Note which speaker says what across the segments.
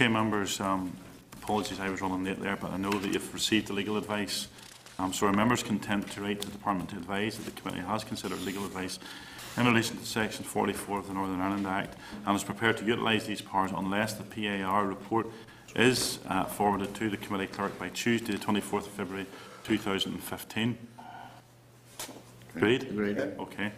Speaker 1: Okay, members, apologies I was running late there, but I know that you've received the legal advice. So are members content to write to the Department to advise that the committee has considered legal advice in relation to Section 44 of the Northern Ireland Act and is prepared to utilise these powers unless the PAR report is forwarded to the committee clerk by Tuesday, the 24th of February 2015. Agreed?
Speaker 2: Agreed.
Speaker 1: Okay.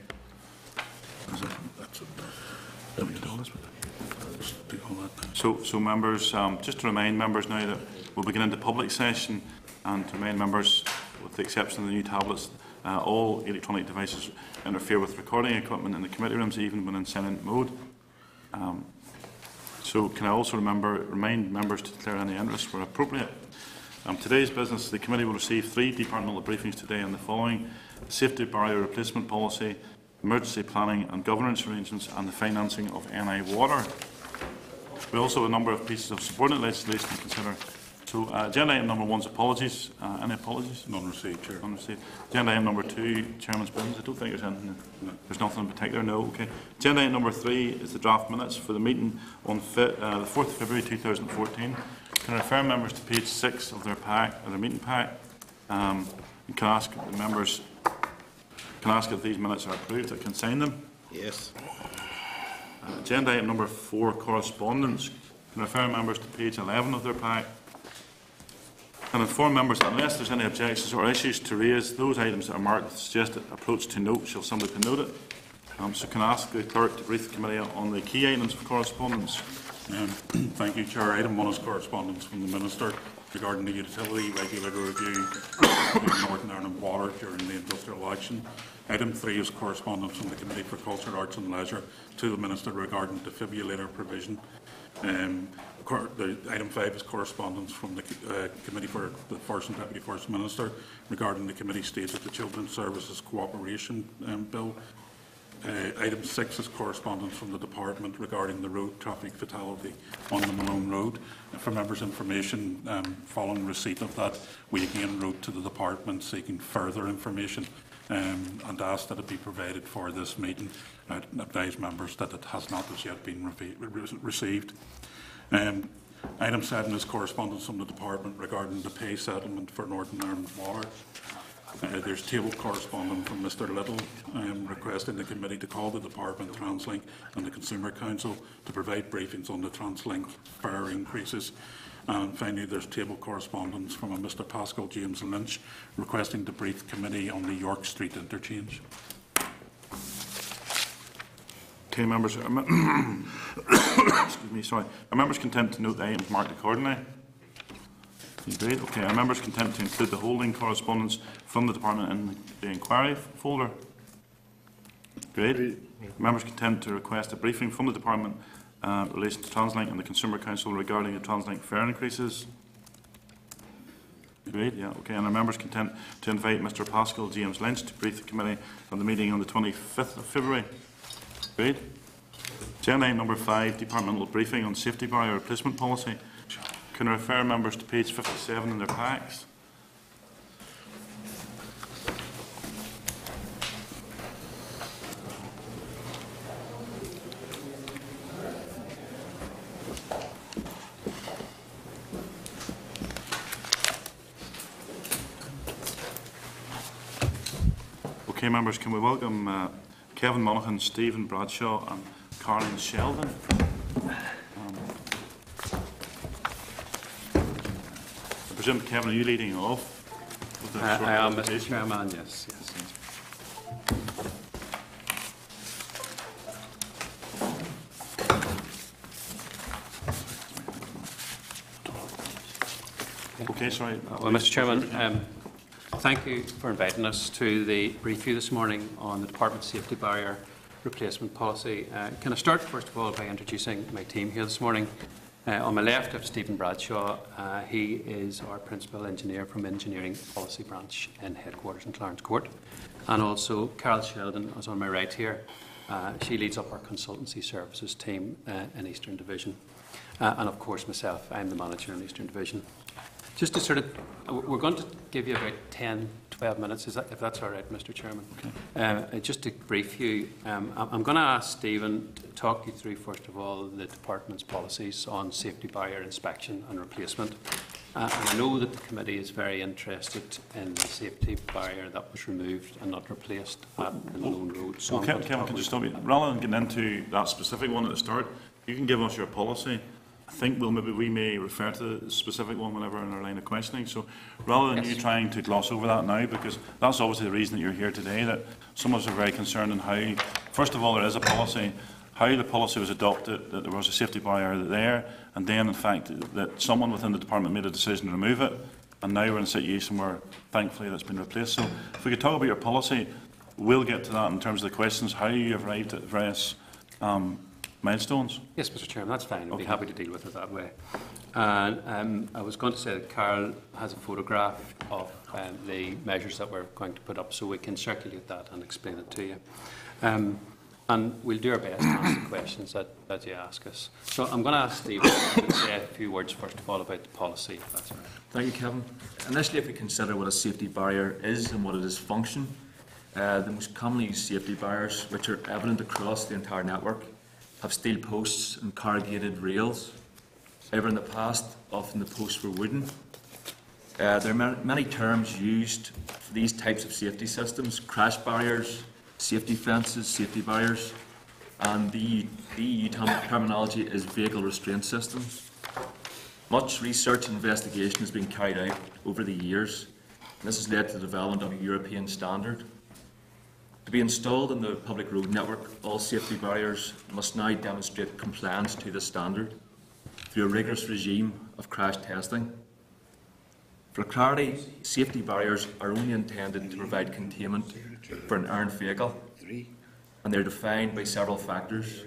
Speaker 1: So members, just to remind members now that we'll begin into public session, and to remind members, with the exception of the new tablets, all electronic devices interfere with recording equipment in the committee rooms, even when in silent mode. So can I also remind members to declare any interest where appropriate. Today's business, the committee will receive 3 departmental briefings today on the following: safety barrier replacement policy, emergency planning and governance arrangements, and the financing of NI Water. We also have a number of pieces of subordinate legislation to consider. So, agenda item number 1 is apologies. Any apologies?
Speaker 3: None received, Chair.
Speaker 1: None received. Agenda item number 2, Chairman's business. I don't think there's anything. No. There's nothing in particular. No. Okay. Agenda item number 3 is the draft minutes for the meeting on the 4th of February 2014. Can I refer members to page 6 of their pack, of their meeting pack? And can I ask the members? Can I ask if these minutes are approved? I can sign them.
Speaker 2: Yes.
Speaker 1: Agenda item number 4, correspondence. Can I refer members to page 11 of their pack? And inform members that unless there are any objections or issues to raise, those items that are marked with suggested approach to note shall simply be noted. So can I ask the clerk to brief the committee on the key items of correspondence?
Speaker 3: Thank you, Chair. Item 1 is correspondence from the Minister regarding the utility regulatory review of Northern Ireland Water during the industrial action. Item 3 is correspondence from the Committee for Culture, Arts and Leisure to the Minister regarding defibrillator provision. Item 5 is correspondence from the Committee for the First and Deputy First Minister regarding the committee stage of the Children's Services Cooperation Bill. Item 6 is correspondence from the Department regarding the road traffic fatality on the Malone Road. For members' information, following receipt of that, we again wrote to the Department seeking further information and asked that it be provided for this meeting. I advise members that it has not as yet been received. Item 7 is correspondence from the Department regarding the pay settlement for Northern Ireland Water. There's tabled correspondence from Mr Little requesting the committee to call the Department, Translink and the Consumer Council to provide briefings on the Translink fare increases. And finally, there's table correspondence from a Mr Pascal James Lynch requesting to brief committee on the York Street interchange.
Speaker 1: Okay, members. Excuse me. Sorry. Are members content to note the items marked accordingly? Agreed. Okay. Are members content to include the holding correspondence from the Department in the inquiry folder? Agreed. Are members content to request a briefing from the Department in relation to Translink and the Consumer Council regarding the Translink fare increases? Agreed. Yeah. Okay. And are members content to invite Mr Pascal James Lynch to brief the committee on the meeting on the 25th of February? Agreed. Agenda item number 5, departmental briefing on safety barrier replacement policy. Can I refer members to page 57 in their packs? Okay, members, can we welcome Kevin Monaghan, Stephen Bradshaw and Caroline Sheldon. I presume, Kevin, are you leading off?
Speaker 4: I am, Mr Chairman, yes.
Speaker 1: Okay, sorry.
Speaker 4: Well, Mr Chairman, thank you for inviting us to the brief you this morning on the Department's safety barrier replacement policy. Can I start, first of all, by introducing my team here this morning? On my left, I have Stephen Bradshaw. He is our Principal Engineer from Engineering Policy Branch in Headquarters in Clarence Court. And also, Carol Sheldon is on my right here. She leads up our Consultancy Services team in Eastern Division. And of course, myself, I'm the Manager in Eastern Division. Just to we're going to give you about 10-12 12 minutes, if that's all right, Mr. Chairman. Just to brief you, I'm going to ask Stephen to talk you through, first of all, the Department's policies on safety barrier inspection and replacement. And I know that the committee is very interested in the safety barrier that was removed and not replaced at the Lone Road. So
Speaker 1: Kevin, can you stop you? Rather than getting into that specific one at the start, you can give us your policy. I think we may refer to the specific one whenever in our line of questioning. So rather than you trying to gloss over that now, because that's obviously the reason that you're here today, that some of us are very concerned in how, first of all, there is a policy, how the policy was adopted, that there was a safety barrier there, and then, in fact, that someone within the department made a decision to remove it, and now we're in a situation where, thankfully, that's been replaced. So if we could talk about your policy, we'll get to that in terms of the questions, how you have arrived at various milestones.
Speaker 4: Yes, Mr. Chairman, that's fine. I'd be happy to deal with it that way. And I was going to say that Carol has a photograph of the measures that we're going to put up, so we can circulate that and explain it to you. And we'll do our best to answer the questions that you ask us. So I'm going to ask Steve to say a few words, first of all, about the policy, if that's all right.
Speaker 2: Thank you, Kevin. Initially, if we consider what a safety barrier is and what it is function, the most commonly used safety barriers, which are evident across the entire network, have steel posts and corrugated rails. However, in the past, often the posts were wooden. There are many terms used for these types of safety systems: crash barriers, safety fences, safety barriers, and the EU terminology is vehicle restraint systems. Much research and investigation has been carried out over the years, and this has led to the development of a European standard. To be installed in the public road network, all safety barriers must now demonstrate compliance to the standard through a rigorous regime of crash testing. For clarity, safety barriers are only intended to provide containment for an armed vehicle, and they're defined by several factors.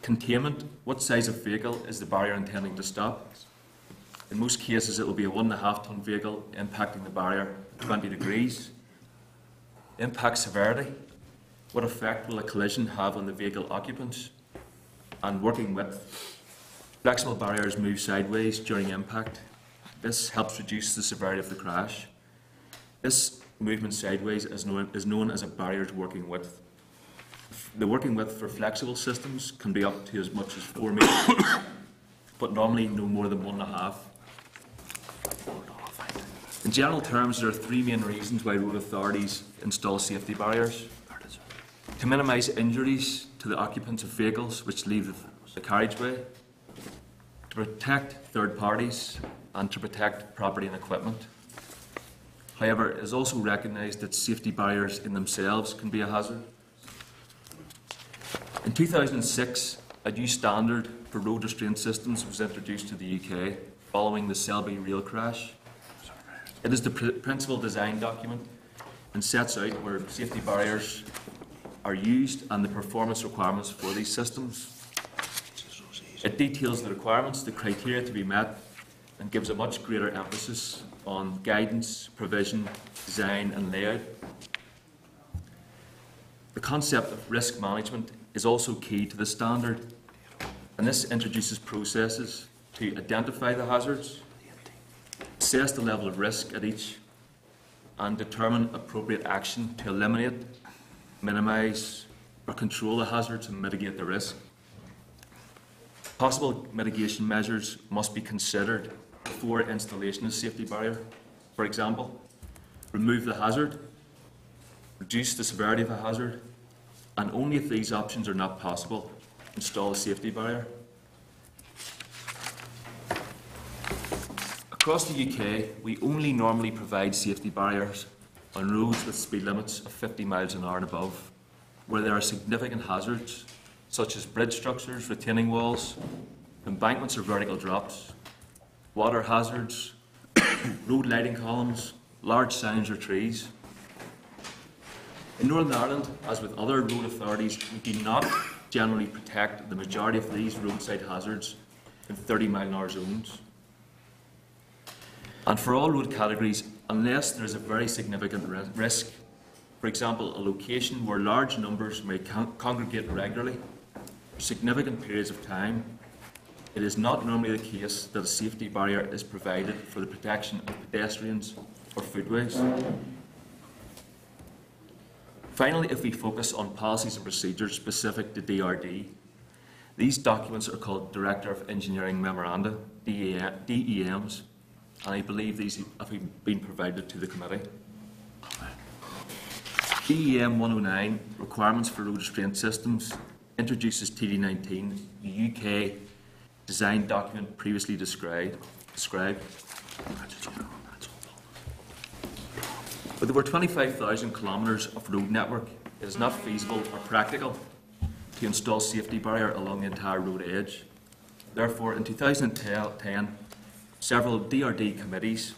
Speaker 2: Containment: what size of vehicle is the barrier intending to stop? In most cases, it will be a 1.5-ton vehicle impacting the barrier at 20 degrees. Impact severity: what effect will a collision have on the vehicle occupants? And working width: flexible barriers move sideways during impact. This helps reduce the severity of the crash. This movement sideways is known as a barrier's working width. The working width for flexible systems can be up to as much as 4 metres, but normally no more than 1.5. In general terms, there are 3 main reasons why road authorities install safety barriers: to minimise injuries to the occupants of vehicles which leave the carriageway, to protect third parties, and to protect property and equipment. However, it is also recognised that safety barriers in themselves can be a hazard. In 2006, a new standard for road restraint systems was introduced to the UK following the Selby rail crash. It is the principal design document and sets out where safety barriers are used and the performance requirements for these systems. It details the requirements, the criteria to be met, and gives a much greater emphasis on guidance, provision, design and layout. The concept of risk management is also key to the standard, and this introduces processes to identify the hazards, assess the level of risk at each, and determine appropriate action to eliminate, minimise or control the hazards and mitigate the risk. Possible mitigation measures must be considered before installation of safety barrier. For example, remove the hazard, reduce the severity of a hazard, and only if these options are not possible, install a safety barrier. Across the UK, we only normally provide safety barriers on roads with speed limits of 50 miles an hour and above, where there are significant hazards such as bridge structures, retaining walls, embankments or vertical drops, water hazards, road lighting columns, large signs or trees. In Northern Ireland, as with other road authorities, we do not generally protect the majority of these roadside hazards in 30-mile-an-hour zones. And for all road categories, unless there is a very significant risk, for example, a location where large numbers may congregate regularly for significant periods of time, it is not normally the case that a safety barrier is provided for the protection of pedestrians or footways. Finally, if we focus on policies and procedures specific to DRD, these documents are called Director of Engineering Memoranda, DEMs, and I believe these have been provided to the committee. DEM 109, Requirements for Road Restraint Systems, introduces TD19, the UK design document previously described. With over 25,000 kilometres of road network, it is not feasible or practical to install safety barrier along the entire road edge. Therefore, in 2010, several DRD committees,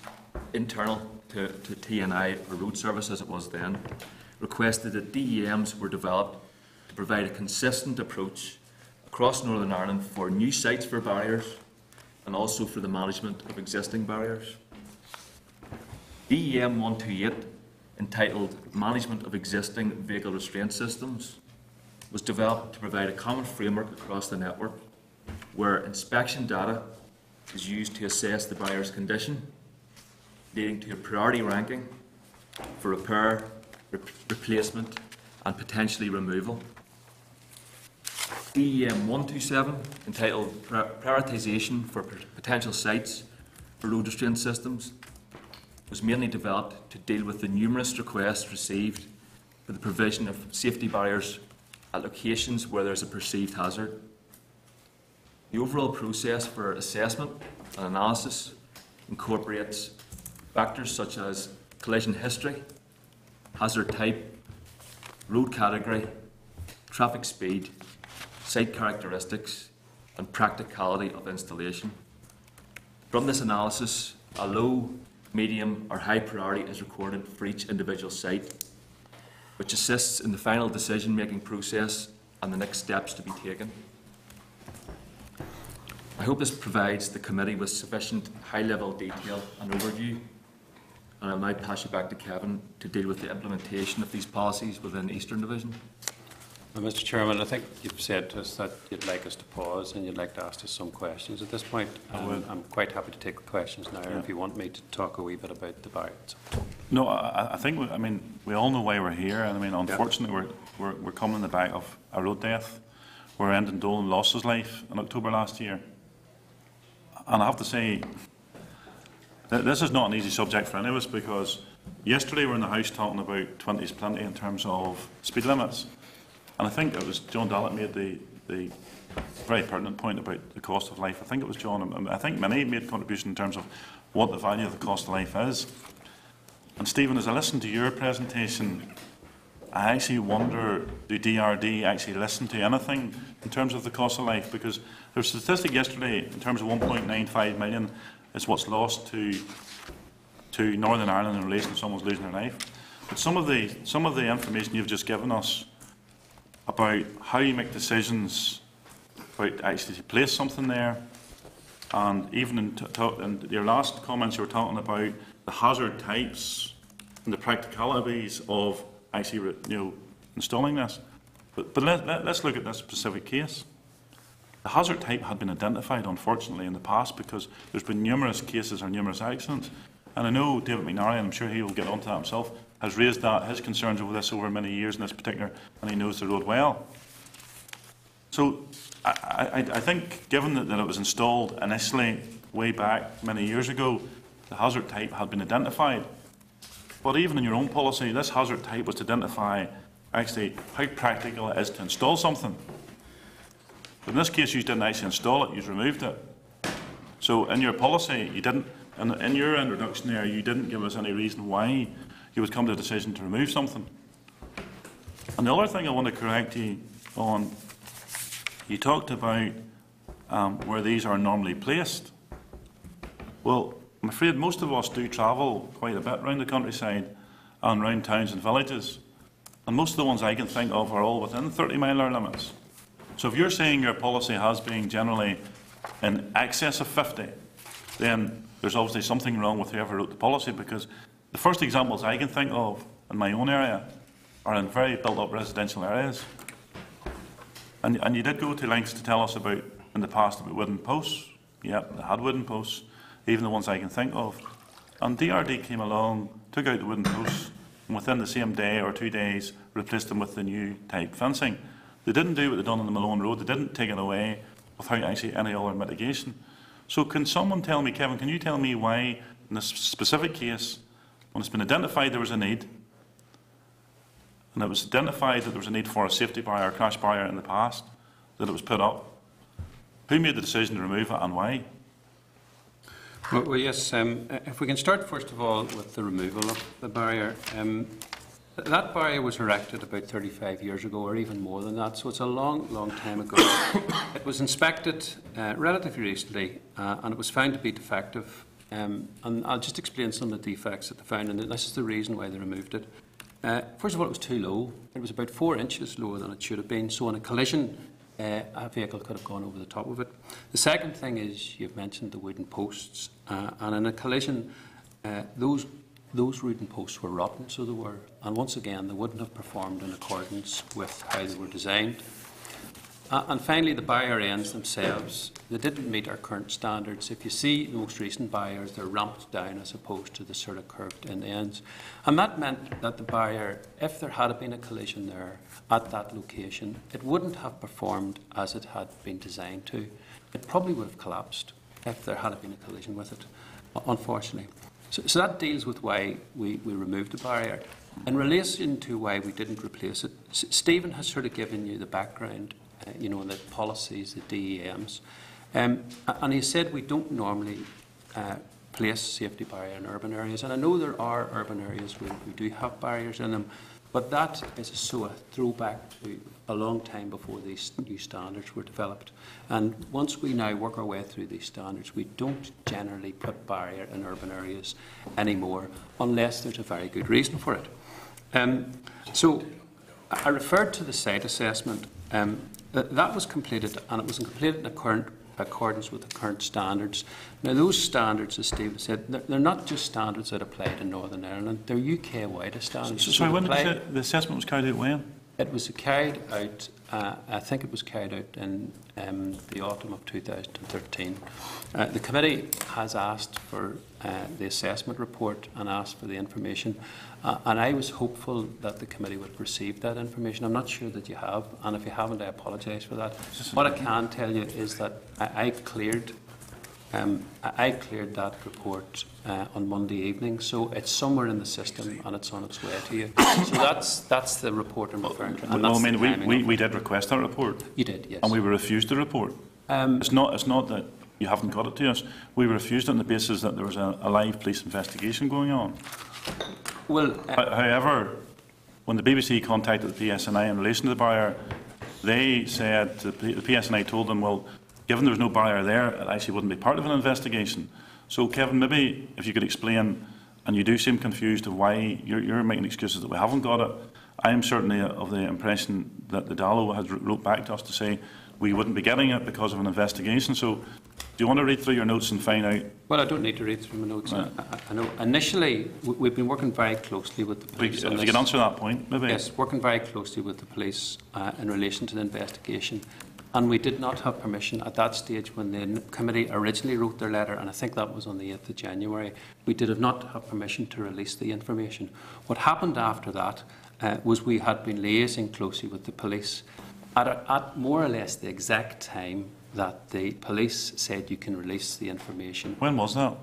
Speaker 2: internal to TNI or Road Service as it was then, requested that DEMs were developed to provide a consistent approach across Northern Ireland for new sites for barriers and also for the management of existing barriers. DEM 128, entitled Management of Existing Vehicle Restraint Systems, was developed to provide a common framework across the network where inspection data is used to assess the barrier's condition, leading to a priority ranking for repair, replacement and potentially removal. DEM 127, entitled Prioritisation for Potential Sites for Road Restraint Systems, was mainly developed to deal with the numerous requests received for the provision of safety barriers at locations where there is a perceived hazard. The overall process for assessment and analysis incorporates factors such as collision history, hazard type, road category, traffic speed, site characteristics, and practicality of installation. From this analysis, a low, medium, or high priority is recorded for each individual site, which assists in the final decision-making process and the next steps to be taken. I hope this provides the committee with sufficient high-level detail and overview, and I'll now pass you back to Kevin to deal with the implementation of these policies within the Eastern Division.
Speaker 4: Mr. Chairman, I think you've said to us that you'd like us to pause and you'd like to ask us some questions at this point. I'm quite happy to take the questions now, or if you want me to talk a wee bit about the barriers.
Speaker 1: No, I think, we all know why we're here, and unfortunately we're coming in the back of a road death where Endon Dolan lost his life in October last year. And I have to say, this is not an easy subject for any of us, because yesterday we were in the House talking about 20 is plenty in terms of speed limits. And I think it was John Dallett made the very pertinent point about the cost of life. I think it was John. I think many made a contribution in terms of what the value of the cost of life is. And Stephen, as I listened to your presentation, I actually wonder, do DRD actually listen to anything in terms of the cost of life? Because there was a statistic yesterday in terms of 1.95 million is what's lost to Northern Ireland in relation to someone's losing their life. But some of the information you've just given us about how you make decisions about actually to place something there, and even in your last comments you were talking about the hazard types and the practicalities of actually installing this. But let's look at this specific case. The hazard type had been identified, unfortunately, in the past, because there's been numerous cases or numerous accidents. And I know David McNary, and I'm sure he will get onto that himself, has raised his concerns over this over many years in this particular, and he knows the road well. So I think, given that it was installed initially way back many years ago, the hazard type had been identified. But even in your own policy, this hazard type was to identify actually how practical it is to install something. But in this case, you didn't actually install it, you removed it. So in your policy, you didn't, and in your introduction there, you didn't give us any reason why you would come to the decision to remove something. And the other thing I want to correct you on, you talked about where these are normally placed. Well, I'm afraid most of us do travel quite a bit around the countryside and around towns and villages. And most of the ones I can think of are all within 30-mile-hour limits. So if you're saying your policy has been generally in excess of 50, then there's obviously something wrong with whoever wrote the policy, because the first examples I can think of in my own area are in very built-up residential areas. And you did go to lengths to tell us about, in the past, about wooden posts. Yeah, they had wooden posts, even the ones I can think of. And DRD came along, took out the wooden posts, and within the same day or 2 days replaced them with the new type fencing. They didn't do what they done on the Malone Road. They didn't take it away without actually any other mitigation. So can someone tell me, Kevin, can you tell me why in this specific case, when it's been identified there was a need, and it was identified that there was a need for a safety barrier, crash barrier in the past, that it was put up, who made the decision to remove it and why?
Speaker 4: Well, yes, if we can start first of all with the removal of the barrier. That barrier was erected about 35 years ago, or even more than that, so it's a long, long time ago. It was inspected relatively recently, and it was found to be defective. And I'll just explain some of the defects that they found, and this is the reason why they removed it. First of all, it was too low. It was about 4 inches lower than it should have been, so in a collision, a vehicle could have gone over the top of it. The second thing is, you've mentioned the wooden posts, and in a collision, those wooden posts were rotten, so they were, and once again, they wouldn't have performed in accordance with how they were designed. And finally, the barrier ends themselves, they didn't meet our current standards. If you see the most recent barriers, they're ramped down as opposed to the sort of curved in ends. And that meant that the barrier, if there had been a collision there at that location, it wouldn't have performed as it had been designed to. It probably would have collapsed if there had been a collision with it, unfortunately. So that deals with why we removed the barrier. In relation to why we didn't replace it, Stephen has sort of given you the background, the policies, the DEMs. And he said we don't normally place safety barrier in urban areas. And I know there are urban areas where we do have barriers in them, but that is a throwback to a long time before these new standards were developed. And once we now work our way through these standards, we don't generally put barrier in urban areas anymore, unless there's a very good reason for it. So I referred to the site assessment. That was completed, and it was completed in accordance with the current standards. Now, those standards, as Stephen said, they're not just standards that apply to Northern Ireland, they're UK-wide standards.
Speaker 1: So when did you say the assessment was carried out when? It
Speaker 4: was carried out, I think it was carried out in the autumn of 2013. The committee has asked for the assessment report and asked for the information, and I was hopeful that the committee would receive that information. I'm not sure that you have, and if you haven't, I apologise for that. What I can tell you is that I cleared that report on Monday evening, so it's somewhere in the system and it's on its way to you. So that's the report I'm referring to.
Speaker 1: Well, I mean, we did request that report.
Speaker 4: You did, yes.
Speaker 1: And we were refused the report. It's not that you haven't got it to us. We were refused on the basis that there was a live police investigation going on.
Speaker 4: Well,
Speaker 1: however, when the BBC contacted the PSNI in relation to the barrier, they said, the PSNI told them, well, given there was no barrier there, it actually wouldn't be part of an investigation. So, Kevin, maybe if you could explain, and you do seem confused of why you're making excuses that we haven't got it. I am certainly of the impression that the DALO has wrote back to us to say we wouldn't be getting it because of an investigation. So, do you want to read through your notes and find out?
Speaker 4: Well, I don't need to read through my notes. Right. I know initially we've been working very closely with the police.
Speaker 1: If you can answer that point, maybe.
Speaker 4: Yes, working very closely with the police in relation to the investigation. And we did not have permission at that stage when the committee originally wrote their letter, and I think that was on the 8th of January. We did not have permission to release the information. What happened after that was we had been liaising closely with the police at more or less the exact time that the police said you can release the information.
Speaker 1: When was that?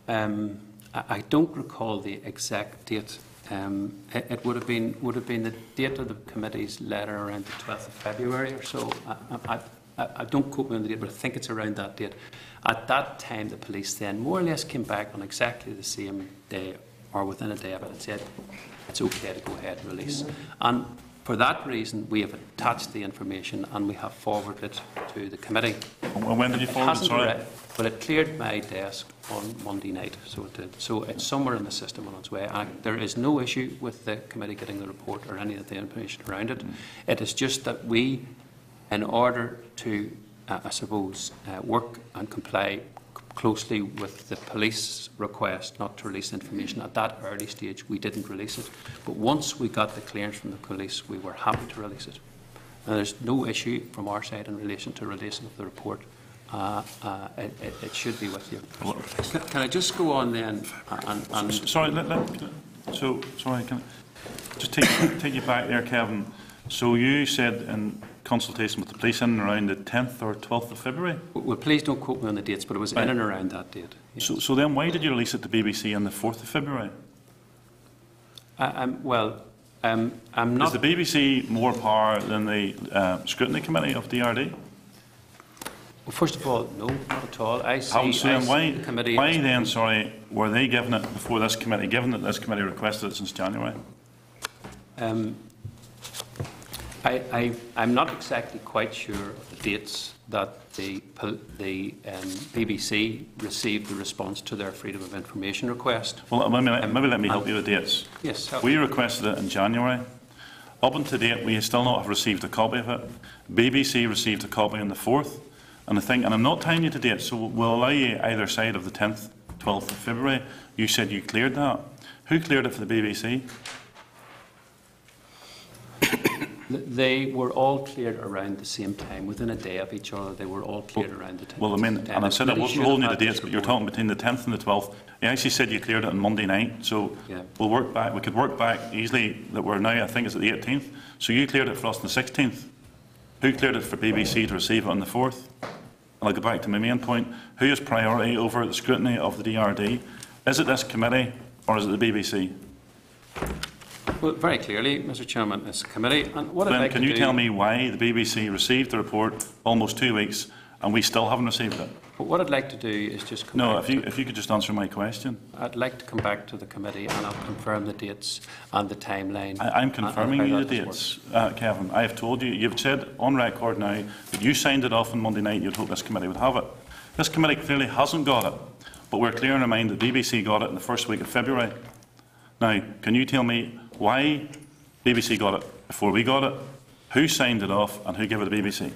Speaker 4: I don't recall the exact date. It would have been the date of the committee's letter around the 12th of February or so. I don't quote me on the date, but I think it's around that date. At that time, the police then more or less came back on exactly the same day, or within a day of it, and said it's okay to go ahead and release. And for that reason, we have attached the information and we have forwarded it to the committee.
Speaker 1: When did you forward it? Sorry.
Speaker 4: Well, it cleared my desk on Monday night, so it did. So it's somewhere in the system on its way. There is no issue with the committee getting the report or any of the information around it. It is just that we, in order to, I suppose, work and comply closely with the police request not to release information at that early stage, we didn't release it. But once we got the clearance from the police, we were happy to release it. And there's no issue from our side in relation to releasing of the report. it should be with you. Can I just go on then?
Speaker 1: Sorry, sorry, can I just take you back there, Kevin? So you said in consultation with the police in and around the 10th or 12th of February?
Speaker 4: Well, please don't quote me on the dates, but it was in and around that date. Yes.
Speaker 1: So then why did you release it to BBC on the 4th of February?
Speaker 4: I'm not...
Speaker 1: Is the BBC more power than the scrutiny committee of DRD?
Speaker 4: Well, first of all, no, not at all.
Speaker 1: Why then, sorry, were they given it before this committee, given that this committee requested it since January?
Speaker 4: I'm not exactly quite sure of the dates that the BBC received the response to their Freedom of Information request.
Speaker 1: Well, maybe let me help you with dates.
Speaker 4: Yes.
Speaker 1: We requested it in January. Up until date, we still not have received a copy of it. BBC received a copy on the 4th. And I'm not tying you to dates, so we'll allow you either side of the 10th, 12th of February. You said you cleared that. Who cleared it for the BBC?
Speaker 4: They were all cleared around the same time, within a day of each other. They were all cleared around the time.
Speaker 1: Well, and I said I wasn't holding you to dates, but you're talking between the 10th and the 12th. You actually said you cleared it on Monday night, so
Speaker 4: yeah.
Speaker 1: We'll work back. We could work back easily. That we're now, I think, it's at the 18th. So you cleared it for us on the 16th. Who cleared it for BBC to receive it on the 4th? And I'll go back to my main point. Who has priority over the scrutiny of the DRD? Is it this committee or is it the BBC?
Speaker 4: Well, very clearly, Mr. Chairman, it's a committee. And what
Speaker 1: Then can you tell me why the BBC received the report almost 2 weeks and we still haven't received it?
Speaker 4: But what I'd like to do is just come
Speaker 1: No,
Speaker 4: back
Speaker 1: if you could just answer my question.
Speaker 4: I'd like to come back to the committee and I'll confirm the dates and the timeline.
Speaker 1: I'm confirming you the dates, Kevin. I have told you, you've said on record now that you signed it off on Monday night, you'd hoped this committee would have it. This committee clearly hasn't got it, but we're clear in our mind that BBC got it in the first week of February. Now, can you tell me why BBC got it before we got it, who signed it off and who gave it to BBC?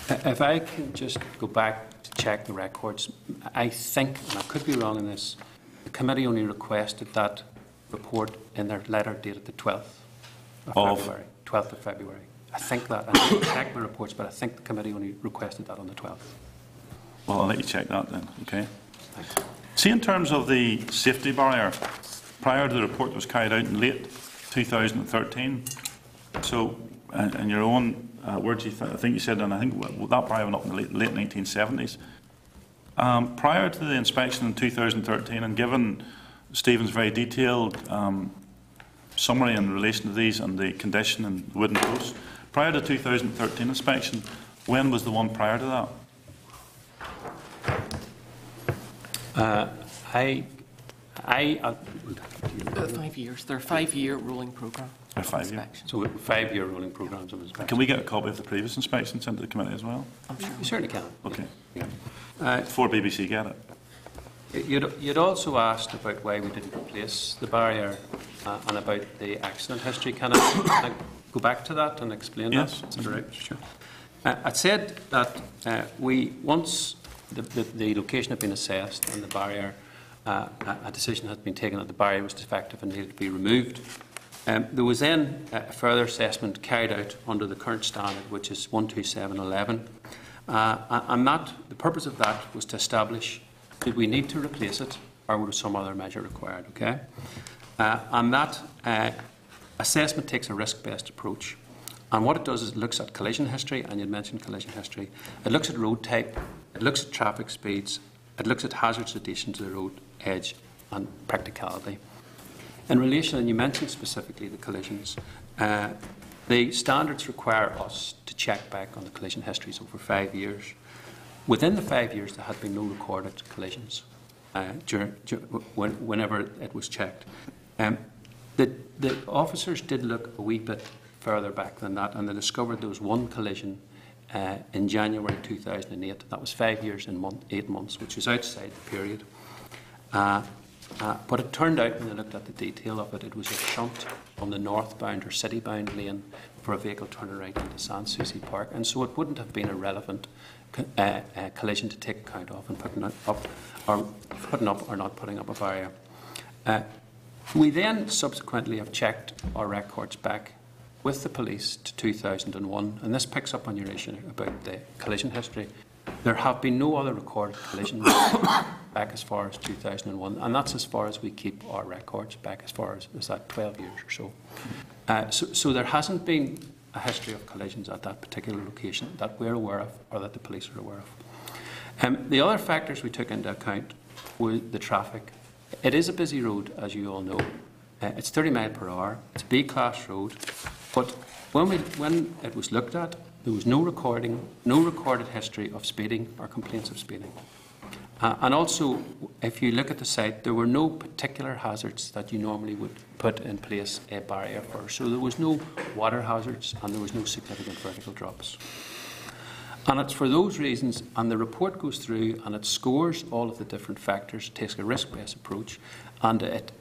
Speaker 4: If I can just go back to check the records, I think, and I could be wrong in this, the committee only requested that report in their letter dated the 12th of February. 12th of February. I think that. I haven't checked my reports, but I think the committee only requested that on the 12th.
Speaker 1: Well, I'll let you check that then, okay?
Speaker 4: Thanks.
Speaker 1: See, in terms of the safety barrier, prior to the report that was carried out in late 2013, so in your own words, I think you said, and I think that barrier went up in the late 1970s. Prior to the inspection in 2013, and given Stephen's very detailed summary in relation to these and the condition and wooden posts, prior to 2013 inspection, when was the one prior to that?
Speaker 5: 5 years. They're a 5-year rolling programme.
Speaker 1: A 5 year.
Speaker 4: So 5-year rolling programmes of inspection.
Speaker 1: Can we get a copy of the previous inspection sent to the committee as well?
Speaker 5: I'm sure.
Speaker 4: You certainly can.
Speaker 1: Okay.
Speaker 4: Yeah.
Speaker 1: Before BBC get it.
Speaker 4: You'd also asked about why we didn't replace the barrier and about the accident history. Can I go back to that and explain
Speaker 1: Yes.
Speaker 4: that? Is that right? Sure. I said that once the location had been assessed and the barrier, a decision had been taken that the barrier was defective and needed to be removed. There was then a further assessment carried out under the current standard, which is 12711. And the purpose of that was to establish, did we need to replace it or was some other measure required? Okay? And that assessment takes a risk-based approach. And what it does is it looks at collision history, and you mentioned collision history. It looks at road type, it looks at traffic speeds, it looks at hazards addition to the road edge and practicality. In relation, and you mentioned specifically the collisions, the standards require us to check back on the collision histories over 5 years. Within the 5 years, there had been no recorded collisions whenever it was checked. The officers did look a wee bit further back than that, and they discovered there was one collision in January 2008. That was 5 years and 8 months, which was outside the period. But it turned out, when they looked at the detail of it, it was a shunt on the northbound or city-bound lane for a vehicle turning right into Sans Souci Park, and so it wouldn't have been a relevant collision to take account of and putting up or not putting up a barrier. We then subsequently have checked our records back with the police to 2001, and this picks up on your issue about the collision history. There have been no other recorded collisions back as far as 2001, and that's as far as we keep our records, back as far as that 12 years or so. So there hasn't been a history of collisions at that particular location that we're aware of, or that the police are aware of. The other factors we took into account were the traffic. It is a busy road, as you all know. It's 30 miles per hour. It's a B-class road. But when it was looked at, there was no recorded history of speeding or complaints of speeding. And also, if you look at the site, there were no particular hazards that you normally would put in place a barrier for. So there was no water hazards and there was no significant vertical drops. And it's for those reasons, and the report goes through and it scores all of the different factors, takes a risk-based approach, and it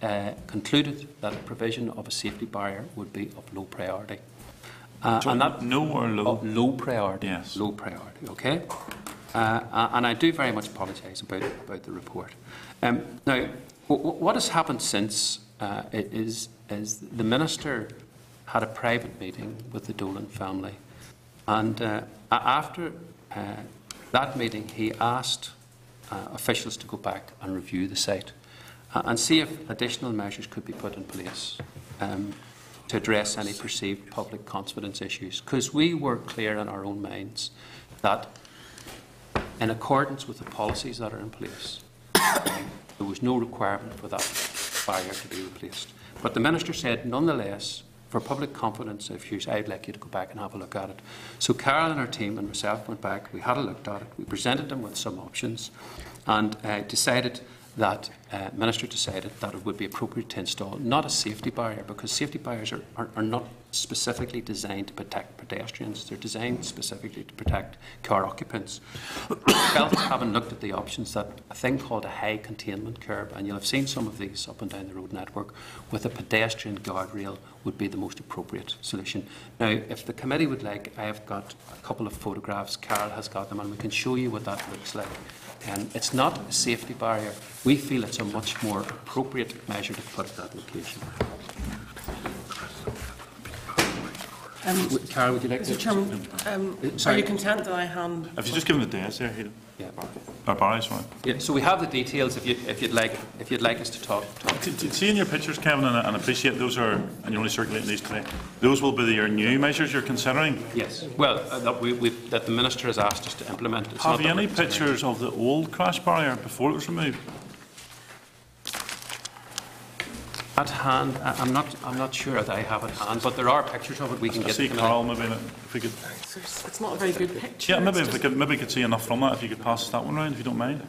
Speaker 4: concluded that the provision of a safety barrier would be of low priority.
Speaker 1: And that no or low?
Speaker 4: Of low priority.
Speaker 1: Yes.
Speaker 4: Low priority, okay? And I do very much apologise about the report. Now, what has happened since is the Minister had a private meeting with the Dolan family, and after that meeting he asked officials to go back and review the site and see if additional measures could be put in place to address any perceived public confidence issues, because we were clear in our own minds that in accordance with the policies that are in place, there was no requirement for that barrier to be replaced. But the Minister said, nonetheless, for public confidence issues, I'd like you to go back and have a look at it. So Carol and her team and myself went back, we had a look at it, we presented them with some options, and decided that Minister decided that it would be appropriate to install not a safety barrier, because safety barriers are not specifically designed to protect pedestrians, they're designed specifically to protect car occupants. Felt, having looked at the options, that a thing called a high containment curb, and you'll have seen some of these up and down the road network, with a pedestrian guardrail would be the most appropriate solution. Now, if the committee would like, I have got a couple of photographs, Carol has got them, and we can show you what that looks like. It's not a safety barrier. We feel it's a much more appropriate measure to put at that location. Carol, would you like
Speaker 5: Mr.
Speaker 4: to...
Speaker 5: Chairman,
Speaker 4: sorry.
Speaker 5: are you content that I hand?
Speaker 1: If you just give them the days there, Hayden.
Speaker 4: Yeah.
Speaker 1: Or Barry, sorry.
Speaker 4: Yeah, so we have the details if you'd like us to talk.
Speaker 1: See in your pictures, Kevin, and I appreciate those are, and you're only circulating these today, those will be your new measures you're considering.
Speaker 4: Yes. Well, that the Minister has asked us to implement. It's
Speaker 1: Have
Speaker 4: not
Speaker 1: you
Speaker 4: that
Speaker 1: any
Speaker 4: we're considering.
Speaker 1: pictures of the old crash barrier before it was removed?
Speaker 4: At hand, I'm not sure that I have at hand, but there are pictures of it. We can
Speaker 1: I
Speaker 4: get.
Speaker 1: see
Speaker 4: them
Speaker 1: Carl, maybe if we could.
Speaker 5: It's not a very good picture.
Speaker 1: Yeah, maybe
Speaker 5: It's
Speaker 1: if we
Speaker 5: just-
Speaker 1: could, maybe we could see enough from that. If you could pass us that one round, if you don't mind.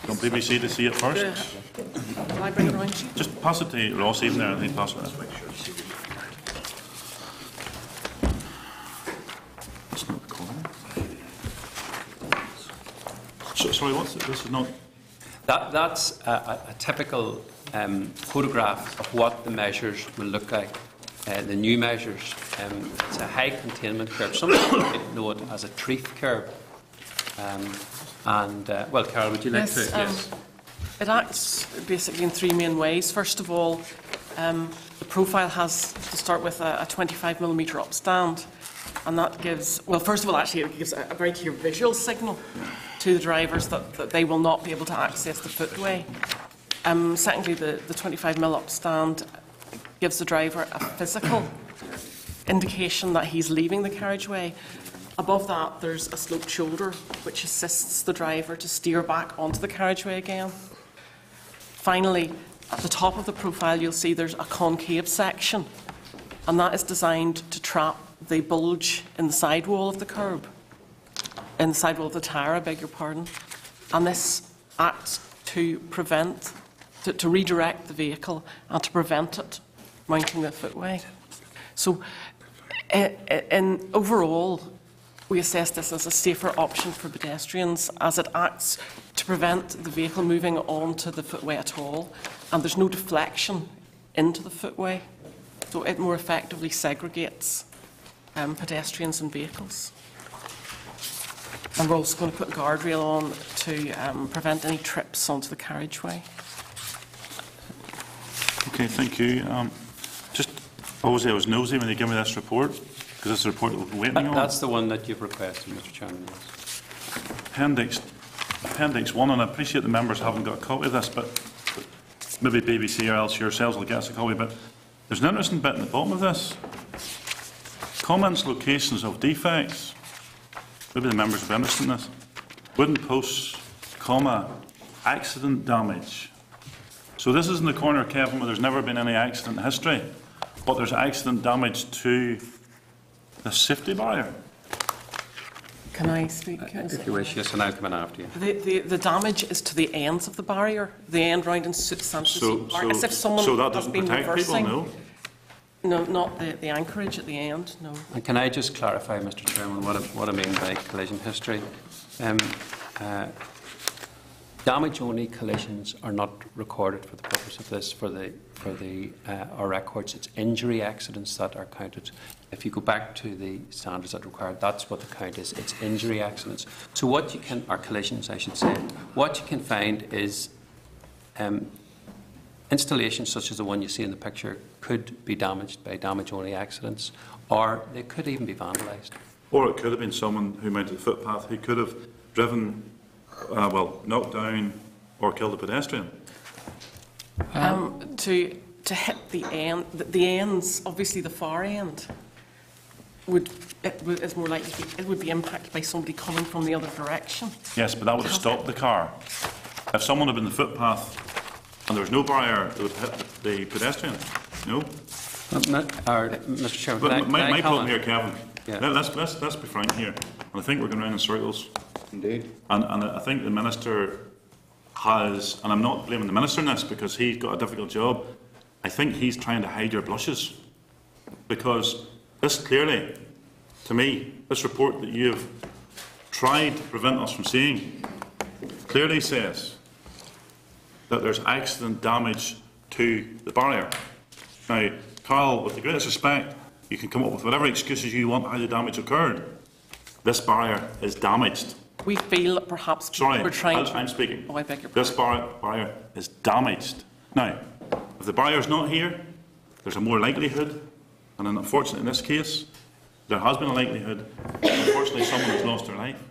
Speaker 1: Don't BBC to see it first.
Speaker 5: Will I bring it around to you?
Speaker 1: Just pass it to Ross even there, and he'll pass it around. That's not recording. So, sorry, what's it? This is not.
Speaker 4: That's a typical photograph of what the measures will look like. The new measures. It's a high containment curb. Some people might know it as a treat curb. Well, Carol, would you like to? Yes.
Speaker 5: It acts basically in three main ways. First of all, the profile has to start with a 25mm upstand, and that gives, well, first of all, actually, it gives a very clear visual signal to the drivers that they will not be able to access the footway. Secondly, the 25mm upstand gives the driver a physical indication that he's leaving the carriageway. Above that, there's a sloped shoulder which assists the driver to steer back onto the carriageway again. Finally, at the top of the profile, you'll see there's a concave section, and that is designed to trap the bulge in the sidewall of the curb, in the sidewall of the tyre, I beg your pardon. And this acts to prevent, to redirect the vehicle and to prevent it mounting the footway. So, overall, we assess this as a safer option for pedestrians, as it acts to prevent the vehicle moving onto the footway at all, and there's no deflection into the footway, so it more effectively segregates pedestrians and vehicles. And we're also going to put a guardrail on to prevent any trips onto the carriageway.
Speaker 1: Okay, thank you. Obviously, I was nosy when you gave me this report, because it's a report that we've been waiting on.
Speaker 4: That's the one that you've requested, Mr. Chairman, yes.
Speaker 1: Appendix 1, and I appreciate the members haven't got a copy of this, but maybe BBC or else yourselves will get us a copy, but there's an interesting bit in the bottom of this. Comments, locations of defects. Maybe the members will be interested in this. Wooden posts, comma, accident damage. So this is in the corner, Kevin, where there's never been any accident in history, but there's accident damage to the safety barrier.
Speaker 5: Can I speak?
Speaker 4: If you wish, yes, and I'll come in after you.
Speaker 5: The damage is to the ends of the barrier, the end round in Santos Park, as if someone
Speaker 1: so that
Speaker 5: has
Speaker 1: doesn't
Speaker 5: been
Speaker 1: protect
Speaker 5: reversing.
Speaker 1: people, no?
Speaker 5: No, not the anchorage at the end, no.
Speaker 4: And can I just clarify, Mr. Chairman, what I mean by collision history? Damage-only collisions are not recorded for the purpose of this, for our records. It's injury accidents that are counted. If you go back to the standards that are required, that's what the count is. It's injury accidents. So what you can, or collisions, I should say, what you can find is installations such as the one you see in the picture could be damaged by damage-only accidents, or they could even be vandalised.
Speaker 1: Or it could have been someone who mounted the footpath who could have driven, knocked down or killed a pedestrian.
Speaker 5: To hit the end, the ends, obviously the far end, is more likely it would be impacted by somebody coming from the other direction.
Speaker 1: Yes, but that would have stopped the car. If someone had been in the footpath and there was no barrier, it would hit the pedestrian. No?
Speaker 4: Mr. Chairman,
Speaker 1: But
Speaker 4: can
Speaker 1: my
Speaker 4: I
Speaker 1: problem
Speaker 4: comment?
Speaker 1: here, Kevin,
Speaker 4: Yeah.
Speaker 1: let's be frank here. And I think we're going round in circles.
Speaker 6: Indeed.
Speaker 1: And I think the Minister has, and I'm not blaming the Minister in this because he's got a difficult job, I think he's trying to hide your blushes. Because this clearly, to me, this report that you've tried to prevent us from seeing, clearly says that there's accident damage to the barrier. Now, Carl, with the greatest respect, you can come up with whatever excuses you want how the damage occurred. This barrier is damaged.
Speaker 5: We feel that perhaps
Speaker 1: Sorry,
Speaker 5: we're trying to...
Speaker 1: I'm speaking.
Speaker 5: Oh, I beg your
Speaker 1: This
Speaker 5: pardon.
Speaker 1: barrier is damaged. Now, if the barrier's not here, there's a more likelihood, and unfortunately in this case, there has been a likelihood, unfortunately someone has lost their life.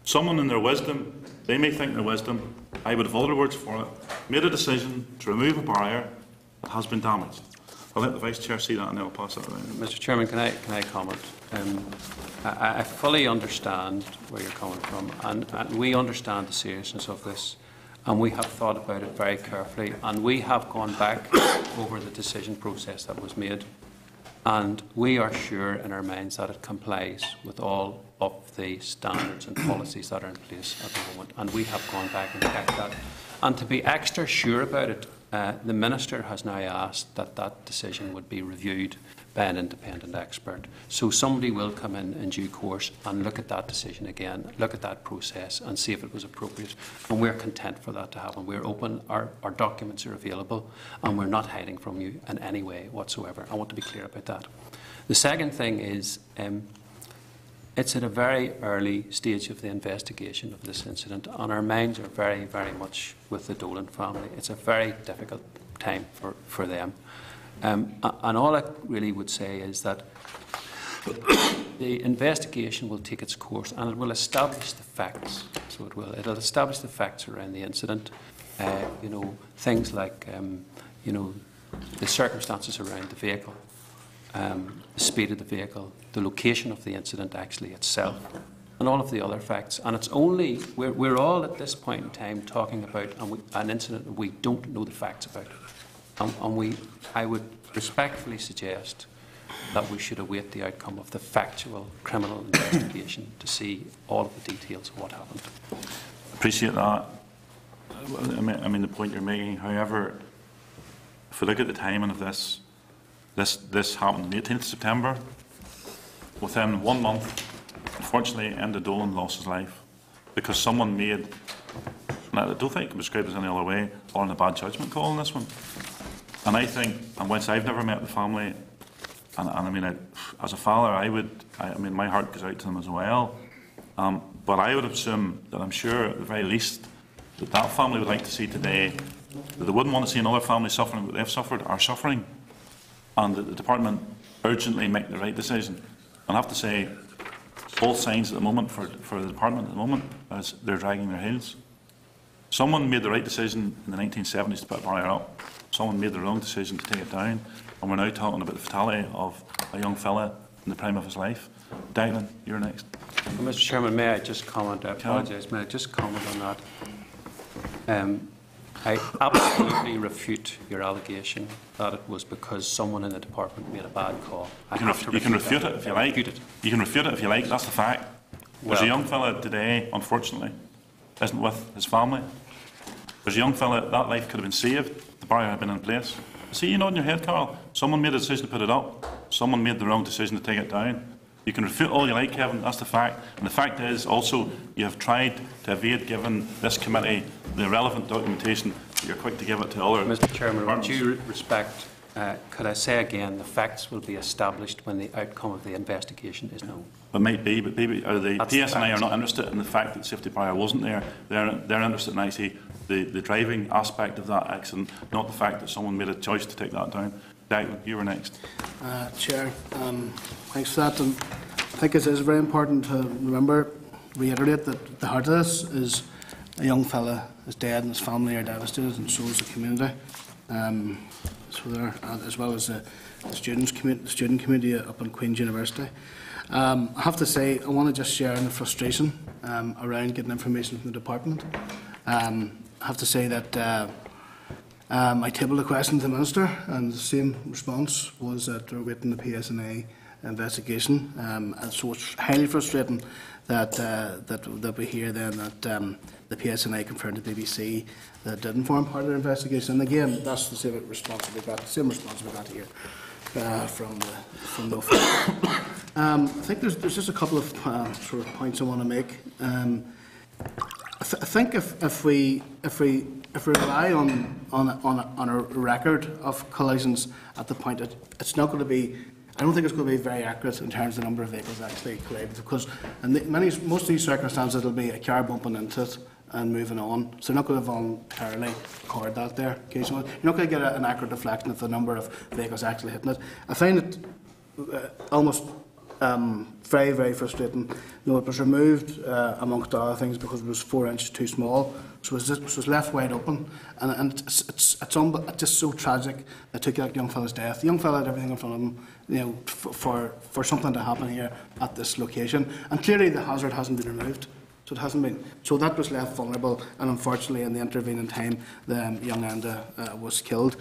Speaker 1: Someone in their wisdom, they may think their wisdom, I would have other words for it, made a decision to remove a barrier that has been damaged. I'll let the Vice Chair see that and then I'll pass that around.
Speaker 4: Mr. Chairman, can I comment? I fully understand where you're coming from, and we understand the seriousness of this, and we have thought about it very carefully, and we have gone back over the decision process that was made, and we are sure in our minds that it complies with all of the standards and policies that are in place at the moment, and we have gone back and checked that. And to be extra sure about it, the Minister has now asked that that decision would be reviewed by an independent expert. So somebody will come in due course and look at that decision again, look at that process and see if it was appropriate. And we're content for that to happen. We're open, our documents are available, and we're not hiding from you in any way whatsoever. I want to be clear about that. The second thing is, it's at a very early stage of the investigation of this incident, and our minds are very, very much with the Dolan family. It's a very difficult time for them. And all I really would say is that the investigation will take its course and it will establish the facts. So it will. It'll establish the facts around the incident. Things like, the circumstances around the vehicle, the speed of the vehicle, the location of the incident actually itself, and all of the other facts. And it's only, we're all at this point in time talking about an incident that we don't know the facts about. I would respectfully suggest that we should await the outcome of the factual criminal investigation to see all of the details of what happened.
Speaker 1: Appreciate that. I mean the point you're making. However, if we look at the timing of this happened on the 18th of September. Within 1 month, unfortunately, Enda Dolan lost his life because someone made, and I don't think it can be described as any other way, on a bad judgment call on this one. And I think, and once I've never met the family, and I mean, as a father, I mean, my heart goes out to them as well. But I would assume that I'm sure, at the very least, that family would like to see today that they wouldn't want to see another family suffering what they've suffered, are suffering. and that the department urgently make the right decision. And I have to say, all signs at the moment for the department at the moment is they're dragging their heels. Someone made the right decision in the 1970s to put a barrier up. Someone made the wrong decision to take it down. And we're now talking about the fatality of a young fella in the prime of his life. Declan, you're next.
Speaker 4: Well, Mr. Chairman, may I just comment? I apologise. May I just comment on that? I absolutely refute your allegation that it was because someone in the department made a bad call.
Speaker 1: You can refute it if you like. You can refute it if you like. That's the fact. There's a young fella today, unfortunately, isn't with his family. There's a young fella, that life could have been saved. The barrier had been in place. See, you know in your head, Carl, someone made a decision to put it up. Someone made the wrong decision to take it down. You can refute all you like, Kevin, that's the fact. And the fact is also you have tried to evade giving this committee the relevant documentation, but you're quick to give it to other
Speaker 4: Mr. Chairman, with
Speaker 1: departments.
Speaker 4: due respect, could I say again, the facts will be established when the outcome of the investigation is known.
Speaker 1: It might be, but maybe the
Speaker 4: That's the
Speaker 1: PSNI are
Speaker 4: fact.
Speaker 1: not interested in the fact that the safety barrier wasn't there. They're interested in actually the driving aspect of that accident, not the fact that someone made a choice to take that down. Declan, you were next.
Speaker 6: Chair, thanks for that. And I think it is very important to reiterate that the heart of this is a young fella is dead and his family are devastated, and so is the community. So there, as well as the student community up in Queen's University. I have to say, I want to just share in the frustration around getting information from the department. I have to say that I tabled a question to the Minister, and the same response was that we're waiting the PSNA investigation. And so it's highly frustrating that we hear then that the PSNA confirmed to the BBC that it didn't form part of their investigation. And again, that's the same response we got here from the official. I think there's just a couple of sort of points I want to make. I think if we rely on a record of collisions at the point that it's not going to be, I don't think it's going to be very accurate in terms of the number of vehicles actually collided, because in most of these circumstances it'll be a car bumping into it and moving on, so they're not going to voluntarily record that there. Okay, so you're not going to get an accurate reflection of the number of vehicles actually hitting it. I find it almost very, very frustrating. You know, it was removed amongst other things because it was 4 inches too small, so it was left wide open, and it's just so tragic that took that young fella's death. The young fella had everything in front of him, you know, for something to happen here at this location, and clearly the hazard hasn't been removed. So it hasn't been. So that was left vulnerable, and unfortunately, in the intervening time, the young Enda was killed.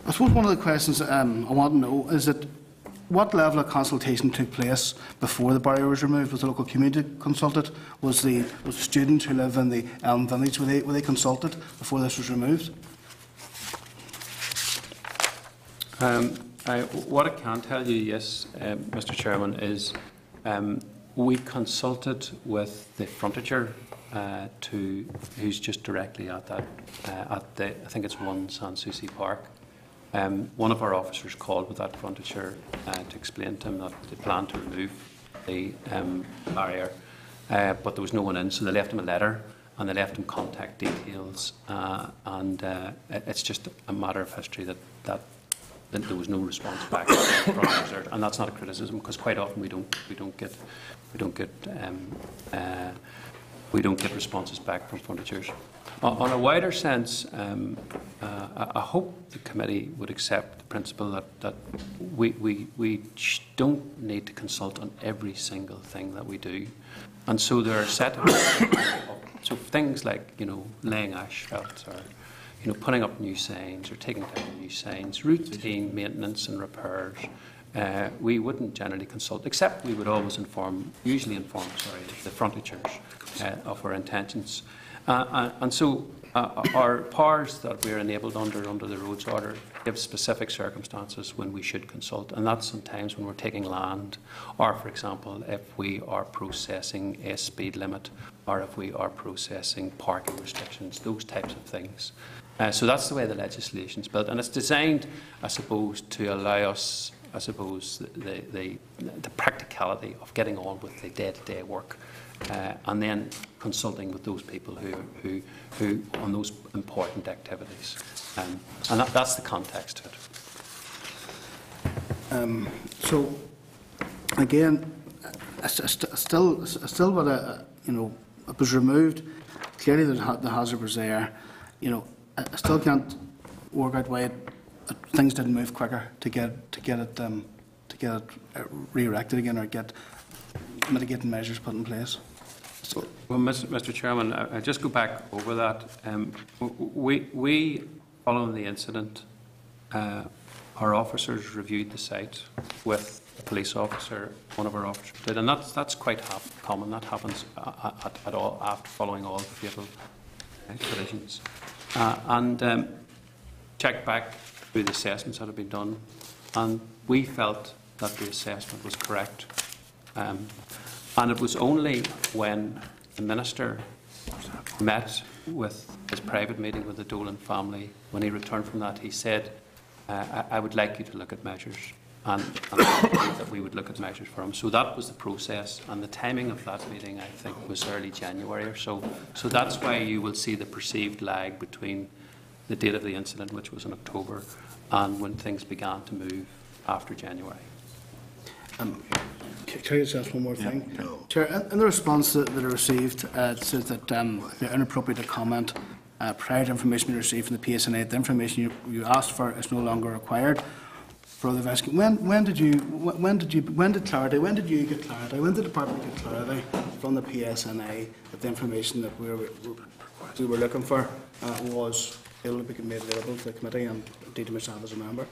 Speaker 6: I suppose one of the questions I want to know is that what level of consultation took place before the barrier was removed? Was the local community consulted? Was the students who live in the Elm Village, were they consulted before this was removed?
Speaker 4: What I can tell you, yes, Mr. Chairman, is we consulted with the frontager who's just directly at that, I think it's 1 Sanssouci Park. One of our officers called with that frontager to explain to him that they planned to remove the barrier, but there was no one in, so they left him a letter and they left him contact details, and it's just a matter of history that there was no response back from the frontager, and that's not a criticism, because quite often we don't get responses back from frontagers. On a wider sense, I hope the committee would accept the principle that we don't need to consult on every single thing that we do, and so there are set of so things like, you know, laying asphalt, or, you know, putting up new signs or taking down new signs, routine maintenance and repairs. We wouldn't generally consult, except we would always usually inform the frontagers of our intentions. And so our powers that we're enabled under the roads order give specific circumstances when we should consult, and that's sometimes when we're taking land, or, for example, if we are processing a speed limit, or if we are processing parking restrictions, those types of things. So that's the way the legislation's built, and it's designed, I suppose, to allow us, I suppose, the practicality of getting on with the day-to-day work, and then consulting with those people who on those important activities, and that's the context to it.
Speaker 6: So, again, I still what it was removed. Clearly, the hazard was there. I still can't work out why things didn't move quicker to get it re-erected again, or get mitigating measures put in place. So,
Speaker 4: Well, Mr. Chairman, I just go back over that. We, following the incident, our officers reviewed the site with a police officer, one of our officers did, and that's quite common. That happens at all after following all the fatal collisions. And checked back through the assessments that had been done, and we felt that the assessment was correct. And it was only when the Minister met with his private meeting with the Dolan family, when he returned from that, he said, I would like you to look at measures, and that we would look at measures for him. So that was the process, and the timing of that meeting, I think, was early January or so. So that's why you will see the perceived lag between the date of the incident, which was in October, and when things began to move after January.
Speaker 6: Can I just ask one more thing? Yeah. Chair, in the response that I received, it says that they're inappropriate to comment prior to information you received from the PSNA. The information you asked for is no longer required for the investigation. When did you get clarity? When did you get clarity? When did the department get clarity from the PSNA that the information that we were looking for was able to be made available to the committee and indeed to myself as a member?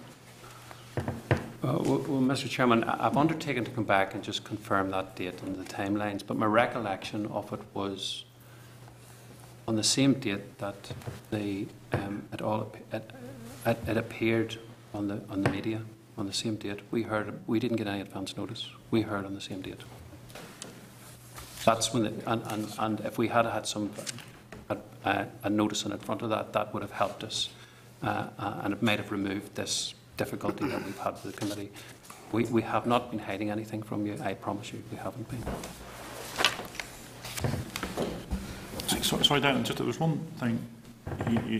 Speaker 4: Well, Mr. Chairman, I've undertaken to come back and just confirm that date and the timelines, but my recollection of it was on the same date that it appeared on the media. On the same date, we didn't get any advance notice. We heard on the same date. That's when, and if we had had some a notice in front of that, that would have helped us, and it might have removed this difficulty that we've had with the committee. We have not been hiding anything from you, I promise you, we haven't been.
Speaker 1: Sorry, Dan, just there was one thing.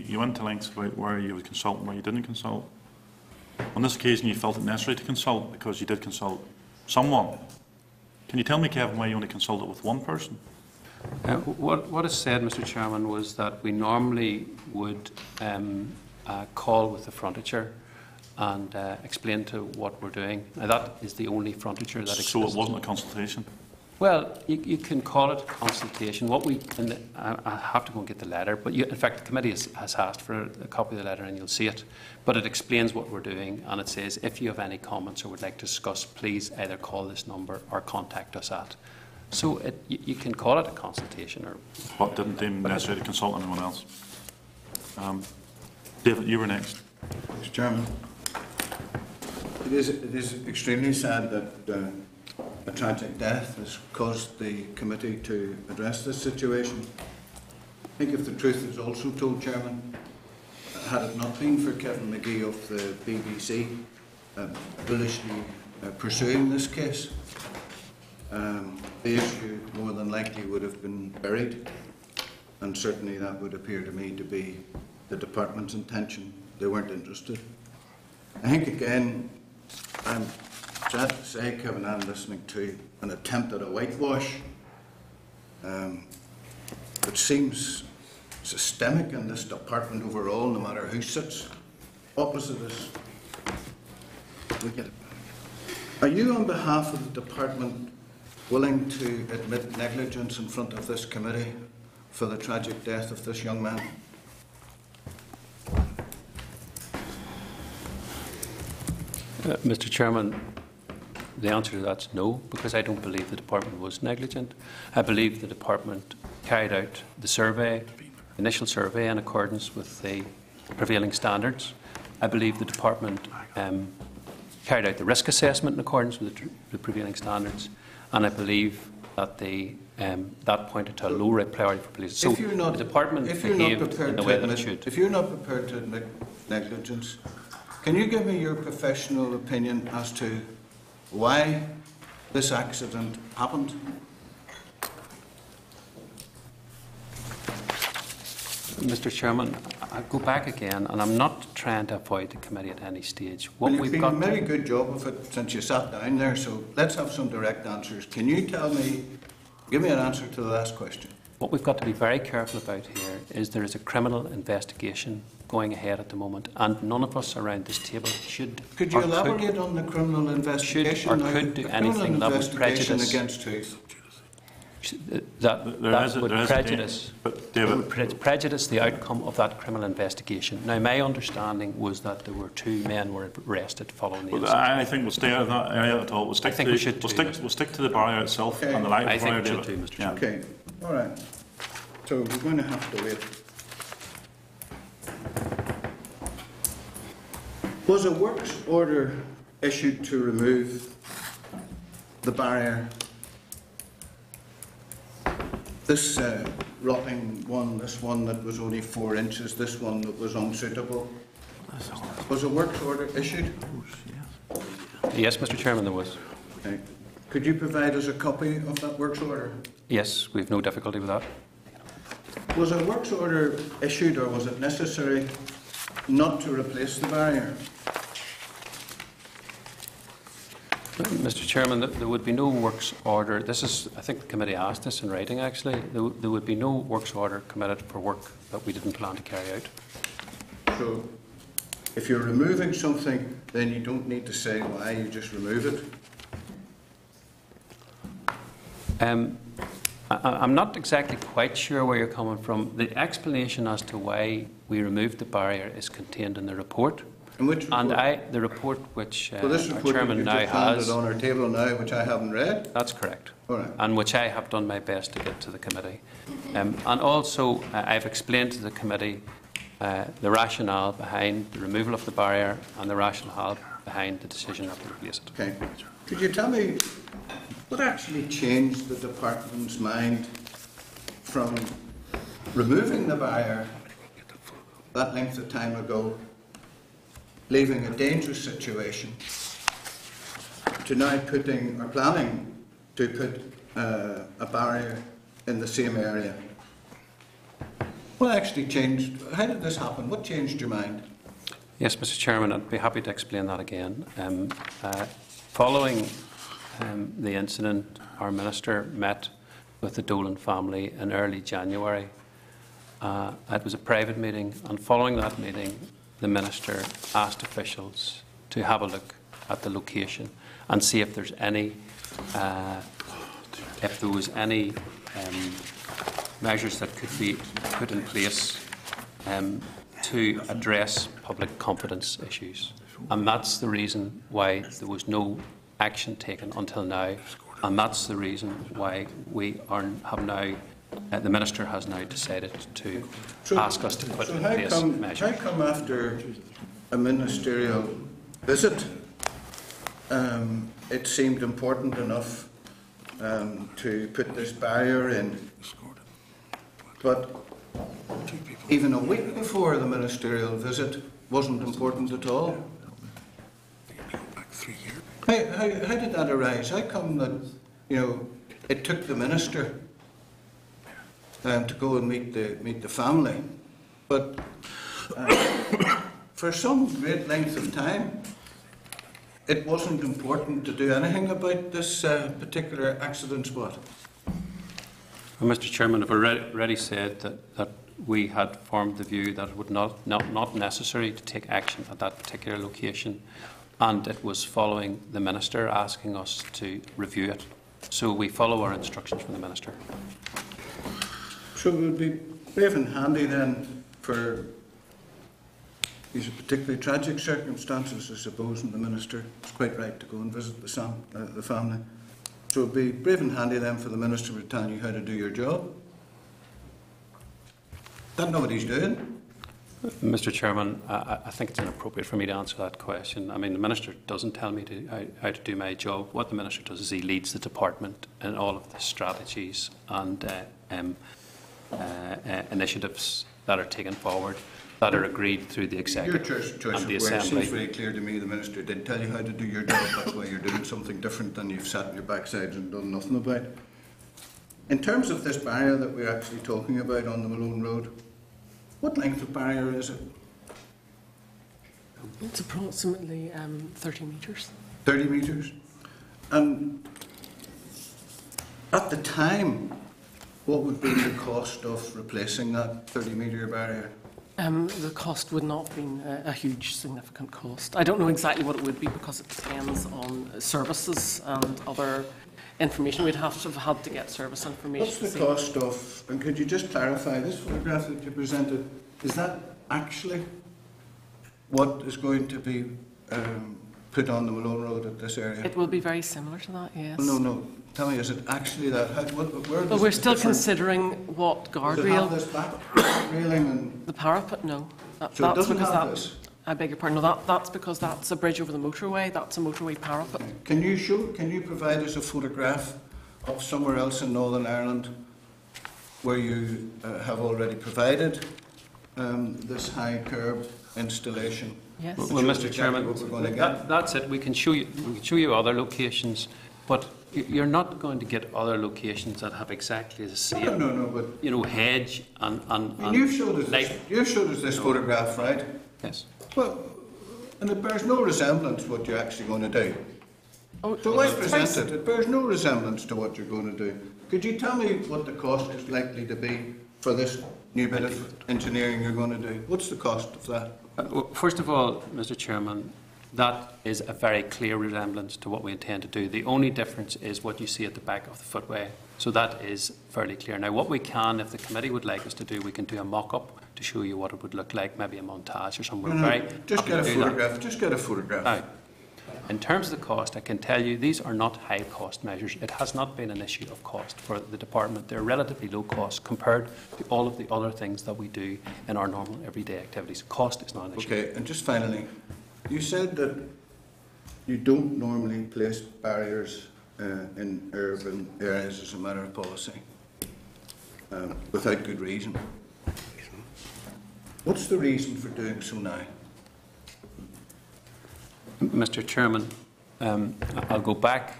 Speaker 1: You went to lengths about where you would consult and where you didn't consult. On this occasion, you felt it necessary to consult because you did consult someone. Can you tell me, Kevin, why you only consulted with one person?
Speaker 4: What is said, Mr. Chairman, was that we normally would call with the frontier and explain to what we're doing. Now, that is the only frontier that exists.
Speaker 1: So it wasn't a consultation?
Speaker 4: Well, you can call it a consultation. I have to go and get the letter, but in fact the committee has asked for a copy of the letter and you'll see it. But it explains what we're doing, and it says if you have any comments or would like to discuss, please either call this number or contact us at. So you can call it a consultation.
Speaker 1: But didn't deem necessary to consult anyone else? David, you were next.
Speaker 7: Mr. Chairman, it is extremely sad that a tragic death has caused the committee to address this situation. I think if the truth is also told, Chairman, had it not been for Kevin McGee of the BBC bullishly pursuing this case, the issue more than likely would have been buried, and certainly that would appear to me to be the department's intention. They weren't interested. I think again, I'm sad to say, Kevin, I'm listening to an attempt at a whitewash, which seems systemic in this department overall, no matter who sits opposite us. We get it. Are you, on behalf of the department, willing to admit negligence in front of this committee for the tragic death of this young man?
Speaker 4: Mr. Chairman, the answer to that is no, because I don't believe the department was negligent. I believe the department carried out the survey, initial survey, in accordance with the prevailing standards. I believe the department carried out the risk assessment in accordance with the prevailing standards, and I believe that that pointed to a low priority for police. So the department behaved in the way that it should.
Speaker 7: If you're not prepared to admit negligence, can you give me your professional opinion as to why this accident happened?
Speaker 4: Mr. Chairman, I go back again, and I'm not trying to avoid the committee at any stage.
Speaker 7: Well, you've been a very good job of it since you sat down there, so let's have some direct answers. Can you tell me, give me an answer to the last question?
Speaker 4: What we've got to be very careful about here is there is a criminal investigation going ahead at the moment, and none of us around this table should
Speaker 7: Could you
Speaker 4: or
Speaker 7: elaborate on the criminal investigation?
Speaker 4: Should or could do
Speaker 7: The
Speaker 4: anything that would
Speaker 7: investigation
Speaker 4: prejudice.
Speaker 7: against who?
Speaker 4: That would prejudice.
Speaker 1: But David,
Speaker 4: Prejudice the outcome of that criminal investigation. Now, my understanding was that there were 2 men were arrested following the incident.
Speaker 1: I think we'll stay out of that area at all. We'll stick
Speaker 4: I think
Speaker 1: to
Speaker 4: we should
Speaker 1: we'll stick to the barrier itself
Speaker 7: Okay.
Speaker 1: and the light
Speaker 4: I think
Speaker 1: barrier.
Speaker 4: we should
Speaker 1: David.
Speaker 4: too, Mr.
Speaker 1: Yeah.
Speaker 7: Okay, all right. So we're going to have to wait. Was a works order issued to remove the barrier? This rotting one, this one that was only 4 inches, this one that was unsuitable. Was a works order issued?
Speaker 4: Yes, Mr. Chairman, there was.
Speaker 7: Okay. Could you provide us a copy of that works order?
Speaker 4: Yes, we've no difficulty with that.
Speaker 7: Was a works order issued, or was it necessary not to replace the barrier?
Speaker 4: Mr. Chairman, there would be no works order. This is, I think the committee asked this in writing actually. There would be no works order committed for work that we didn't plan to carry out.
Speaker 7: So, if you're removing something, then you don't need to say why, you just remove it.
Speaker 4: I'm not exactly quite sure where you're coming from. The explanation as to why we removed the barrier is contained in the report.
Speaker 7: In which report?
Speaker 4: And the report which
Speaker 7: Well, this
Speaker 4: our
Speaker 7: report that
Speaker 4: chairman
Speaker 7: you
Speaker 4: now
Speaker 7: just handed
Speaker 4: has,
Speaker 7: on our table now, which I haven't read.
Speaker 4: that's correct.
Speaker 7: All right.
Speaker 4: And which I have done my best to get to the committee. And also, I've explained to the committee the rationale behind the removal of the barrier and the rationale behind the decision not to replace it.
Speaker 7: Okay. Could you tell me what actually changed the department's mind from removing the barrier that length of time ago, leaving a dangerous situation, to now putting or planning to put a barrier in the same area? What actually changed? How did this happen? What changed your mind?
Speaker 4: Yes, Mr. Chairman, I'd be happy to explain that again. Following the incident, our Minister met with the Dolan family in early January. It was a private meeting, and following that meeting, the Minister asked officials to have a look at the location and see if there's any, if there was any measures that could be put in place to address public confidence issues. And that's the reason why there was no action taken until now, and that's the reason why we have now, the Minister has now decided to ask us to put in place measures.
Speaker 7: How come after a ministerial visit it seemed important enough to put this barrier in, but even a week before the ministerial visit wasn't important at all? How did that arise? How come that, it took the minister to go and meet the family, but for some great length of time it wasn't important to do anything about this particular accident spot?
Speaker 4: Well, Mr. Chairman, I've already said that we had formed the view that it would not necessary to take action at that particular location, and it was following the Minister asking us to review it. So we follow our instructions from the Minister.
Speaker 7: So it would be brave and handy then for these particularly tragic circumstances, I suppose, and the Minister is quite right to go and visit the family. So it would be brave and handy then for the Minister to tell you how to do your job. Don't know what he's doing.
Speaker 4: Mr. Chairman, I think it's inappropriate for me to answer that question. I mean, the Minister doesn't tell me how to do my job. What the Minister does is he leads the department in all of the strategies and initiatives that are taken forward, that are agreed through the Executive
Speaker 7: Your choice
Speaker 4: and
Speaker 7: of
Speaker 4: the
Speaker 7: words
Speaker 4: Assembly.
Speaker 7: seems very clear to me. The Minister did tell you how to do your job. That's why you're doing something different than you've sat on your backsides and done nothing about. In terms of this barrier that we're actually talking about on the Malone Road, What length of barrier is it?
Speaker 5: It's approximately 30 metres.
Speaker 7: 30 metres? And at the time, what would be the cost of replacing that 30-metre barrier?
Speaker 5: The cost would not have been a huge significant cost. I don't know exactly what it would be because it depends on services and other information. We'd have to have had to get service information.
Speaker 7: What's the
Speaker 5: See-
Speaker 7: cost of, and could you just clarify, this photograph that you presented, is that actually what is going to be put on the Malone Road at this area?
Speaker 5: It will be very similar to that, yes.
Speaker 7: No. Tell me, is it actually that? Where
Speaker 5: But
Speaker 7: does
Speaker 5: we're
Speaker 7: the
Speaker 5: still
Speaker 7: different-
Speaker 5: considering what
Speaker 7: Does it have
Speaker 5: guardrail.
Speaker 7: this back railing and...
Speaker 5: The parapet, no.
Speaker 7: So it doesn't
Speaker 5: because
Speaker 7: have
Speaker 5: that,
Speaker 7: this?
Speaker 5: I beg your pardon. No, that's because that's a bridge over the motorway. That's a motorway parapet.
Speaker 7: Can you provide us a photograph of somewhere else in Northern Ireland where you have already provided this high curb installation?
Speaker 5: Yes.
Speaker 7: Which
Speaker 4: Well,
Speaker 7: shows
Speaker 4: Mr.
Speaker 7: exactly
Speaker 4: Chairman,
Speaker 7: what we're going to get.
Speaker 4: that's it. We can show you other locations, but you're not going to get other locations that have exactly the same,
Speaker 7: No, but
Speaker 4: you know, hedge and
Speaker 7: I mean, you've showed us this photograph, right?
Speaker 4: Yes.
Speaker 7: Well, and it bears no resemblance to what you're actually going to do.
Speaker 5: Oh,
Speaker 7: So why
Speaker 5: it's very
Speaker 7: present it? It bears no resemblance to what you're going to do. Could you tell me what the cost is likely to be for this new bit of engineering you're going to do? What's the cost of that?
Speaker 4: Well, first of all, Mr. Chairman, that is a very clear resemblance to what we intend to do. The only difference is what you see at the back of the footway. So that is fairly clear. Now, what we can, if the committee would like us to do, we can do a mock-up to show you what it would look like, maybe a montage or something. We're very
Speaker 7: Just
Speaker 4: happy
Speaker 7: get a
Speaker 4: to do that.
Speaker 7: photograph. Just get a photograph.
Speaker 4: Now, in terms of the cost, I can tell you these are not high-cost measures. It has not been an issue of cost for the department. They're relatively low cost compared to all of the other things that we do in our normal everyday activities. Cost is not an issue.
Speaker 7: Okay, and just finally, you said that you don't normally place barriers in urban areas as a matter of policy without good reason. What's the reason for doing so now?
Speaker 4: Mr. Chairman, I'll go back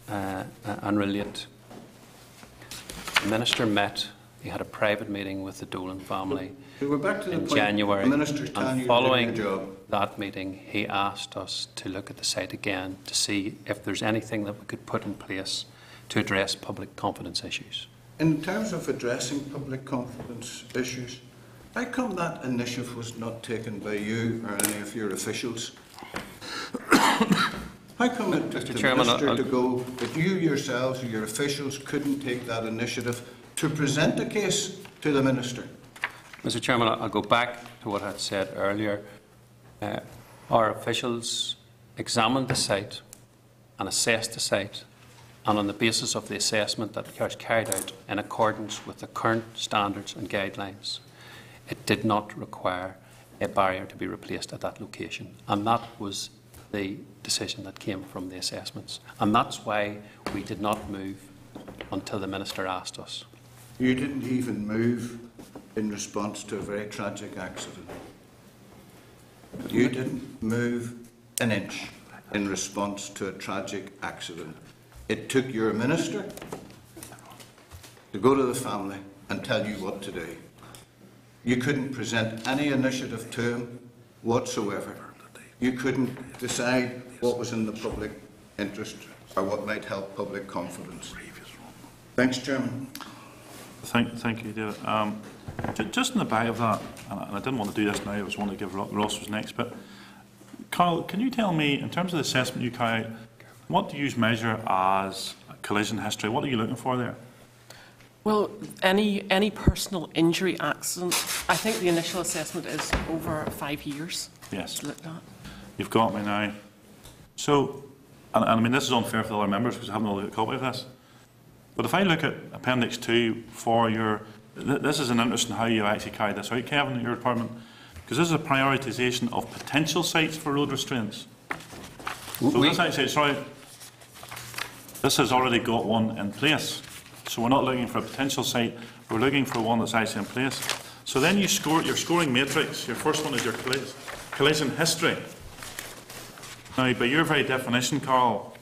Speaker 4: and relate. The Minister met, he had a private meeting with the Dolan family
Speaker 7: So we're back to the
Speaker 4: in
Speaker 7: point.
Speaker 4: January,
Speaker 7: The Minister's telling
Speaker 4: and
Speaker 7: you
Speaker 4: following
Speaker 7: you're doing your job.
Speaker 4: that meeting, he asked us to look at the site again to see if there's anything that we could put in place to address public confidence issues.
Speaker 7: In terms of addressing public confidence issues, how come that initiative was not taken by you or any of your officials? How come it took
Speaker 4: Mr.
Speaker 7: the
Speaker 4: Chairman,
Speaker 7: Minister to go that you yourselves or your officials couldn't take that initiative to present a case to the Minister?
Speaker 4: Mr. Chairman, I'll go back to what I had said earlier. Our officials examined the site and assessed the site, and on the basis of the assessment that was carried out in accordance with the current standards and guidelines, it did not require a barrier to be replaced at that location. And that was the decision that came from the assessments. And that's why we did not move until the Minister asked us.
Speaker 7: You didn't even move in response to a very tragic accident. You didn't move an inch in response to a tragic accident. It took your Minister to go to the family and tell you what to do. You couldn't present any initiative to him whatsoever. You couldn't decide what was in the public interest or what might help public confidence. Thanks, Chairman.
Speaker 1: Thank you, David. Just in the back of that, and I didn't want to do this now, I was wanting to give Ross was next, but Carl, can you tell me, in terms of the assessment you carry out, what do you measure as collision history? What are you looking for there?
Speaker 5: Well, any personal injury accident, I think the initial assessment is over 5 years.
Speaker 1: Yes.
Speaker 5: Looked at.
Speaker 1: You've got me now. So, and I mean, this is unfair for the other members because I haven't got a copy of this. But if I look at Appendix 2 for your, this is an interest in how you actually carry this out, Kevin, in your department, because this is a prioritisation of potential sites for road restraints. So this actually, sorry, this has already got one in place. So we're not looking for a potential site, we're looking for one that's actually in place. So then you score your scoring matrix. Your first one is your collision history. Now, by your very definition, Carl,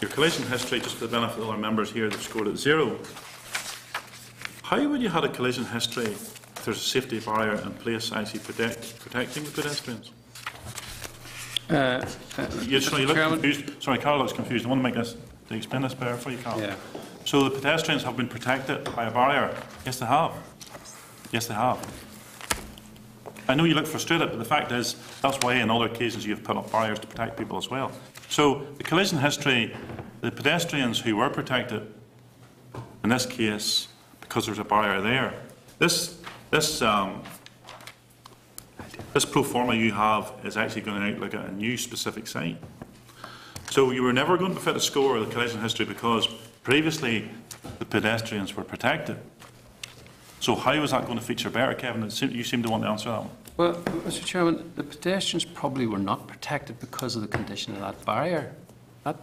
Speaker 1: your collision history, just for the benefit of our members here, they've scored at 0. How would you have a collision history there's a safety barrier in place actually protecting the pedestrians? You look
Speaker 4: Chairman?
Speaker 1: confused. Sorry, Carl looks confused. I want to make this, to explain this better for you, Carl.
Speaker 4: Yeah.
Speaker 1: So the pedestrians have been protected by a barrier? Yes, they have. Yes, they have. I know you look frustrated, but the fact is that's why in other occasions you've put up barriers to protect people as well. So the collision history, the pedestrians who were protected, in this case, because there's a barrier there, this pro forma you have is actually going to outlook at a new specific site. So you were never going to fit a score of the collision history because previously the pedestrians were protected. So how was that going to feature better, Kevin? You seem to want to answer that one.
Speaker 4: Well, Mr. Chairman, the pedestrians probably were not protected because of the condition of that barrier.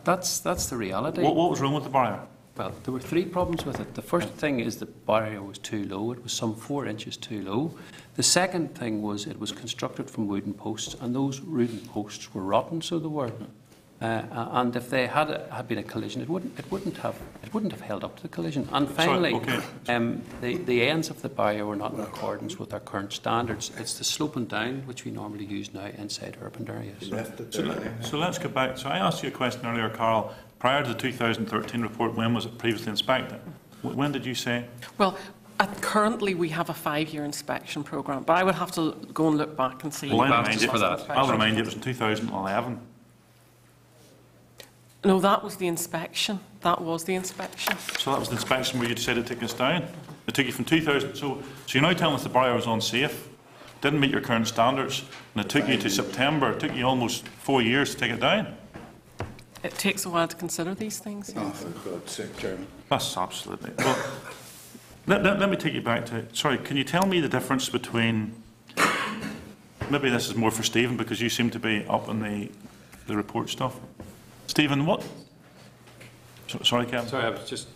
Speaker 4: That's the reality.
Speaker 1: What was wrong with the barrier?
Speaker 4: Well, there were three problems with it. The first thing is the barrier was too low. It was some 4 inches too low. The second thing was it was constructed from wooden posts, and those wooden posts were rotten, so they were. And if they had been a collision, it wouldn't have held up to the collision. And finally, the ends of the barrier were not in accordance with our current standards. It's the sloping down which we normally use now inside urban areas.
Speaker 1: So let's go back. So I asked you a question earlier, Carl. Prior to the 2013 report, when was it previously inspected? When did you say?
Speaker 5: Well, currently we have a 5-year inspection programme, but I would have to go and look back and see.
Speaker 1: Well, I'll remind you, it was in 2011.
Speaker 5: No, that was the inspection. That was the inspection.
Speaker 1: So that was the inspection where you decided to take us down? It took you from 2000. So you're now telling us the barrier was unsafe, didn't meet your current standards, and it took you to September. It took you almost 4 years to take it down?
Speaker 5: It takes a while to consider these things.
Speaker 7: Oh, for God's sake, Chairman.
Speaker 1: That's absolutely. Well, let me take you back to. Sorry, can you tell me the difference between? Maybe this is more for Stephen because you seem to be up in the report stuff. Stephen, what? Sorry, Kevin.
Speaker 4: Sorry, I was just.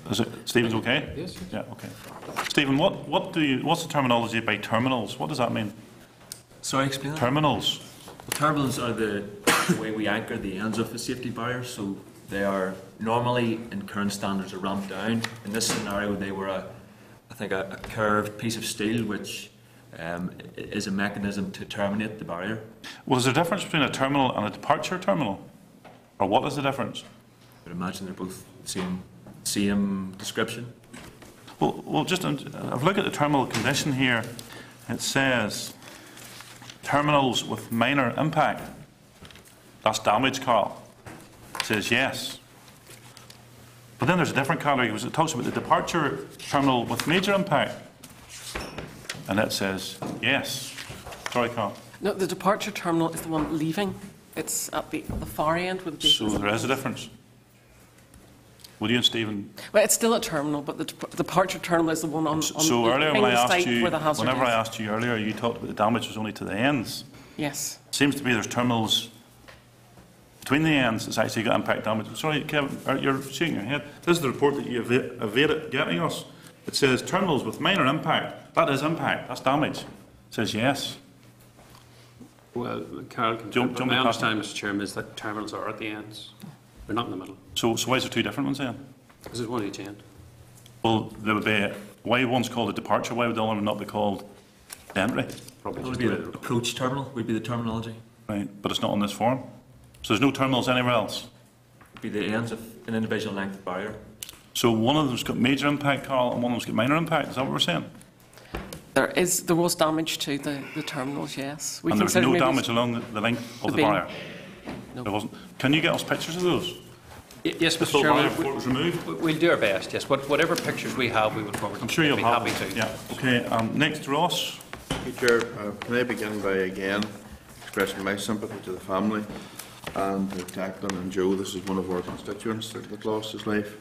Speaker 1: Is it Stephen's okay?
Speaker 4: Yes.
Speaker 1: Yeah. Okay. Stephen, what's the terminology by terminals? What does that mean?
Speaker 2: Sorry, explain that.
Speaker 1: Terminals.
Speaker 2: Well, terminals are the way we anchor the ends of the safety barrier, so they are normally in current standards are ramped down. In this scenario, they were a curved piece of steel which is a mechanism to terminate the barrier.
Speaker 1: Well, is there a difference between a terminal and a departure terminal? Or what is the difference?
Speaker 2: I would imagine they're both the same description.
Speaker 1: Well, just I've looked at the terminal condition here. It says terminals with minor impact. That's damage, Carl. It says yes. But then there's a different category because it talks about the departure terminal with major impact. And it says yes. Sorry, Carl.
Speaker 5: No, the departure terminal is the one leaving. It's at the far end with the.
Speaker 1: So there is a difference. Would you and Stephen?
Speaker 5: Well, it's still a terminal, but the departure terminal is the one on
Speaker 1: So
Speaker 5: the,
Speaker 1: earlier when I asked you,
Speaker 5: where the hazard
Speaker 1: whenever
Speaker 5: is.
Speaker 1: I asked you earlier, you talked about the damage was only to the ends.
Speaker 5: Yes.
Speaker 1: Seems to be there's terminals between the ends that's actually got impact damage. Sorry, Kevin, you're shaking your head. This is the report that you evaded getting us. It says terminals with minor impact. That is impact. That's damage. It says yes.
Speaker 4: Well, Carol, my understanding, Mr. Chairman, is that terminals are at the ends. They're not in the middle.
Speaker 1: So why is there two different ones then?
Speaker 4: This is one at each end.
Speaker 1: Well, there would be why one's called a departure. Why would the other one not be called entry?
Speaker 4: Probably
Speaker 2: That would
Speaker 4: just
Speaker 2: be
Speaker 4: the
Speaker 2: the
Speaker 4: way they're-
Speaker 2: approach terminal, would be the terminology.
Speaker 1: Right, but it's not on this form. So there's no terminals anywhere else.
Speaker 2: Would be the ends of an individual length barrier.
Speaker 1: So one of them's got major impact, Carl, and one of them's got minor impact. Is that what we're saying?
Speaker 5: There was damage to the terminals, yes. We
Speaker 1: And there's
Speaker 5: considered
Speaker 1: no
Speaker 5: maybe
Speaker 1: damage along the length of
Speaker 5: the
Speaker 1: the
Speaker 5: beam.
Speaker 1: barrier.
Speaker 5: No.
Speaker 1: There wasn't. Can you get us pictures of those?
Speaker 4: Yes,
Speaker 1: The
Speaker 4: Mr.
Speaker 1: full barrier
Speaker 4: Chairman,
Speaker 1: before it was removed.
Speaker 4: we'll do our best, yes. Whatever pictures we have, we will forward.
Speaker 1: I'm sure you'll
Speaker 4: be
Speaker 1: have
Speaker 4: happy
Speaker 1: them.
Speaker 4: to.
Speaker 1: Yeah. Okay. Next, Ross.
Speaker 7: Thank you, Chair. Can I begin by again expressing my sympathy to the family and to Declan and Joe. This is one of our constituents that lost his life.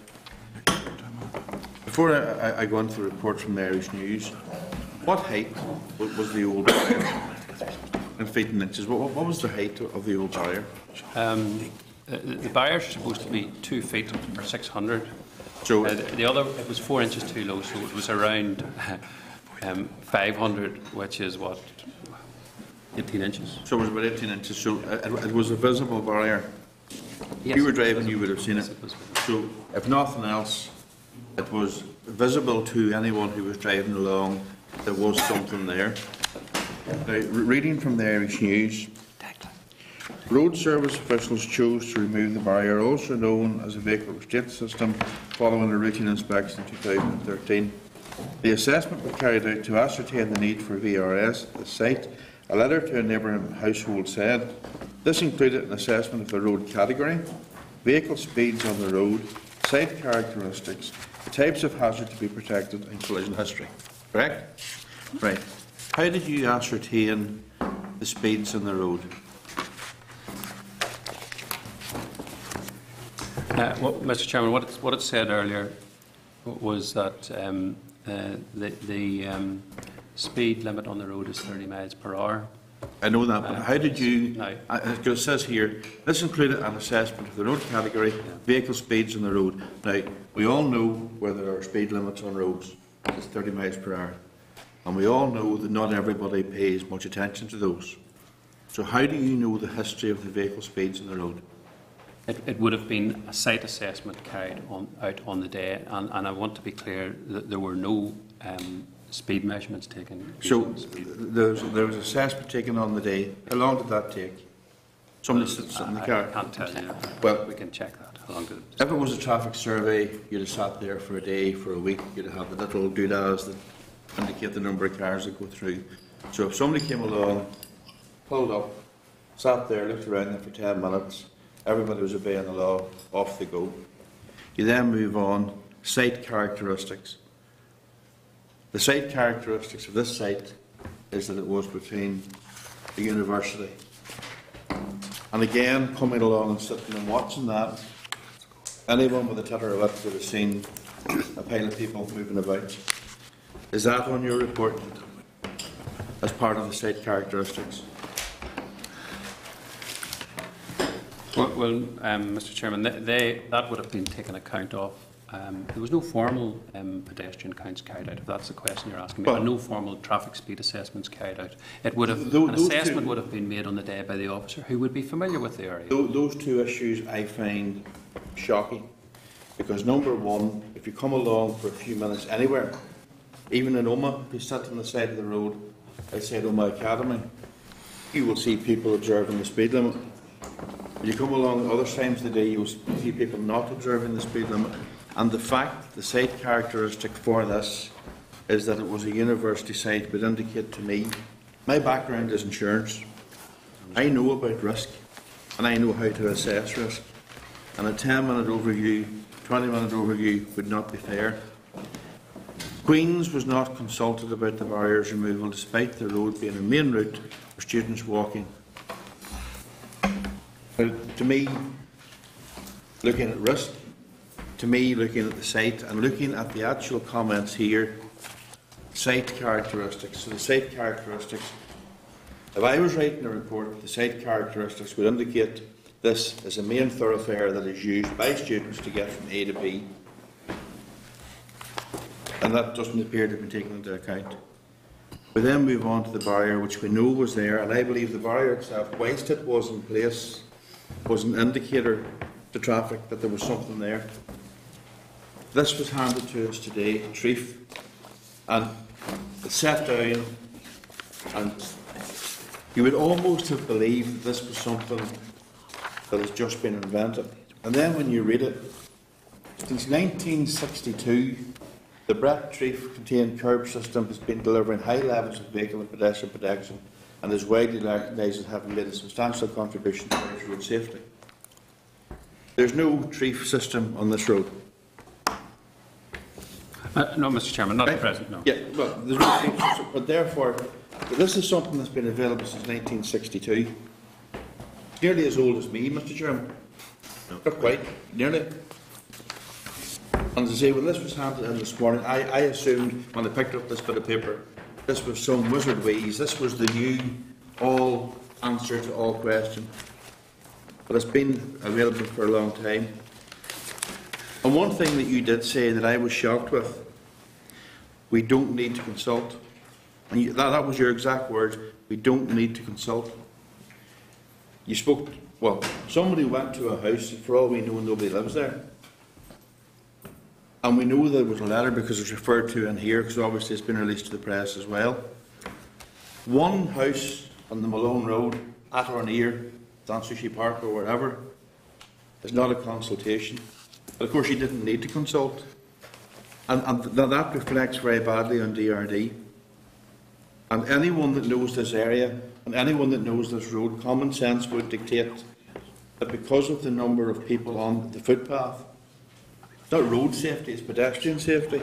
Speaker 7: Before I go into the report from the Irish News, what height was the old barrier? In feet and inches, what was the height of the old barrier?
Speaker 4: The barriers are supposed to be 2 feet or 600.
Speaker 7: So
Speaker 4: The other, it was 4 inches too low, so it was around 500, which is what, 18 inches.
Speaker 7: So it was about 18 inches. So it was a visible barrier.
Speaker 4: Yes.
Speaker 7: If you were driving, you would have seen it.
Speaker 4: Yes, it was.
Speaker 7: So if nothing else, it was visible to anyone who was driving along there was something there. Now, reading from the Irish News, road service officials chose to remove the barrier, also known as a vehicle restraint system, following a routine inspection in 2013. The assessment was carried out to ascertain the need for VRS at the site. A letter to a neighbouring household said this included an assessment of the road category, vehicle speeds on the road, site characteristics, the types of hazard to be protected, and collision history. Correct? Right. How did you ascertain the speeds on the road?
Speaker 4: Well, Mr. Chairman, what it said earlier was that the speed limit on the road is 30 miles per hour.
Speaker 7: I know that, but how did you...
Speaker 4: No.
Speaker 7: It says here, this included an assessment of the road category, vehicle speeds on the road. Now, we all know where there are speed limits on roads. It's 30 miles per hour. And we all know that not everybody pays much attention to those. So how do you know the history of the vehicle speeds on the road?
Speaker 4: It would have been a site assessment carried out on the day, and I want to be clear that there were no speed measurements taken.
Speaker 7: So there was assessment taken on the day. How long did that take? Somebody sits in the car?
Speaker 4: I can't tell you.
Speaker 7: Well,
Speaker 4: we can check that. How long did it
Speaker 7: if it was a traffic survey, you'd have sat there for a day, for a week, you'd have the little doodads that indicate the number of cars that go through. So if somebody came along, pulled up, sat there, looked around them for 10 minutes, everybody was obeying the law, off they go. You then move on, site characteristics. The site characteristics of this site is that it was between the university. And again, coming along and sitting and watching that, anyone with a titter of it would have seen a pile of people moving about. Is that on your report as part of the site characteristics?
Speaker 4: Well, Mr. Chairman, that would have been taken account of. There was no formal pedestrian counts carried out, if that's the question you're asking me, and no formal traffic speed assessments carried out. It would have, an assessment would have been made on the day by the officer who would be familiar with the area.
Speaker 7: Those two issues I find shocking, because number one, if you come along for a few minutes anywhere, even in Omagh, if you sit on the side of the road outside Omagh Academy, you will see people observing the speed limit. When you come along at other times of the day, you will see people not observing the speed limit. And the fact, the site characteristic for this is that it was a university site would indicate to me, my background is insurance. I know about risk and I know how to assess risk. And a 10-minute overview, 20-minute overview would not be fair. Queen's was not consulted about the barriers removal despite the road being a main route for students walking. Now, to me, looking at risk, to me, looking at the site and looking at the actual comments here, site characteristics. So the site characteristics, if I was writing a report, the site characteristics would indicate this is a main thoroughfare that is used by students to get from A to B. And that doesn't appear to be taken into account. We then move on to the barrier, which we know was there, and I believe the barrier itself, whilst it was in place, was an indicator to traffic that there was something there. This was handed to us today, Treef, and it's set down, and you would almost have believed that this was something that has just been invented. And then when you read it, since 1962, the Brett Treef contained curb system has been delivering high levels of vehicle and pedestrian protection and is widely recognised as having made a substantial contribution to road safety. There's no Treef system on this road.
Speaker 4: No, Mr. Chairman, not
Speaker 7: Right?
Speaker 4: at present, no.
Speaker 7: Yeah, well, there's no Treef system, but therefore, this is something that's been available since 1962. Nearly as old as me, Mr. Chairman. Not quite, nearly. And to say, when this was handed in this morning, I assumed when I picked up this bit of paper, this was some wizard wheeze, this was the new all answer to all questions. But it's been available for a long time. And one thing that you did say that I was shocked with, we don't need to consult. And that was your exact words, we don't need to consult. You spoke, well, somebody went to a house, and for all we know, nobody lives there. and we know there was a letter because it's referred to in here, because obviously it's been released to the press as well. One house on the Malone Road, at or near Dansushi Park or wherever, is not a consultation. But of course, you didn't need to consult. And that reflects very badly on DRD. And anyone that knows this area, and anyone that knows this road, common sense would dictate that because of the number of people on the footpath, it's not road safety, it's pedestrian safety.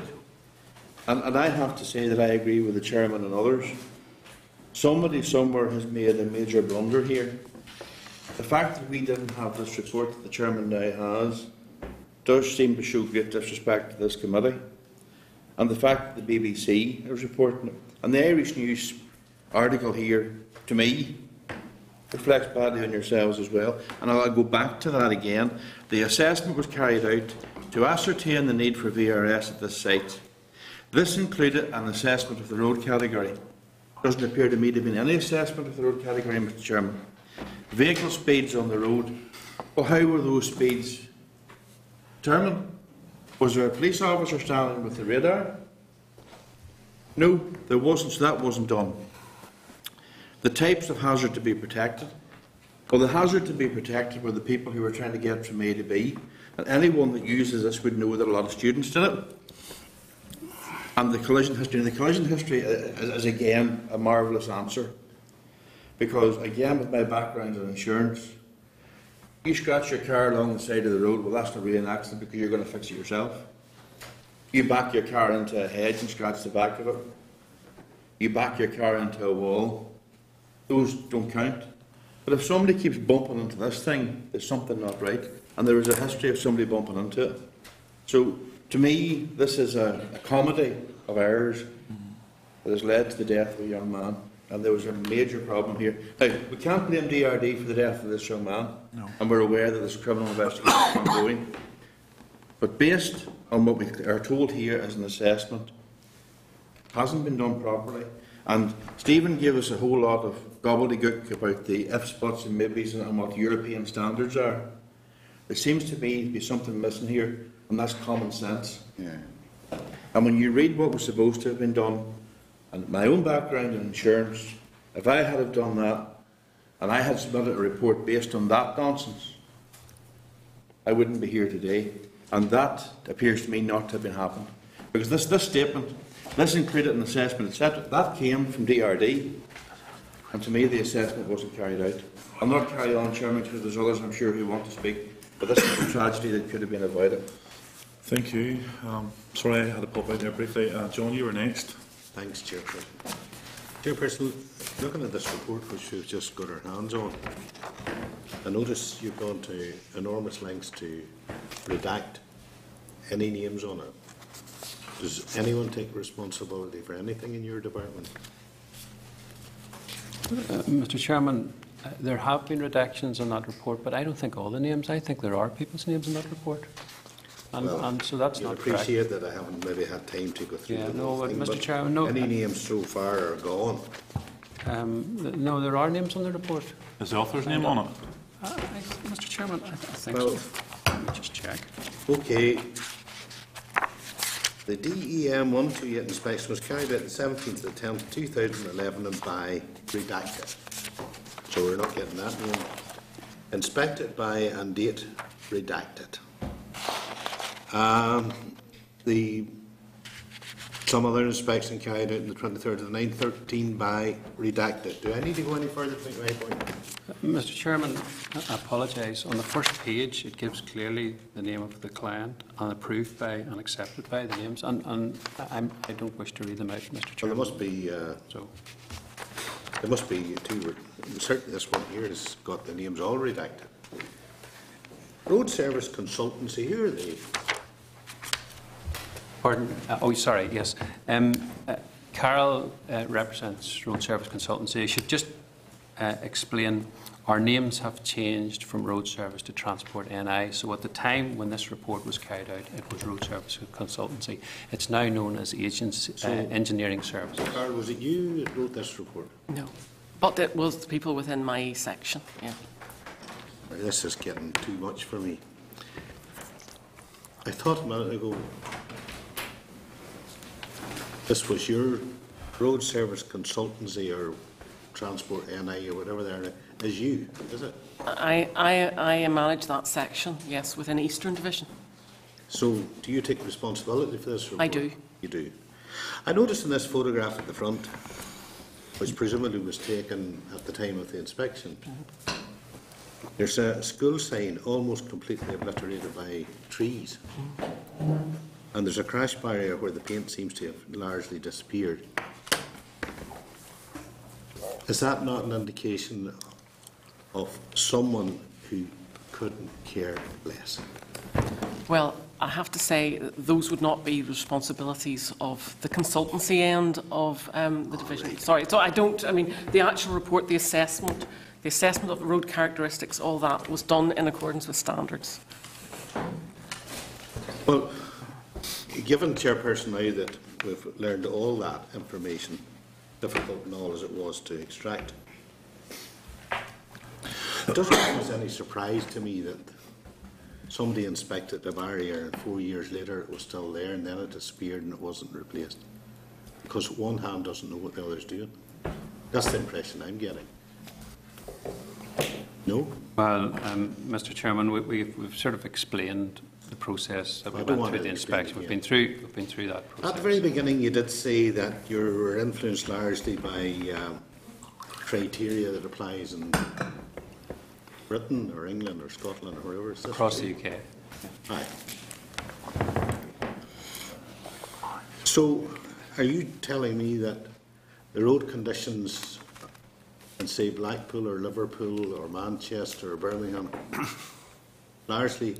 Speaker 7: And I have to say that I agree with the chairman and others. Somebody somewhere has made a major blunder here. The fact that we didn't have this report that the chairman now has does seem to show great disrespect to this committee. And the fact that the BBC is reporting it, and the Irish News article here, to me, reflects badly on yourselves as well. And I'll go back to that again. The assessment was carried out to ascertain the need for VRS at this site. This included an assessment of the road category. Doesn't appear to me to have been any assessment of the road category, Mr. Chairman. Vehicle speeds on the road. Well, how were those speeds determined? Was there a police officer standing with the radar? No, there wasn't, so that wasn't done. The types of hazard to be protected. Well, the hazard to be protected were the people who were trying to get from A to B. And anyone that uses this would know that a lot of students did it. And the collision history. And the collision history is again a marvellous answer. Because, again, with my background in insurance, you scratch your car along the side of the road, well, that's not really an accident because you're going to fix it yourself. You back your car into a hedge and scratch the back of it. You back your car into a wall. Those don't count. But if somebody keeps bumping into this thing, there's something not right. And there is a history of somebody bumping into it. So, to me, this is a comedy of errors that has led to the death of a young man. And there was a major problem here. Now, we can't blame DRD for the death of this young man. No. And we're aware that there's a criminal investigation ongoing. But based on what we are told here as an assessment, it hasn't been done properly. And Stephen gave us a whole lot of gobbledygook about the ifs, buts and maybes and what European standards are. There seems to me to be something missing here, and that's common sense. Yeah. And when you read what was supposed to have been done, and my own background in insurance, if I had have done that, and I had submitted a report based on that nonsense, I wouldn't be here today. And that appears to me not to have been happened. Because this statement, this included an assessment, etc., that came from DRD. And to me, the assessment wasn't carried out. I'll not carry on, Chairman, because there's others I'm sure who want to speak. But this is a tragedy that could have been avoided.
Speaker 1: Thank you. Sorry, I had to pop out there briefly. John, you were next.
Speaker 8: Thanks, Chairperson. Chairperson, looking at this report which we've just got our hands on, I notice you've gone to enormous lengths to redact any names on it. Does anyone take responsibility for anything in your department?
Speaker 4: Mr. Chairman, there have been redactions on that report, but I don't think all the names. I think there are people's names in that report. And so that's not correct.
Speaker 8: I appreciate that I haven't maybe had time to go through the whole thing,
Speaker 4: Mr.
Speaker 8: but
Speaker 4: Chairman, no.
Speaker 8: Any names so far are gone.
Speaker 4: No, there are names on the report.
Speaker 1: Is the author's name on it?
Speaker 4: Mr. Chairman, I think
Speaker 8: Well,
Speaker 4: so. Let me just check.
Speaker 8: Okay. The DEM 128 inspection was carried out the 17th of the 10th, 2011 and by redacted. So we're not getting that name. Inspected by and date redacted. Some other inspection carried out on the 23rd of the 9th, 13 by redacted. Do I need to go any further to make my point?
Speaker 4: Mr. Chairman, I apologise. On the first page, it gives clearly the name of the client and approved by and accepted by the names. And I don't wish to read them out, Mr.
Speaker 8: Well,
Speaker 4: Chairman.
Speaker 8: there must be two. Certainly, this one here has got the names all redacted. Road Service Consultancy. Who are they?
Speaker 4: Pardon? Sorry, yes. Carol represents Road Service Consultancy. I should just explain our names have changed from Road Service to Transport NI. So at the time when this report was carried out, it was Road Service Consultancy. It's now known as Engineering Services.
Speaker 8: Carl, was it you that wrote this report?
Speaker 5: No. But it was the people within my section, yeah.
Speaker 8: This is getting too much for me. I thought a minute ago This was your road service consultancy or transport NI or whatever there is you, is it?
Speaker 5: I manage that section, yes, within Eastern Division.
Speaker 8: So do you take responsibility for this report?
Speaker 5: I do.
Speaker 8: You do. I noticed in this photograph at the front, which presumably was taken at the time of the inspection, there's a school sign almost completely obliterated by trees. And there's a crash barrier where the paint seems to have largely disappeared. Is that not an indication of someone who couldn't care less?
Speaker 5: Well, I have to say those would not be responsibilities of the consultancy end of the division.
Speaker 8: Right.
Speaker 5: Sorry, so I mean, the actual report, the assessment of the road characteristics, all that was done in accordance with standards.
Speaker 8: Well, given, Chairperson, now that we've learned all that information, difficult and all as it was to extract, it doesn't come as any surprise to me that somebody inspected the barrier and 4 years later it was still there and then it disappeared and it wasn't replaced. Because one hand doesn't know what the other's doing. That's the impression I'm getting. No?
Speaker 4: Well, Mr. Chairman, we've sort of explained the process that we
Speaker 8: I don't
Speaker 4: went
Speaker 8: want
Speaker 4: through
Speaker 8: to
Speaker 4: the
Speaker 8: explain
Speaker 4: inspection.
Speaker 8: it
Speaker 4: We've been through that process.
Speaker 8: At the very beginning you did say that you were influenced largely by criteria that applies in Britain or England or Scotland or wherever.
Speaker 4: Across the UK.
Speaker 8: Aye. So, are you telling me that the road conditions in, say, Blackpool or Liverpool or Manchester or Birmingham, largely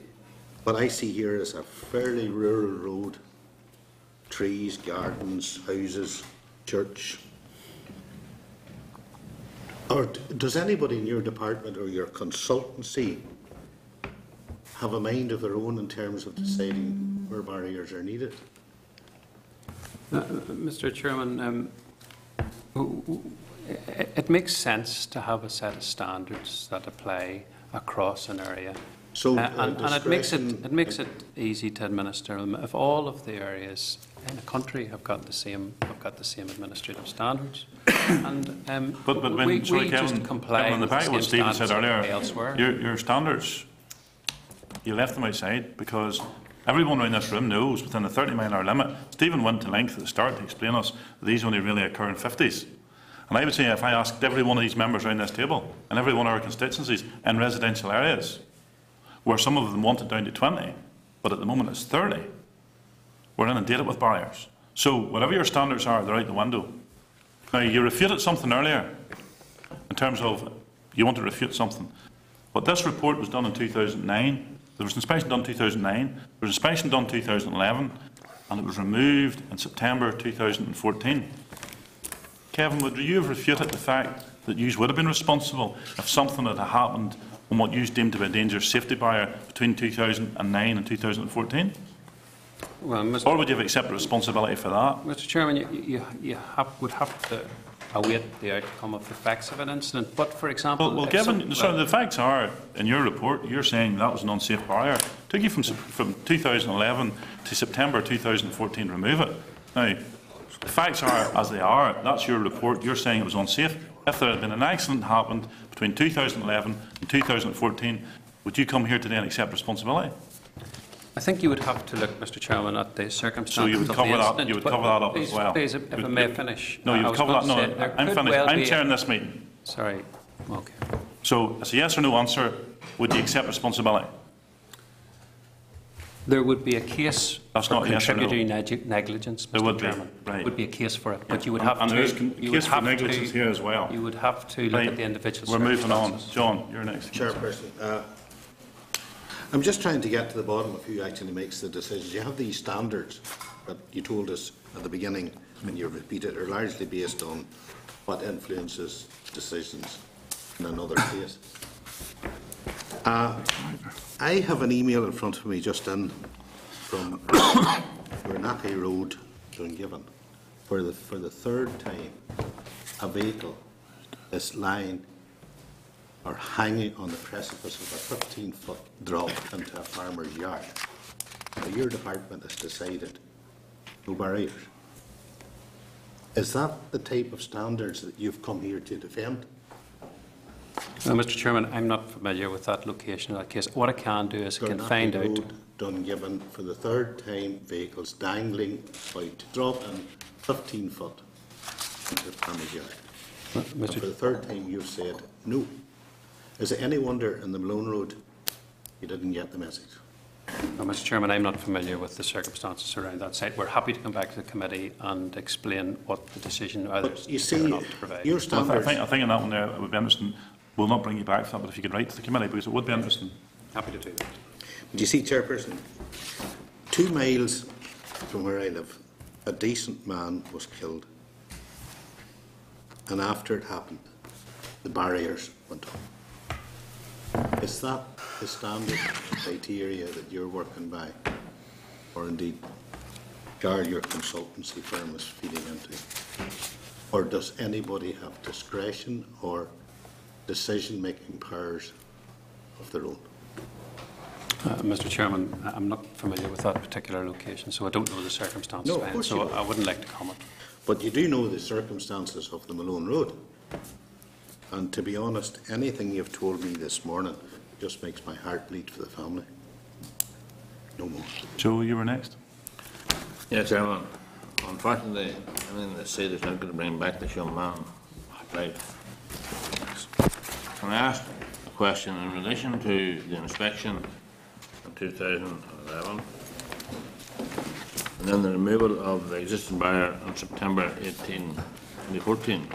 Speaker 8: what I see here is a fairly rural road, trees, gardens, houses, church? Or does anybody in your department or your consultancy have a mind of their own in terms of deciding where barriers are needed?
Speaker 4: Mr. Chairman, it makes sense to have a set of standards that apply across an area.
Speaker 8: So,
Speaker 4: and it makes it easy to administer them. If all of the areas in a country have got the same administrative standards, and
Speaker 1: But
Speaker 4: we
Speaker 1: sorry,
Speaker 4: just
Speaker 1: Kevin,
Speaker 4: comply
Speaker 1: on the
Speaker 4: with
Speaker 1: back of what
Speaker 4: same
Speaker 1: Stephen said
Speaker 4: standards
Speaker 1: earlier,
Speaker 4: elsewhere.
Speaker 1: your standards, you left them outside because everyone around this room knows within the 30-mile-an-hour limit. Stephen went to length at the start to explain us that these only really occur in 50s. And I would say if I asked every one of these members around this table and every one of our constituencies in residential areas, where some of them want it down to 20, but at the moment it's 30, we're inundated with barriers. So whatever your standards are, they're out the window. Now, you refuted something earlier in terms of you want to refute something. But this report was done in 2009. There was an inspection done in 2009. There was an inspection done in 2011. And it was removed in September 2014. Kevin, would you have refuted the fact that you would have been responsible if something had happened on what you deemed to be a dangerous safety barrier between 2009 and 2014?
Speaker 4: Well,
Speaker 1: Or would you have accepted responsibility for that?
Speaker 4: Mr. Chairman, you would have to await the outcome of the facts of an incident. But, for example...
Speaker 1: Well, given, the facts are, in your report, you're saying that was an unsafe barrier. It took you from 2011 to September 2014 to remove it. Now, the facts are as they are. That's your report. You're saying it was unsafe. If there had been an accident happened between 2011 and 2014, would you come here today and accept responsibility?
Speaker 4: I think you would have to look, Mr. Chairman, at the circumstances
Speaker 1: So you would
Speaker 4: of
Speaker 1: cover
Speaker 4: the
Speaker 1: that.
Speaker 4: incident.
Speaker 1: You would
Speaker 4: But
Speaker 1: cover that up
Speaker 4: please,
Speaker 1: as well.
Speaker 4: Please, if I may finish.
Speaker 1: No,
Speaker 4: I
Speaker 1: you've
Speaker 4: was
Speaker 1: covered that.
Speaker 4: going to
Speaker 1: No,
Speaker 4: say, there
Speaker 1: I'm
Speaker 4: could
Speaker 1: finished.
Speaker 4: well
Speaker 1: I'm
Speaker 4: be a-
Speaker 1: chairing this meeting.
Speaker 4: Sorry. Okay.
Speaker 1: So it's a yes or no answer. Would you accept responsibility?
Speaker 4: There would be a case
Speaker 1: That's
Speaker 4: for
Speaker 1: not yes or no.
Speaker 4: contributory negligence,
Speaker 1: There
Speaker 4: Mr.
Speaker 1: would be,
Speaker 4: Chairman.
Speaker 1: right.
Speaker 4: There would be a case for it, but you would have
Speaker 1: And
Speaker 4: to...
Speaker 1: there is
Speaker 4: you
Speaker 1: a
Speaker 4: would
Speaker 1: case for
Speaker 4: have
Speaker 1: negligence
Speaker 4: to-
Speaker 1: here as well.
Speaker 4: You would have to look
Speaker 1: Right.
Speaker 4: at the individual
Speaker 1: We're moving on.
Speaker 4: circumstances.
Speaker 1: John, you're next.
Speaker 8: Chairperson, I'm just trying to get to the bottom of who actually makes the decisions. You have these standards that you told us at the beginning, and you repeated, are largely based on what influences decisions in another place. I have an email in front of me just in from Bernacchi Road, Dungiven, where for the third time a vehicle is lying or hanging on the precipice of a 15-foot drop into a farmer's yard. Now, your department has decided no barriers. Is that the type of standards that you've come here to defend?
Speaker 4: Mr. Chairman, I'm not familiar with that location in that case. What I can do is I can find out.
Speaker 8: Road, Dungiven, for the third time, vehicles dangling out to drop in 15 foot into the farmer's yard. And for the third time, you've said no. Is it any wonder in the Malone Road you didn't get the message?
Speaker 4: No, Mr. Chairman, I'm not familiar with the circumstances around that site. We're happy to come back to the committee and explain what the decision either
Speaker 8: But you
Speaker 4: is
Speaker 8: see,
Speaker 4: or not to provide.
Speaker 8: your
Speaker 1: Well,
Speaker 8: standards.
Speaker 1: I think in that one there, it would be interesting. We'll not bring you back for that, but if you could write to the committee, because it would be interesting.
Speaker 4: Happy to do that.
Speaker 8: Do you see, Chairperson, 2 miles from where I live, a decent man was killed. And after it happened, the barriers went up. Is that the standard criteria that you're working by? Or indeed, your consultancy firm is feeding into? Or does anybody have discretion or decision-making powers of their own?
Speaker 4: Mr. Chairman, I'm not familiar with that particular location, so I don't know the circumstances
Speaker 8: No, of
Speaker 4: behind it,
Speaker 8: course
Speaker 4: so
Speaker 8: you don't.
Speaker 4: I wouldn't like to comment.
Speaker 8: But you do know the circumstances of the Malone Road. And to be honest, anything you've told me this morning just makes my heart bleed for the family. No more.
Speaker 1: Joe, you were next.
Speaker 9: Yes, Chairman. Unfortunately, I mean, they say they're not going to bring back this young man. Right. Can I ask a question in relation to the inspection in 2011 and then the removal of the existing barrier on September 18, 2014?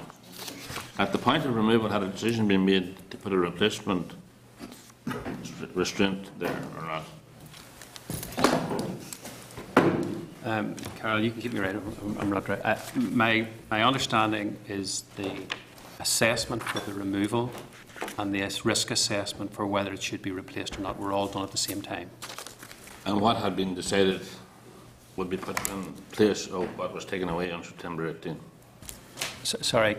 Speaker 9: At the point of removal, had a decision been made to put a replacement restraint there or not?
Speaker 4: Carol, you can keep me right. I'm not right. My understanding is the assessment for the removal and the risk assessment for whether it should be replaced or not were all done at the same time.
Speaker 9: And what had been decided would be put in place of what was taken away on September 18?
Speaker 4: Sorry.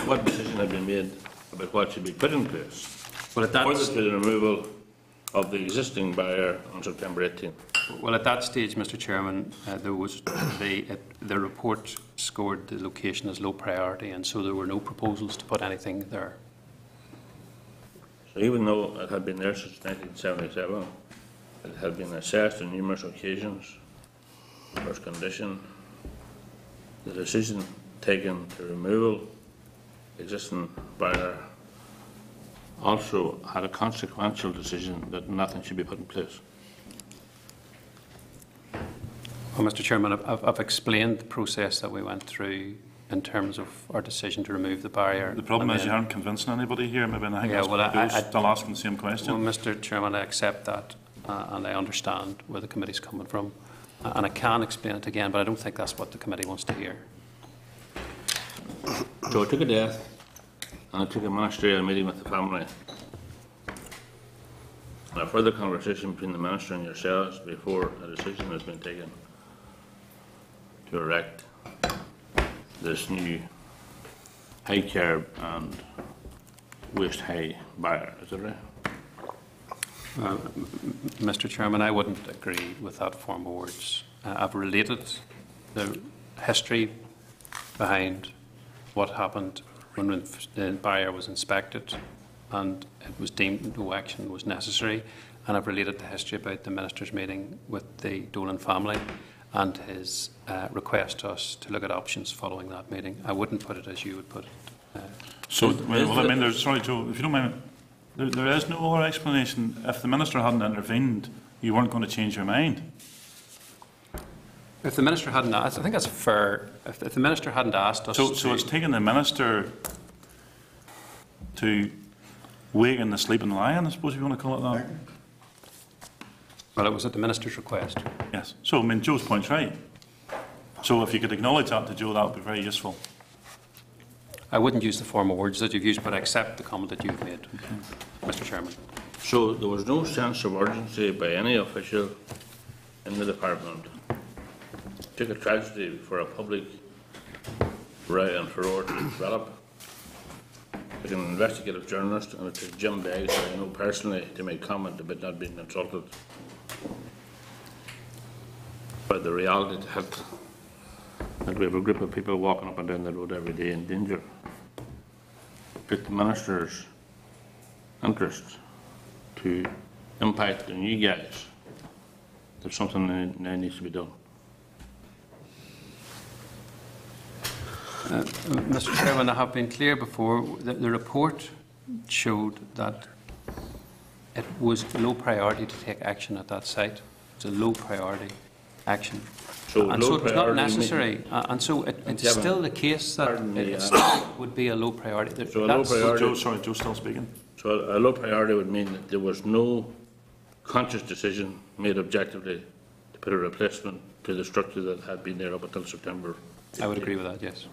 Speaker 9: What decision had been made about what should be put in place?
Speaker 4: Well, at that
Speaker 9: Further to the removal of the existing barrier on September 18?
Speaker 4: Well, at that stage, Mr. Chairman, there was the report scored the location as low priority, and so there were no proposals to put anything there.
Speaker 9: So even though it had been there since 1977, it had been assessed on numerous occasions, first condition, the decision taken to removal existing barrier also had a consequential decision that nothing should be put in place.
Speaker 4: Well, Mr. Chairman, I've explained the process that we went through in terms of our decision to remove the barrier.
Speaker 1: The problem
Speaker 4: And
Speaker 1: is you
Speaker 4: then-
Speaker 1: aren't convincing anybody here, maybe, and I think
Speaker 4: Yeah,
Speaker 1: that's
Speaker 4: well,
Speaker 1: what
Speaker 4: I-
Speaker 1: still asking the same question.
Speaker 4: Well, Mr. Chairman, I accept that, and I understand where the committee's coming from, and I can explain it again, but I don't think that's what the committee wants to hear.
Speaker 9: So I took a death and I took a ministerial meeting with the family. And a further conversation between the minister and yourselves before a decision has been taken to erect this new high curb and waist high barrier. Is that right?
Speaker 4: Mr. Chairman, I wouldn't agree with that form of words. I've related the history behind what happened when the barrier was inspected and it was deemed no action was necessary, and I've related the history about the Minister's meeting with the Dolan family and his request to us to look at options following that meeting. I wouldn't put it as you would put it.
Speaker 1: So, well, I mean, there's, sorry, Joe, if you don't mind, there is no other explanation. If the Minister hadn't intervened, you weren't going to change your mind.
Speaker 4: If the Minister hadn't asked, I think that's fair. If the Minister hadn't asked us
Speaker 1: So it's taken the Minister to waken the sleeping lion, I suppose if you want to call it that.
Speaker 4: Well, it was at the Minister's request.
Speaker 1: Yes. So, I mean, Joe's point's right. So if you could acknowledge that to Joe, that would be very useful.
Speaker 4: I wouldn't use the formal words that you've used, but I accept the comment that you've made, Mr. Chairman.
Speaker 9: So there was no sense of urgency by any official in the department. It took a tragedy for a public row and furore to develop. It took an investigative journalist, and it took Jim Beggs, who I know personally, to make comment about not being consulted. But the reality to hit that we have a group of people walking up and down the road every day in danger. Put the Minister's interest to impact on you guys, there's something that now needs to be done.
Speaker 4: Mr. Chairman, I have been clear before that the report showed that it was low priority to take action at that site. It's a low priority action.
Speaker 9: So
Speaker 4: And
Speaker 9: low
Speaker 4: so it's not
Speaker 9: priority
Speaker 4: necessary, and so it's
Speaker 9: Kevin,
Speaker 4: still the case that
Speaker 9: pardon me,
Speaker 4: it still would be a low priority.
Speaker 9: So a low
Speaker 4: That's-
Speaker 9: priority.
Speaker 1: Joe's still speaking.
Speaker 9: So a low priority would mean that there was no conscious decision made objectively to put a replacement to the structure that had been there up until September.
Speaker 4: I would agree with that, yes.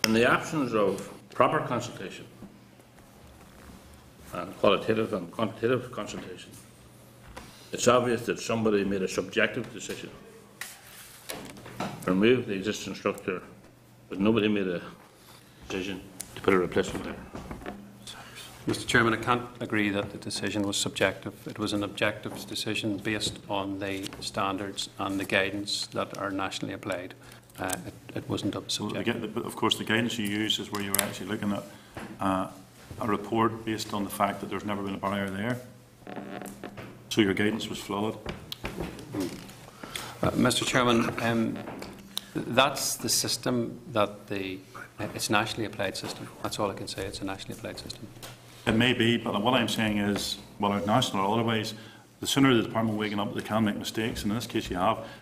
Speaker 9: In the absence of proper consultation and qualitative and quantitative consultation, it's obvious that somebody made a subjective decision, removed the existing structure, but nobody made a decision to put a replacement there.
Speaker 4: Mr. Chairman, I can't agree that the decision was subjective. It was an objective decision based on the standards and the guidance that are nationally applied. It wasn't subjective.
Speaker 1: But of course, the guidance you use is where you're actually looking at a report based on the fact that there's never been a barrier there. So your guidance was flawed.
Speaker 4: Mr. Chairman, that's the system that it's a nationally applied system. That's all I can say. It's a nationally applied system.
Speaker 1: It may be, but what I'm saying is, whether national or otherwise, the sooner the department waking up, they can make mistakes. And in this case,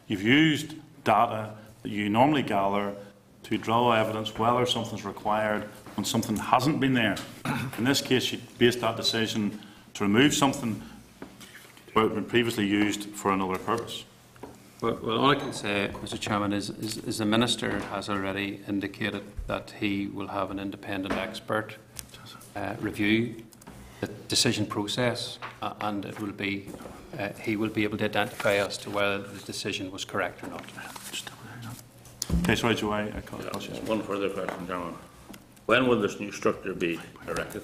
Speaker 1: you've used data that you normally gather to draw evidence whether something's required when something hasn't been there. In this case, you based that decision to remove something where it had been previously used for another purpose.
Speaker 4: Well, all I can say, Mr. Chairman, is the Minister has already indicated that he will have an independent expert review the decision process, and it will be he will be able to identify as to whether the decision was correct or not.
Speaker 1: Okay, sorry, Joe, I caught you.
Speaker 9: One further question, Chairman. When will this new structure be erected?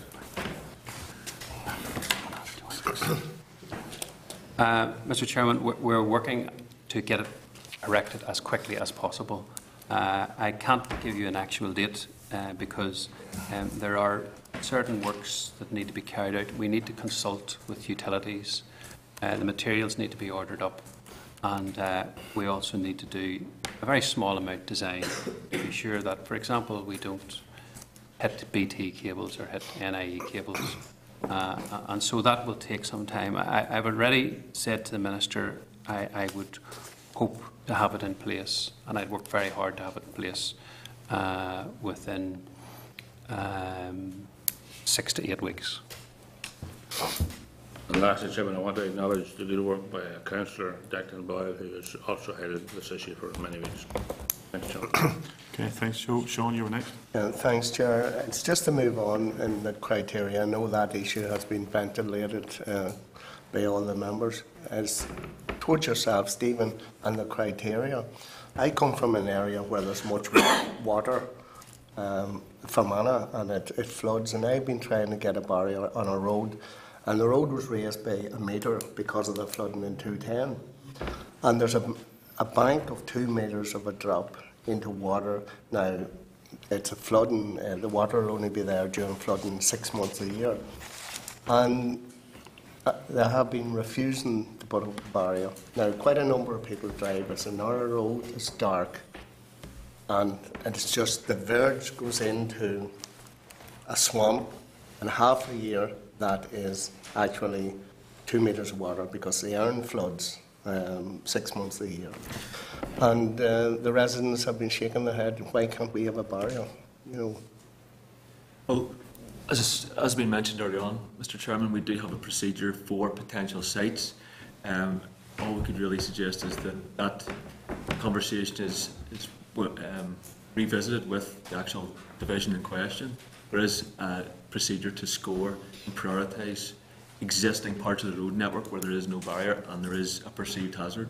Speaker 4: Mr. Chairman, we're working to get it erected as quickly as possible. I can't give you an actual date because there are certain works that need to be carried out. We need to consult with utilities. The materials need to be ordered up, and we also need to do a very small amount design to be sure that, for example, we don't hit BT cables or hit NIE cables. And so that will take some time. I've already said to the Minister I would hope to have it in place, and I'd work very hard to have it in place within 6 to 8 weeks.
Speaker 9: And lastly, Chairman, I want to acknowledge the good work by Councillor Declan Boyle, who has also highlighted this issue for many weeks. Thanks, Chairman.
Speaker 1: Okay, thanks, Joe. Sean, you were next.
Speaker 8: Thanks, Chair. It's just to move on in the criteria. I know that issue has been ventilated by all the members. As told yourself, Stephen, and the criteria. I come from an area where there's much water from Anna, and it floods, and I've been trying to get a barrier on a road, and the road was raised by a metre because of the flooding in 210. And there's a bank of 2 metres of a drop into water. Now, it's a flooding, the water will only be there during flooding 6 months a year. And they have been refusing to put up a barrier. Now, quite a number of people drive. It's a narrow road, it's dark, and it's just the verge goes into a swamp, and half a year that is actually 2 metres of water because the Erne floods 6 months a year. And the residents have been shaking their head, why can't we have a barrier? You know.
Speaker 2: Well, as has been mentioned earlier on, Mr. Chairman, we do have a procedure for potential sites. All we could really suggest is that conversation is revisited with the actual division in question. There is a procedure to score and prioritise existing parts of the road network where there is no barrier and there is a perceived hazard.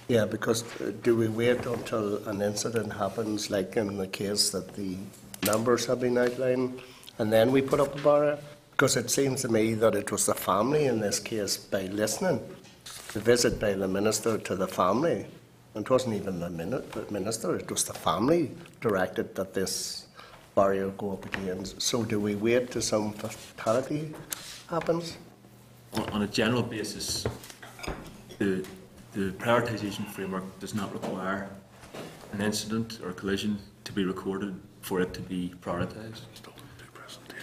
Speaker 8: Yeah, because do we wait until an incident happens, like in the case that the members have been outlined, and then we put up a barrier? Because it seems to me that it was the family in this case, by listening
Speaker 6: the visit by the Minister to the family, and it wasn't even the Minister, it was the family directed that this barrier go up again. So do we wait till some fatality happens?
Speaker 2: On a general basis, the prioritisation framework does not require an incident or collision to be recorded for it to be prioritised.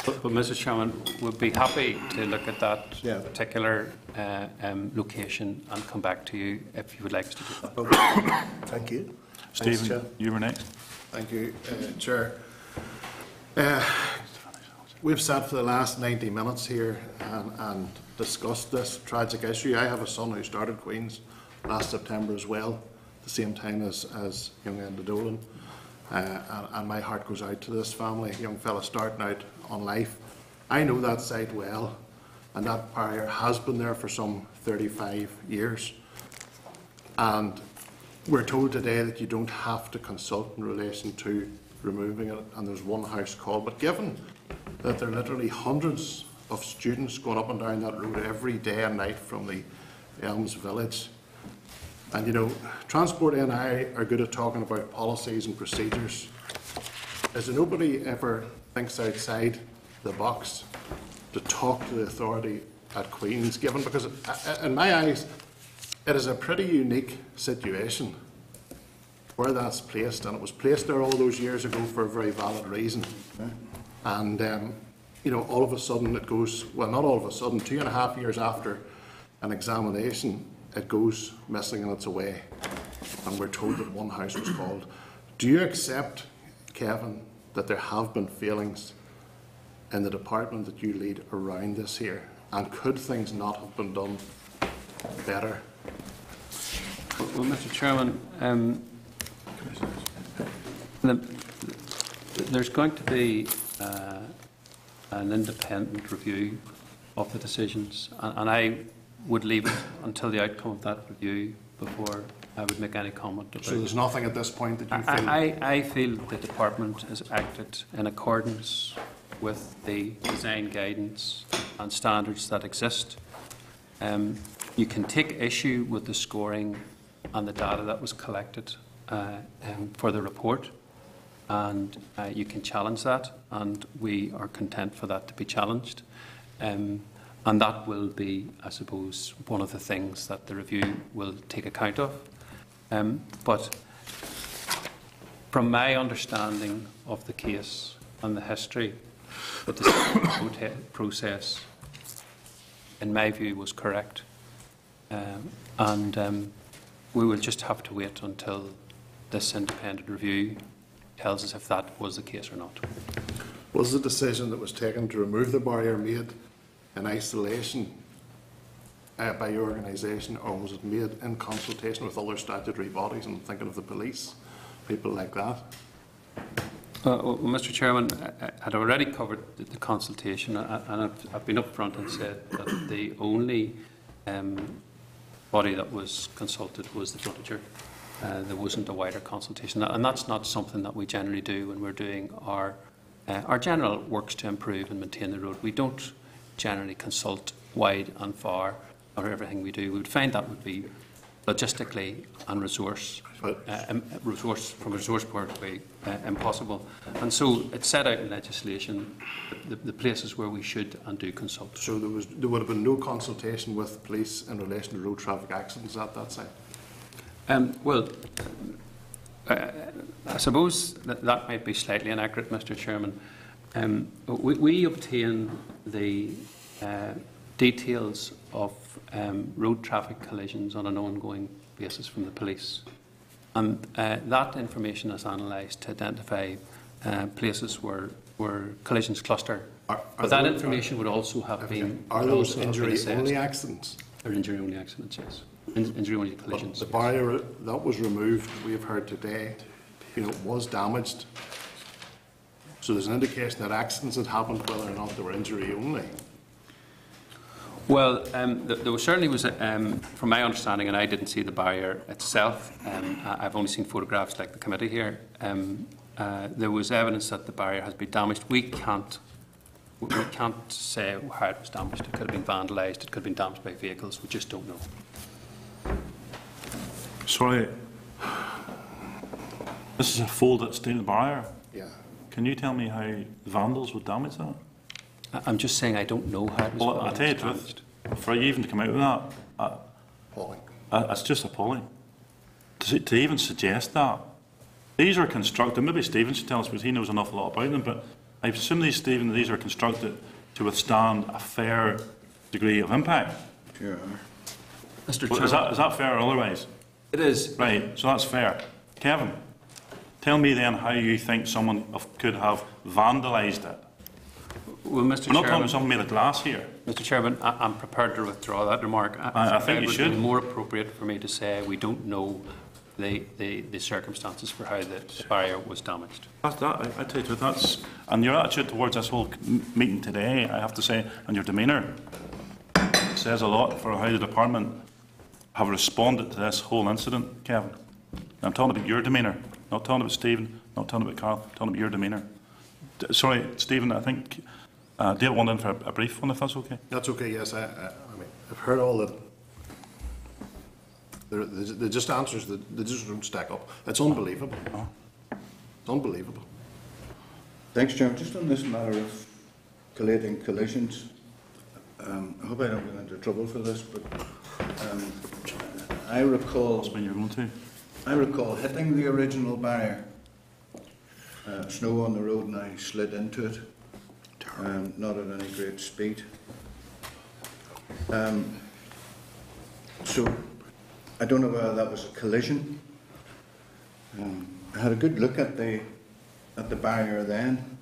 Speaker 4: But Mr. Chairman, we'd be happy to look at that
Speaker 6: Yeah.
Speaker 4: particular location and come back to you if you would like us to do that.
Speaker 6: Okay. Thank you. Thanks, Chair.
Speaker 1: Stephen, you were next.
Speaker 8: Thank you, Chair. We've sat for the last 90 minutes here and discussed this tragic issue. I have a son who started Queen's last September as well, the same time as young Enda Dolan. And my heart goes out to this family, young fella starting out on life. I know that site well, and that barrier has been there for some 35 years. And we're told today that you don't have to consult in relation to removing it, and there's one house call. But given that there are literally hundreds of students going up and down that road every day and night from the Elms Village, and you know, Transport NI are good at talking about policies and procedures. Is there nobody ever thinks outside the box to talk to the authority at Queen's, given, because in my eyes, it is a pretty unique situation where that's placed, and it was placed there all those years ago for a very valid reason. And, you know, all of a sudden it goes, well, not all of a sudden, 2.5 years after an examination, it goes missing and it's away. And we're told that one house was called. Do you accept, Kevin, that there have been failings in the department that you lead around this here? And could things not have been done better?
Speaker 4: Well, Mr. Chairman, there's going to be an independent review of the decisions, and I would leave it until the outcome of that review before I would make any comment about it.
Speaker 8: So there's nothing at this point that you feel...
Speaker 4: I feel the department has acted in accordance with the design guidance and standards that exist. You can take issue with the scoring and the data that was collected for the report, and you can challenge that, and we are content for that to be challenged. And that will be, I suppose, one of the things that the review will take account of. But from my understanding of the case and the history, the decision process, in my view, was correct. And we will just have to wait until this independent review tells us if that was the case or not.
Speaker 8: Was the decision that was taken to remove the barrier made in isolation by your organisation, or was it made in consultation with other statutory bodies? I'm thinking of the police, people like that.
Speaker 4: Well, Mr. Chairman, I had already covered the consultation, and I've been upfront and said that the only body that was consulted was the frontier. There wasn't a wider consultation, and that's not something that we generally do when we're doing our general works to improve and maintain the road. We don't generally consult wide and far on everything we do. We would find that would be logistically and from a resource point of view, impossible. And so it's set out in legislation the places where we should and do consult.
Speaker 8: So there would have been no consultation with police in relation to road traffic accidents at that site?
Speaker 4: Well, I suppose that might be slightly inaccurate, Mr. Chairman. We obtain the details of road traffic collisions on an ongoing basis from the police, and that information is analysed to identify places where collisions cluster. But that information would also have been...
Speaker 8: Are those injury-only accidents?
Speaker 4: They're injury-only accidents, yes. Injury-only collisions.
Speaker 8: But the barrier that was removed, we have heard today, was damaged. So there's an indication that accidents had happened, whether or not they were injury-only.
Speaker 4: Well, there certainly was, from my understanding, and I didn't see the barrier itself, I've only seen photographs like the committee here, there was evidence that the barrier has been damaged. We can't say how it was damaged. It could have been vandalised, it could have been damaged by vehicles, we just don't know.
Speaker 1: Sorry, this is a folded steel barrier.
Speaker 8: Yeah.
Speaker 1: Can you tell me how vandals would damage that?
Speaker 4: I'm just saying I don't know how it was
Speaker 1: Well, I'll tell you the truth, for you even to come out with that,
Speaker 8: Appalling.
Speaker 1: it's just appalling. To even suggest that. These are constructed, maybe Stephen should tell us because he knows an awful lot about them, but I assume these are constructed to withstand a fair degree of impact.
Speaker 7: Sure.
Speaker 2: Mr.
Speaker 1: Well,
Speaker 2: Chairman,
Speaker 1: is that fair or otherwise?
Speaker 2: it is.
Speaker 1: Right, so that's fair. Kevin, tell me then how you think someone could have vandalised it.
Speaker 4: Well, Mr.
Speaker 1: We're not talking
Speaker 4: Chairman,
Speaker 1: about someone made of glass here.
Speaker 4: Mr. Chairman, I'm prepared to withdraw that remark.
Speaker 1: I think you
Speaker 4: it
Speaker 1: should.
Speaker 4: would be more appropriate for me to say we don't know the circumstances for how the barrier was damaged.
Speaker 1: I tell you the truth, and your attitude towards this whole meeting today, I have to say, and your demeanour, says a lot for how the department have responded to this whole incident, Kevin. I'm talking about your demeanour, not talking about Stephen, not talking about Carl, talking about your demeanour. Sorry, Stephen, I think Dale wanted in for a brief one, if that's okay.
Speaker 8: That's okay, yes. I mean, I've heard all that. The just answers that they just don't stack up. It's unbelievable. It's unbelievable.
Speaker 7: Thanks, Chairman. Just on this matter of collating collisions, I hope I don't get into trouble for this, but I recall
Speaker 1: That's when you're going to.
Speaker 7: hitting the original barrier. Snow on the road, and I slid into it. Not at any great speed. So I don't know whether that was a collision. I had a good look at the barrier then,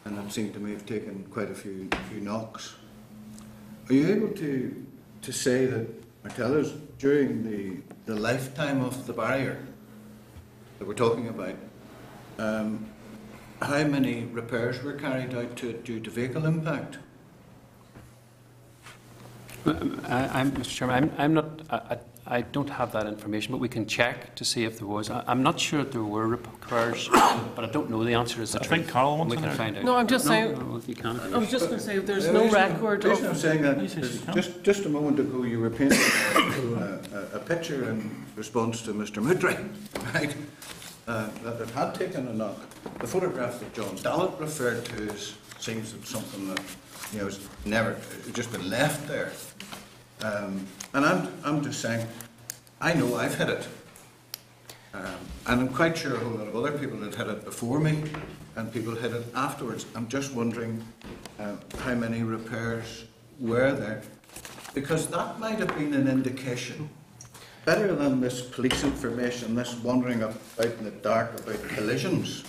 Speaker 7: and it seemed to me to have taken quite a few knocks. Are you able to say that, or tell us, during the lifetime of the barrier that we're talking about, how many repairs were carried out to it due to vehicle impact?
Speaker 4: Mr. Chairman, I'm not. I don't have that information, but we can check to see if there was. I'm not sure that there were repairs, but I don't know the answer. Is the
Speaker 1: I
Speaker 4: truth.
Speaker 1: think Carl wants
Speaker 4: We
Speaker 1: in
Speaker 4: can
Speaker 1: there.
Speaker 4: find out.
Speaker 5: No, I'm just saying-
Speaker 4: No, if you can.
Speaker 5: I was just going to say, there's no record
Speaker 7: The reason I'm
Speaker 5: of...
Speaker 7: saying that
Speaker 1: Yes,
Speaker 7: is
Speaker 1: you can.
Speaker 7: just a moment ago you were painting a picture in response to Mr. Moodry, right? That it had taken a knock. The photograph that John Dallett referred to seems of something that is never just been left there. And I'm just saying, I know I've hit it, and I'm quite sure a whole lot of other people had hit it before me, and people hit it afterwards. I'm just wondering how many repairs were there, because that might have been an indication. Better than this police information, this wandering out in the dark about collisions,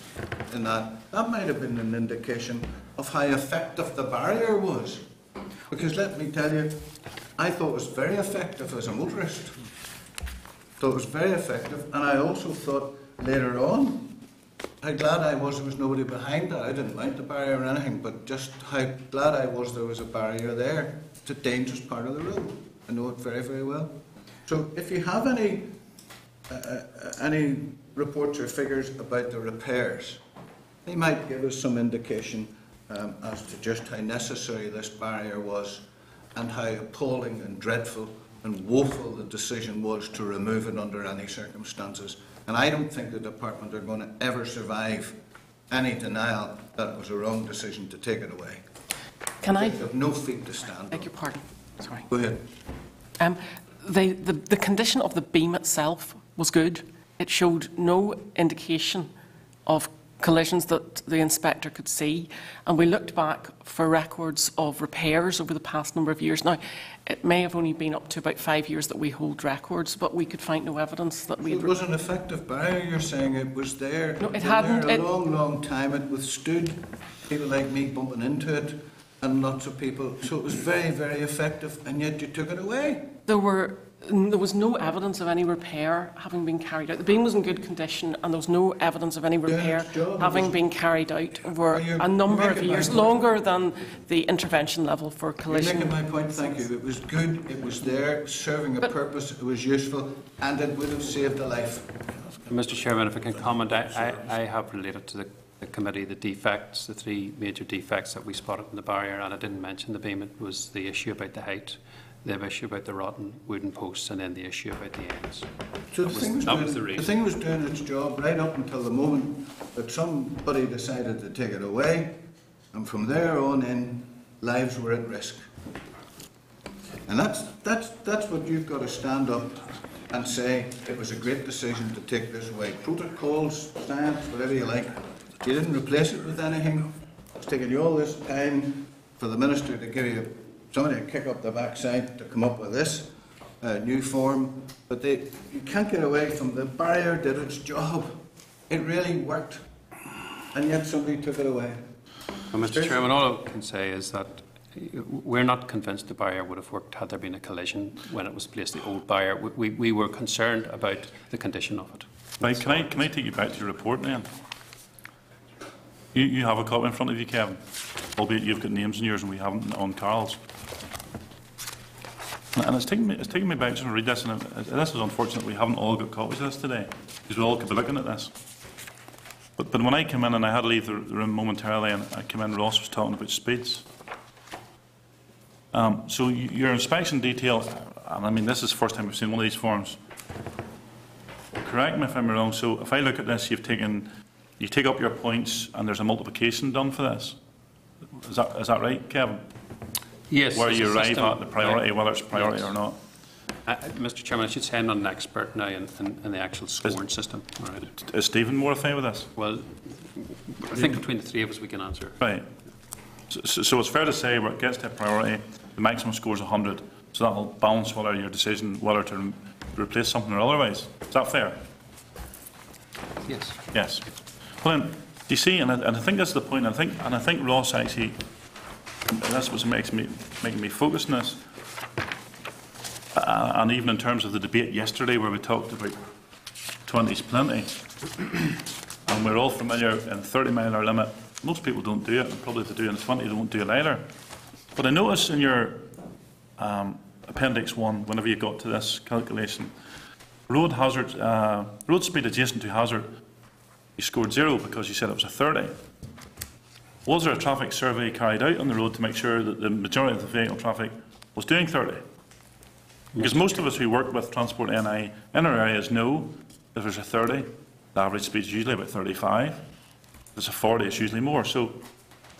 Speaker 7: and that might have been an indication of how effective the barrier was. Because let me tell you, I thought it was very effective as a motorist. Thought it was very effective, and I also thought later on how glad I was there was nobody behind that. I didn't mind the barrier or anything, but just how glad I was there was a barrier there. It's a dangerous part of the road. I know it very, very well. So if you have any reports or figures about the repairs, they might give us some indication as to just how necessary this barrier was and how appalling and dreadful and woeful the decision was to remove it under any circumstances. And I don't think the department are going to ever survive any denial that it was a wrong decision to take it away.
Speaker 5: Can I...
Speaker 7: They have no feet to stand
Speaker 5: Beg
Speaker 7: on.
Speaker 5: your pardon. Sorry.
Speaker 7: Go ahead.
Speaker 5: The condition of the beam itself was good. It showed no indication of collisions that the inspector could see, and we looked back for records of repairs over the past number of years. Now, it may have only been up to about 5 years that we hold records, but we could find no evidence that we
Speaker 7: It was an effective barrier, you're saying. It was there.
Speaker 5: No, it
Speaker 7: Been
Speaker 5: hadn't.
Speaker 7: there
Speaker 5: It-
Speaker 7: a long, long time. It withstood people like me bumping into it and lots of people. So it was very, very effective, and yet you took it away.
Speaker 5: There was no evidence of any repair having been carried out. The beam was in good condition, and there was no evidence of any repair
Speaker 7: John,
Speaker 5: having
Speaker 7: was-
Speaker 5: been carried out over
Speaker 7: Are you
Speaker 5: a number of
Speaker 7: making my
Speaker 5: years,
Speaker 7: point?
Speaker 5: longer than the intervention level for
Speaker 7: You're
Speaker 5: collision.
Speaker 7: making my point, thank you. It was good, it was there, it was serving a purpose, it was useful, and it would have saved a life.
Speaker 4: Mr. Chairman, if I can comment, I have related to the committee the defects, the three major defects that we spotted in the barrier, and I didn't mention the beam. It was the issue about the height. the issue about the rotten wooden posts and then the issue about the ends.
Speaker 7: So the thing
Speaker 4: that was the
Speaker 7: the
Speaker 4: reason.
Speaker 7: thing was doing its job right up until the moment that somebody decided to take it away, and from there on in, lives were at risk. And that's what you've got to stand up and say, it was a great decision to take this away. Protocols, science, whatever you like, you didn't replace it with anything. It's taken you all this time for the minister to give you somebody to kick up the backside to come up with this new form. But you can't get away from the barrier did its job. It really worked. And yet somebody took it away.
Speaker 4: Well, Mr. Chairman, all I can say is that we're not convinced the barrier would have worked had there been a collision when it was placed, the old barrier. We were concerned about the condition of it.
Speaker 1: Right, can I take you back to your report then? You have a copy in front of you, Kevin, albeit you've got names in yours and we haven't on Carl's. And it's taking me back to read this, and this is unfortunate we haven't all got copies of this today, because we all could be looking at this. But when I came in, and I had to leave the room momentarily, and I came in, Ross was talking about speeds. So your inspection detail, and I mean this is the first time we've seen one of these forms. Correct me if I'm wrong. So if I look at this, you take up your points, and there's a multiplication done for this. Is that right, Kevin?
Speaker 4: Yes.
Speaker 1: Where you arrive
Speaker 4: system,
Speaker 1: at the priority, whether it's priority
Speaker 4: yes.
Speaker 1: or not.
Speaker 4: Mr. Chairman, I should say I'm not an expert now in the actual scoring system. Right.
Speaker 1: Is Stephen more afraid with this?
Speaker 4: Well, I think between the three of us we can answer.
Speaker 1: Right. So it's fair to say where it gets to priority, the maximum score is 100. So that'll balance whether your decision whether to replace something or otherwise. Is that fair?
Speaker 4: Yes.
Speaker 1: Yes. Well then, do you see? And I think that's the point. I think Ross actually, and that's what making me focus on this. And even in terms of the debate yesterday, where we talked about 20's plenty, and we're all familiar in 30-mile limit. Most people don't do it, and probably if they do in 20, they won't do it either. But I notice in your Appendix 1, whenever you got to this calculation, road speed adjacent to hazard, you scored 0 because you said it was a 30. Was there a traffic survey carried out on the road to make sure that the majority of the vehicle traffic was doing 30? Because most of us who work with Transport NI in our areas know if there's a 30, the average speed is usually about 35. If there's a 40, it's usually more. So,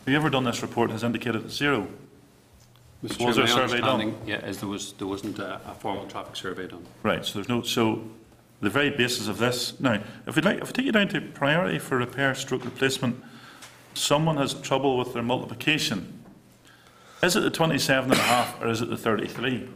Speaker 1: whoever done this report has indicated it's 0.
Speaker 4: Mr.
Speaker 1: Was there a
Speaker 4: Chairman,
Speaker 1: survey
Speaker 4: my
Speaker 1: done?
Speaker 4: understanding, yeah, is there wasn't a formal traffic survey done.
Speaker 1: Right. So there's no. So, the very basis of this. Now, if we take you down to priority for repair stroke replacement, someone has trouble with their multiplication. Is it the 27.5 or is it the 33?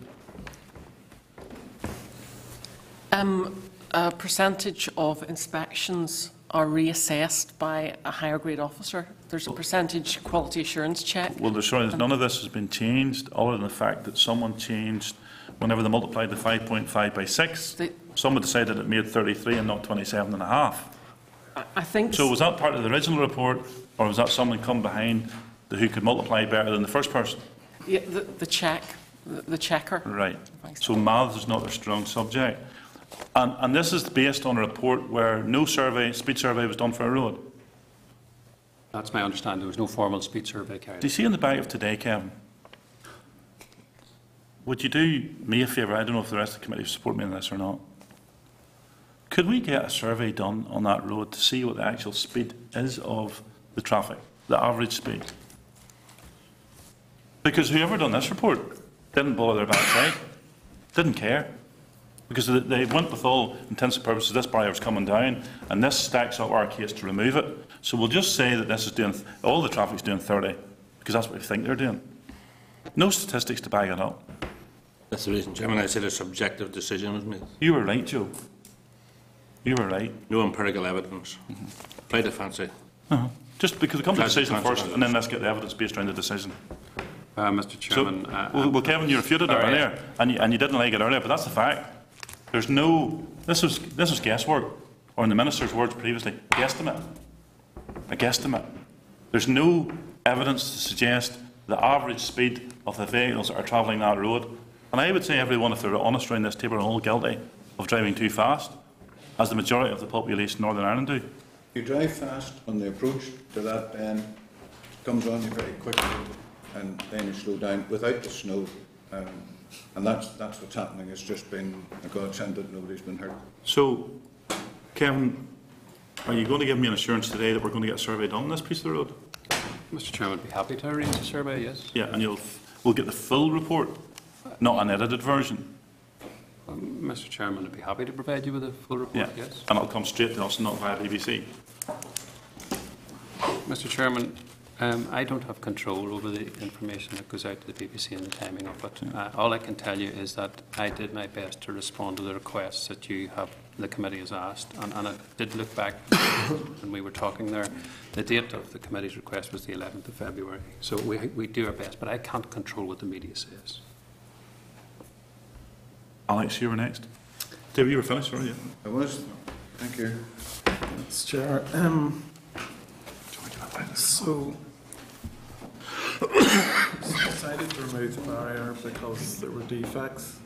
Speaker 5: A percentage of inspections are reassessed by a higher grade officer. There's a percentage quality assurance check.
Speaker 1: Well, none of this has been changed, other than the fact that someone changed whenever they multiplied the 5.5 by 6. Someone decided it made 33 and not 27.5.
Speaker 5: I think
Speaker 1: So was that part of the original report, or was that someone come behind who could multiply better than the first person?
Speaker 5: yeah, the checker.
Speaker 1: Right. So maths is not their strong subject. And this is based on a report where no speed survey was done for a road.
Speaker 4: That's my understanding. There was no formal speed survey carried out.
Speaker 1: Do you see in the back of today, Kevin? Would you do me a favour? I don't know if the rest of the committee support me on this or not. Could we get a survey done on that road to see what the actual speed is of the traffic, the average speed? Because whoever done this report didn't bother their backside, didn't care. Because they went with all intents and purposes, this barrier was coming down, and this stacks up our case to remove it. So we'll just say that this is doing, all the traffic's doing 30, because that's what we think they're doing. No statistics to back it up.
Speaker 9: That's the reason, Chairman, I said a subjective decision was made.
Speaker 1: You were right, Joe. You were right.
Speaker 9: No empirical evidence. Play the fancy.
Speaker 1: Just because it comes to the decision
Speaker 9: Transparency.
Speaker 1: first, and then let's get the evidence based around the decision.
Speaker 4: Mr. Chairman,
Speaker 1: Well, Kevin, you refuted it
Speaker 4: sorry.
Speaker 1: earlier, and you didn't like it earlier, but that's the fact. There's no. This was guesswork, or in the minister's words previously, guesstimate. A guesstimate. There's no evidence to suggest the average speed of the vehicles that are travelling that road. And I would say everyone, if they're honest around this table, are all guilty of driving too fast, as the majority of the population in Northern Ireland do.
Speaker 7: You drive fast on the approach to that bend, it comes on you very quickly, and then you slow down without the snow. And that's what's happening. It's just been a godsend that nobody's been hurt.
Speaker 1: So, Kevin, are you going to give me an assurance today that we're going to get a survey done on this piece of the road?
Speaker 4: Mr. Chairman, I'd be happy to arrange a survey, yes.
Speaker 1: Yeah, and we'll get the full report, not an edited version.
Speaker 4: Mr. Chairman, I'd be happy to provide you with a full report,
Speaker 1: Yeah,
Speaker 4: yes.
Speaker 1: and it'll come straight to us, not via BBC.
Speaker 4: Mr. Chairman, I don't have control over the information that goes out to the BBC and the timing of it. All I can tell you is that I did my best to respond to the requests that the committee has asked, and I did look back when we were talking there. The date of the committee's request was the 11th of February, so we do our best, but I can't control what the media says.
Speaker 1: Alex, you were next. David, you were finished, sorry. Yeah.
Speaker 7: I was. Thank you.
Speaker 10: Mr. Chair, so decided to remove the barrier because there were defects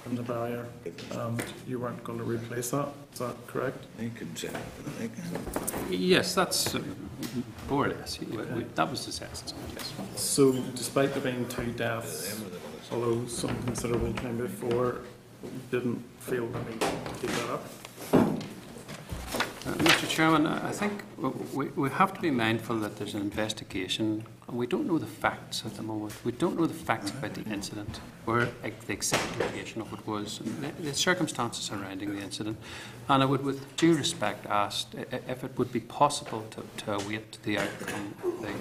Speaker 10: in the barrier and you weren't going to replace that. Is that correct?
Speaker 7: You can say that, I think.
Speaker 4: Yes, that's more or less. That was assessed, yes.
Speaker 10: So despite there being 2 deaths, although some considerable time before, you didn't feel the need to keep that up?
Speaker 4: Mr. Chairman, I think we have to be mindful that there's an investigation, and we don't know the facts at the moment. We don't know the facts about the incident, where the exact location of it was, and the circumstances surrounding the incident. And I would, with due respect, ask if it would be possible to await the outcome of the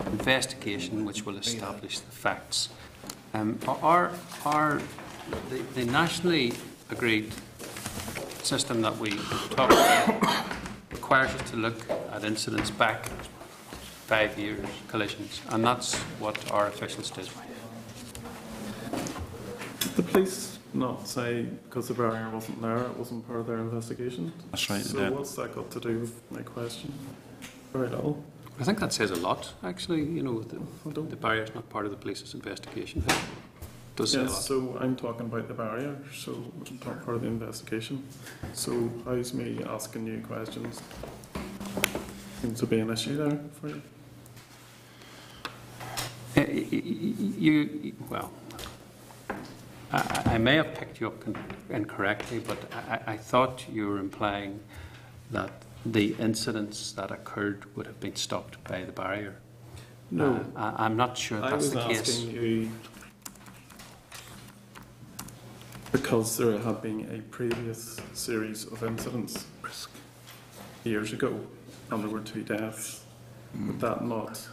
Speaker 4: investigation, which will establish the facts. The nationally agreed system that we talk about requires us to look at incidents back 5 years, collisions, and that's what our officials did.
Speaker 10: Did the police not say because the barrier wasn't there, it wasn't part of their investigation?
Speaker 1: That's right, they
Speaker 10: So
Speaker 1: did.
Speaker 10: what's that got to do with my question? Very little.
Speaker 4: I think that says a lot, actually. You know, the barrier is not part of the police's investigation. It does say a
Speaker 10: Yes,
Speaker 4: lot.
Speaker 10: so I'm talking about the barrier, so it's not part of the investigation. So how's me asking you questions? Seems to be an issue there for you.
Speaker 4: Well, I may have picked you up incorrectly, but I thought you were implying that the incidents that occurred would have been stopped by the barrier.
Speaker 10: No.
Speaker 4: I'm not sure
Speaker 10: I
Speaker 4: that's
Speaker 10: was
Speaker 4: the case.
Speaker 10: asking you because there had been a previous series of incidents years ago, and there were 2 deaths. Would that not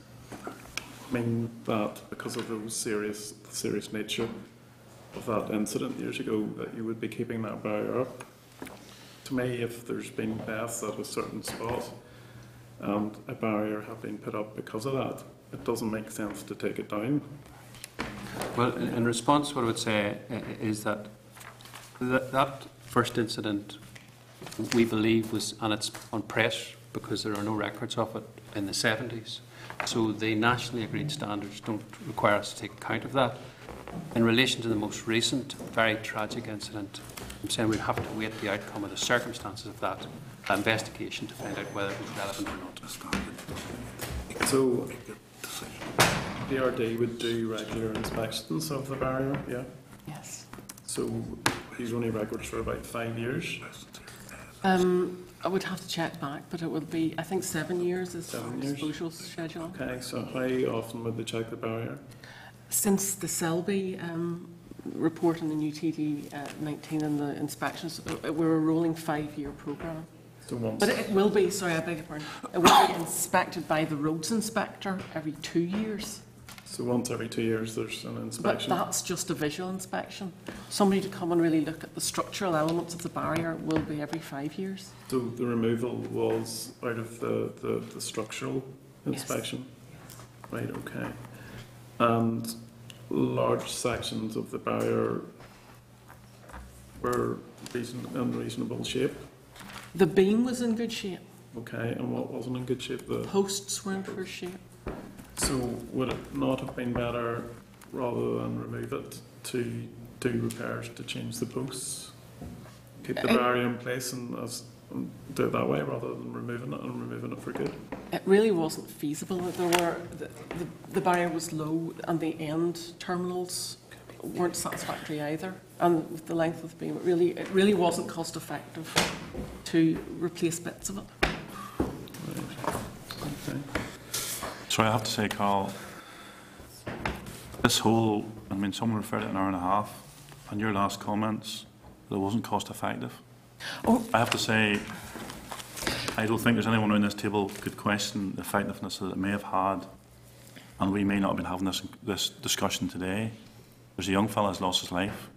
Speaker 10: mean that because of the serious nature of that incident years ago, that you would be keeping that barrier up? To me, if there's been deaths at a certain spot and a barrier have been put up because of that, it doesn't make sense to take it down.
Speaker 4: Well, in response, what I would say is that that first incident, we believe, was, and it's on press because there are no records of it, in the 70s. So the nationally agreed standards don't require us to take account of that. In relation to the most recent, very tragic incident, I'm saying we have to wait the outcome of the circumstances of that investigation to find out whether it was relevant or not.
Speaker 10: So, BRD would do regular inspections of the barrier, yeah?
Speaker 5: Yes.
Speaker 10: So, these are only records for about 5 years?
Speaker 5: I would have to check back, but it would be, I think 7 years is our
Speaker 10: 7 years.
Speaker 5: disposal schedule.
Speaker 10: Okay, so how often would they check the barrier?
Speaker 5: Since the Selby report in the new TD 19 and the inspections, we're a rolling 5-year programme.
Speaker 10: So once,
Speaker 5: But it will be, sorry, I beg your pardon, it will be inspected by the roads inspector every 2 years.
Speaker 10: so once every 2 years there's an
Speaker 5: But
Speaker 10: inspection?
Speaker 5: that's just a visual inspection. Somebody to come and really look at the structural elements of the barrier will be every 5 years.
Speaker 10: So the removal was out of the structural inspection? Right, okay. And large sections of the barrier were in reasonable shape?
Speaker 5: The beam was in good shape.
Speaker 10: Okay, and what wasn't in good shape? The
Speaker 5: Posts were in poor shape.
Speaker 10: So would it not have been better, rather than remove it, to do repairs to change the posts? Keep the barrier in place and do it that way, rather than removing it for good?
Speaker 5: It really wasn't feasible. There were the barrier was low and the end terminals weren't satisfactory either. And with the length of the beam, it really wasn't cost effective to replace bits of it.
Speaker 1: Sorry, I have to say, Carl, this whole, I mean, someone referred to an hour and a half, and your last comments, that it wasn't cost effective.
Speaker 5: Oh.
Speaker 1: I have to say, I don't think there's anyone around this table could question the effectiveness that it may have had, and we may not have been having this discussion today. There's a young fella who's lost his life.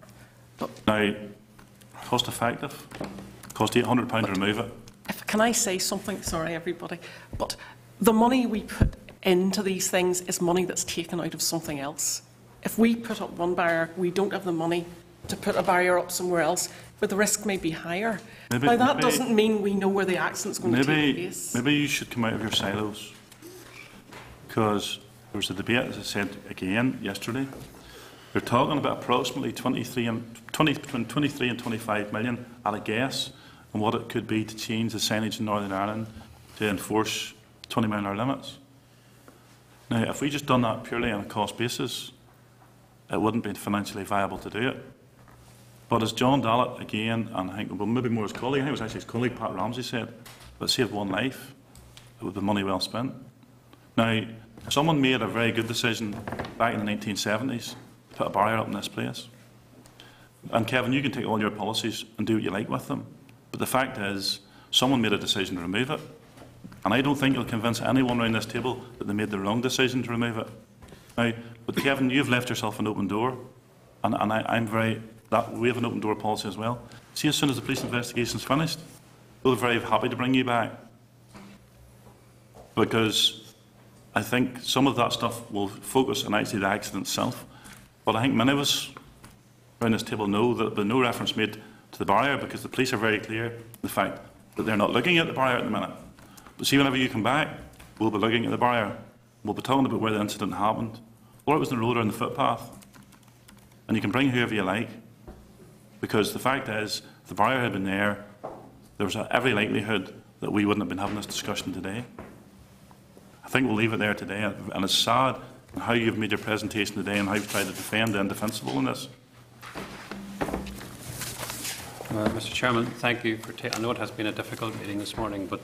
Speaker 1: Now, cost effective? Cost £800 to remove it.
Speaker 5: Can I say something? Sorry, everybody. But the money we put into these things is money that's taken out of something else. If we put up one barrier, we don't have the money to put a barrier up somewhere else, where the risk may be higher. Now, that doesn't mean we know where the accident's going to take place.
Speaker 1: Maybe you should come out of your silos, because there was a debate, as I said again yesterday. They're talking about approximately between 23 and 25 million at a guess on what it could be to change the signage in Northern Ireland to enforce 20-mile-an-hour limits. Now, if we just done that purely on a cost basis, it wouldn't be financially viable to do it. But as John Dallett again, and I think, well, maybe more his colleague, I think it was actually his colleague Pat Ramsey said, if it saved one life, it would be money well spent. Now, someone made a very good decision back in the 1970s to put a barrier up in this place. And Kevin, you can take all your policies and do what you like with them. But the fact is, someone made a decision to remove it. And I don't think you'll convince anyone around this table that they made the wrong decision to remove it. Now, but Kevin, you've left yourself an open door. And we have an open door policy as well. See, as soon as the police investigation is finished, we'll be very happy to bring you back. Because I think some of that stuff will focus on actually the accident itself. But I think many of us around this table know that there'll be no reference made to the barrier, because the police are very clear the fact that they're not looking at the barrier at the minute. But see, whenever you come back, we'll be looking at the barrier. We'll be talking about where the incident happened, or it was in the road or on the footpath. And you can bring whoever you like, because the fact is, if the barrier had been there, there was every likelihood that we wouldn't have been having this discussion today. I think we'll leave it there today, and it's sad how you've made your presentation today and how you've tried to defend the indefensible in this.
Speaker 4: Mr. Chairman, thank you for I know it has been a difficult meeting this morning, but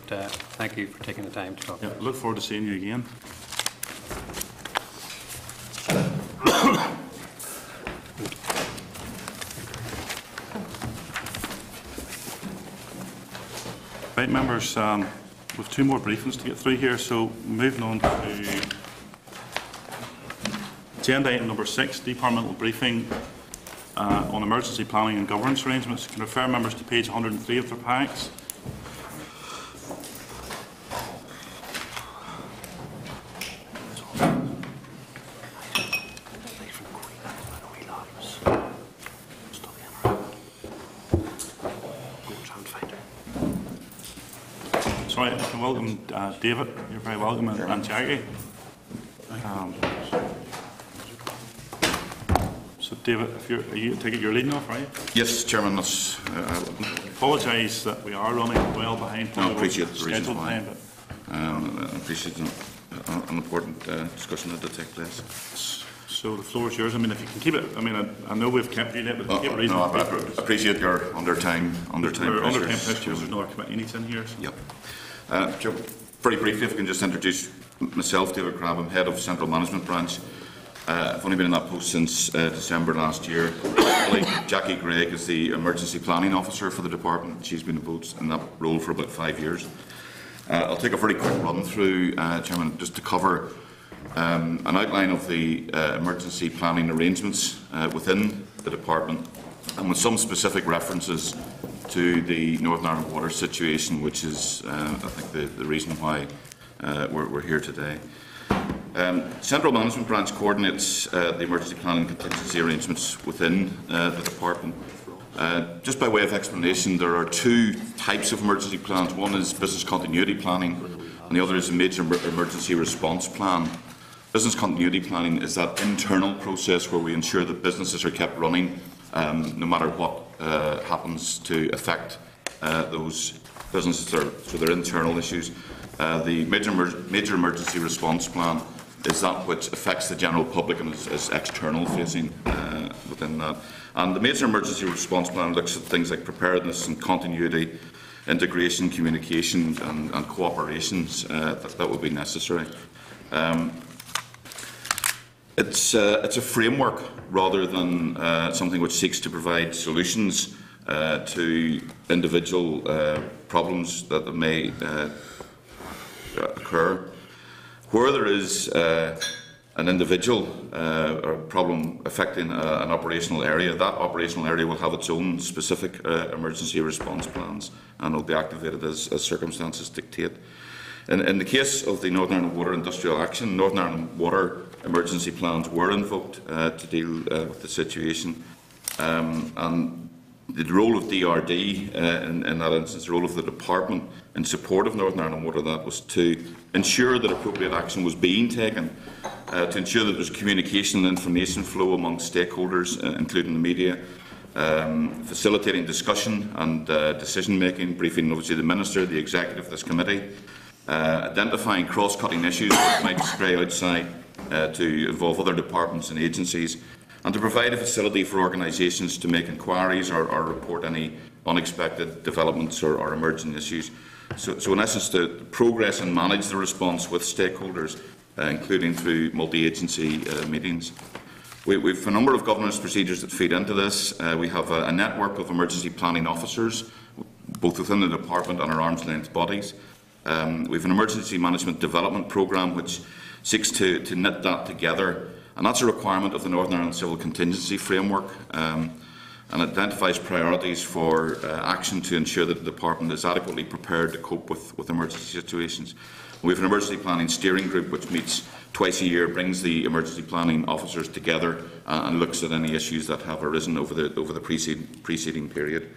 Speaker 4: thank you for taking the time to talk.
Speaker 1: Yeah, I look forward to seeing you again. Right, members, we've two more briefings to get through here, so moving on to agenda item number 6, departmental briefing on emergency planning and governance arrangements. I can refer members to page 103 of their packs. Sorry, I can welcome David. You're very welcome, and Jackie. So, David, I take it you're leading off, right?
Speaker 11: Yes, Chairman.
Speaker 1: I apologise that we are running well behind.
Speaker 11: I appreciate the reasons
Speaker 1: scheduled
Speaker 11: why.
Speaker 1: time,
Speaker 11: I appreciate an important discussion that did take place.
Speaker 1: So the floor is yours. I mean, if you can keep it. I mean, I know we've kept you late, but keep it reasonable.
Speaker 11: No, I appreciate your under time pressures.
Speaker 1: There's no committee needs in here. So.
Speaker 11: Yep. Very briefly, if I can just introduce myself, David Crabham, Head of Central Management Branch. I've only been in that post since December last year. Jackie Gregg is the Emergency Planning Officer for the department. She's been in that role for about 5 years. I'll take a very quick run through, Chairman, just to cover an outline of the emergency planning arrangements within the department, and with some specific references to the Northern Ireland water situation, which is, I think, the reason why we're here today. Central Management Branch coordinates the emergency planning and contingency arrangements within the department. Just by way of explanation, there are two types of emergency plans. One is business continuity planning, and the other is a major emergency response plan. Business continuity planning is that internal process where we ensure that businesses are kept running no matter what happens to affect those businesses, so their internal issues. The major emergency response plan is that which affects the general public and is external facing within that. And the major emergency response plan looks at things like preparedness and continuity, integration, communication and cooperations that will be necessary. It's a framework rather than something which seeks to provide solutions to individual problems that may occur. Where there is an individual or problem affecting an operational area, that operational area will have its own specific emergency response plans and will be activated as circumstances dictate. In the case of the Northern Ireland Water Industrial Action, Northern Ireland Water emergency plans were invoked to deal with the situation, and the role of DRD in that instance, the role of the department in support of Northern Ireland Water, that was to ensure that appropriate action was being taken, to ensure that there was communication and information flow among stakeholders, including the media, facilitating discussion and decision making, briefing obviously the Minister, the Executive, this committee, identifying cross-cutting issues that might stray outside to involve other departments and agencies, and to provide a facility for organisations to make inquiries or report any unexpected developments or emerging issues. So in essence, to progress and manage the response with stakeholders, including through multi-agency meetings. We have a number of governance procedures that feed into this. We have a network of emergency planning officers, both within the department and our arm's length bodies. We have an emergency management development programme which seeks to knit that together, and that's a requirement of the Northern Ireland Civil Contingency Framework, and identifies priorities for action to ensure that the department is adequately prepared to cope with emergency situations. We have an emergency planning steering group which meets twice a year, brings the emergency planning officers together and looks at any issues that have arisen over the preceding period.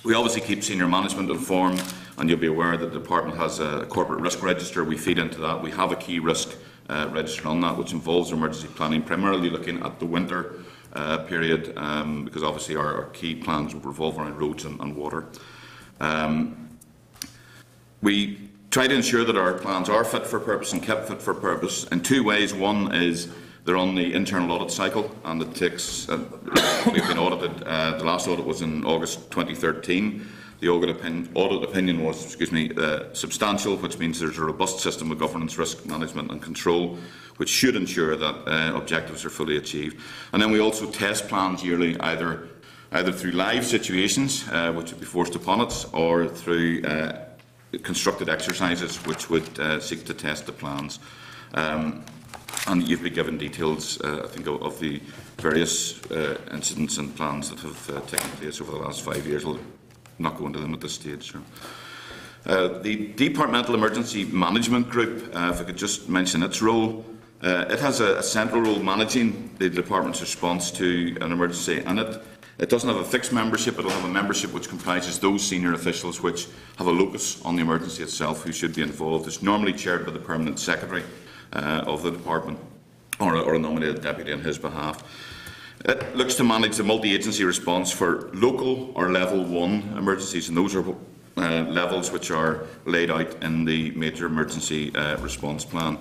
Speaker 11: We obviously keep senior management informed, and you'll be aware that the department has a corporate risk register. We feed into that. We have a key risk register on that, which involves emergency planning, primarily looking at the winter period, because obviously our key plans will revolve around roads and water. We try to ensure that our plans are fit for purpose and kept fit for purpose in two ways. One is they're on the internal audit cycle, and it takes. We've been audited. The last audit was in August 2013. The audit opinion was, substantial, which means there's a robust system of governance, risk management and control, which should ensure that objectives are fully achieved. And then we also test plans yearly, either through live situations, which would be forced upon us, or through constructed exercises, which would seek to test the plans. And you've been given details, I think, of the various incidents and plans that have taken place over the last 5 years. I'll not go into them at this stage. The Departmental Emergency Management Group, if I could just mention its role, it has a central role managing the department's response to an emergency, and it doesn't have a fixed membership. It will have a membership which comprises those senior officials which have a locus on the emergency itself who should be involved. It's normally chaired by the Permanent Secretary of the department, or a nominated deputy on his behalf. It looks to manage the multi-agency response for local or level 1 emergencies, and those are levels which are laid out in the major emergency response plan.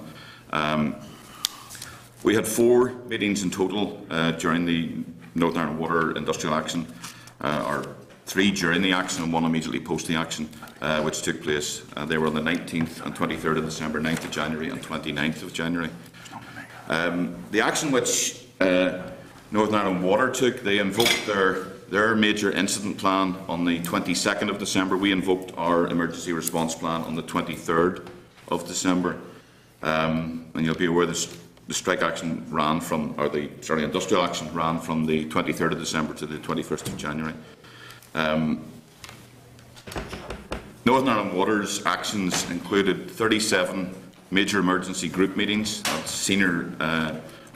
Speaker 11: We had 4 meetings in total during the Northern Ireland Water Industrial Action, or 3 during the action and 1 immediately post the action, which took place. They were on the 19th and 23rd of December, 9th of January and 29th of January. The action which Northern Ireland Water took, they invoked their major incident plan on the 22nd of December. We invoked our emergency response plan on the 23rd of December. And you'll be aware the strike action ran from, or the industrial action ran from the 23rd of December to the 21st of January. Northern Ireland Water's actions included 37 major emergency group meetings of senior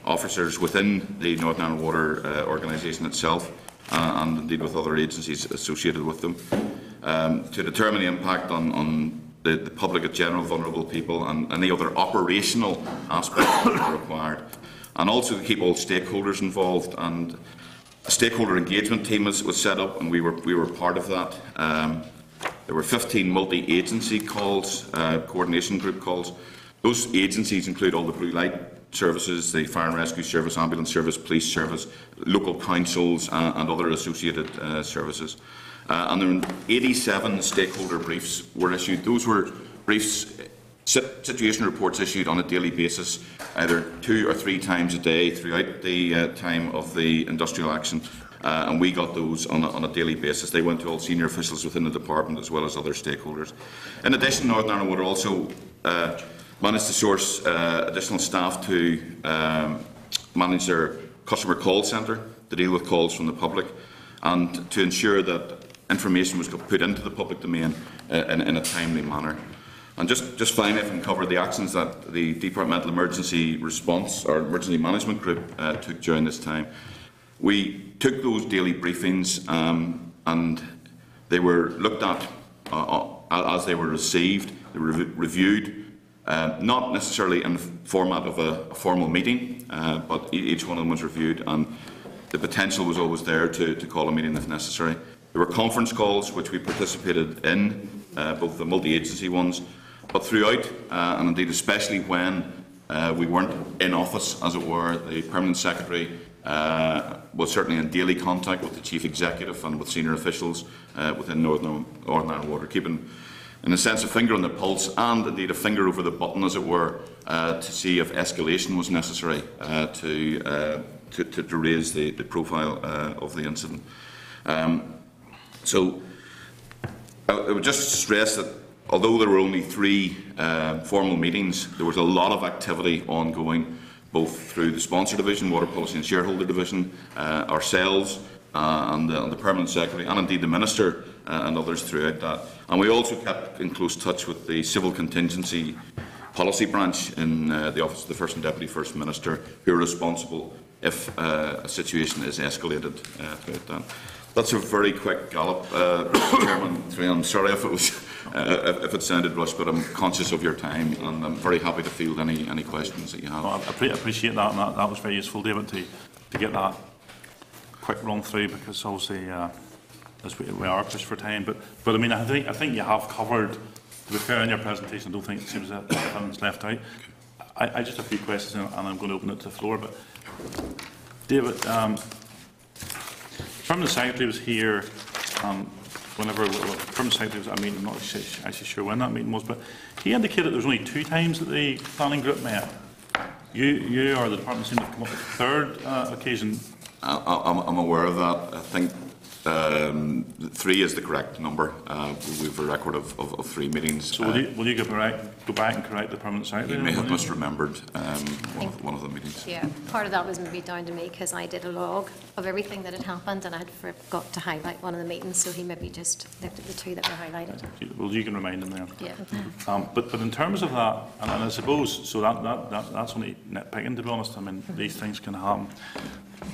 Speaker 11: officers within the Northern Ireland Water organisation itself, and indeed with other agencies associated with them, to determine the impact on the public in general, vulnerable people, and any other operational aspects that are required, and also to keep all stakeholders involved. And a stakeholder engagement team was set up, and we were part of that. There were 15 multi-agency calls, coordination group calls, Those agencies include all the blue light services, the fire and rescue service, ambulance service, police service, local councils and other associated services. And there were 87 stakeholder briefs were issued. Those were briefs, situation reports issued on a daily basis, either 2 or 3 times a day throughout the time of the industrial action. And we got those on a daily basis. They went to all senior officials within the department as well as other stakeholders. In addition, Northern Ireland Water also managed to source additional staff to manage their customer call centre to deal with calls from the public and to ensure that information was put into the public domain in a timely manner. And just finally, if I can cover the actions that the Departmental Emergency Response or Emergency Management Group took during this time. We took those daily briefings and they were looked at as they were received. They were reviewed, not necessarily in the format of a formal meeting, but each one of them was reviewed, and the potential was always there to call a meeting if necessary. There were conference calls which we participated in, both the multi-agency ones, but throughout, and indeed especially when we weren't in office, as it were, the Permanent Secretary was certainly in daily contact with the Chief Executive and with senior officials within Northern Ireland Water, keeping, in a sense, a finger on the pulse and indeed a finger over the button, as it were, to see if escalation was necessary to raise the profile of the incident. So I would just stress that although there were only 3 formal meetings, there was a lot of activity ongoing, both through the Sponsor Division, Water Policy and Shareholder Division, ourselves and the Permanent Secretary, and indeed the Minister and others throughout that. And we also kept in close touch with the Civil Contingency Policy Branch in the Office of the First and Deputy First Minister, who are responsible if a situation is escalated throughout that. That's a very quick gallop, Chairman. I'm sorry if it was if it sounded rushed, but I'm conscious of your time, and I'm very happy to field any questions that you have.
Speaker 1: Well, I appreciate that, and that was very useful, David, to get that quick run through, because obviously as we are pushed for time. But I mean, I think you have covered. To be fair in your presentation, I don't think it seems that anything's left out. I just have a few questions, and I'm going to open it to the floor. But David. Permanent Secretary was here whenever the Permanent Secretary was at a meeting. I'm not actually sure when that meeting was, but he indicated there was only 2 times that the planning group met. You or the department seem to have come up with a 3rd occasion.
Speaker 11: I'm aware of that. I think 3 is the correct number. We have a record of 3 meetings.
Speaker 1: So will you go back and correct the Permanent Secretary?
Speaker 11: You may have misremembered one of the meetings.
Speaker 12: Yeah, part of that was maybe down to me because I did a log of everything that had happened and I had forgot to highlight one of the meetings, so he maybe just looked at the 2 that were highlighted.
Speaker 1: Well, you can remind him then.
Speaker 12: Yeah.
Speaker 1: But in terms of that, and I suppose, so that's only nitpicking, to be honest. I mean, these things can happen.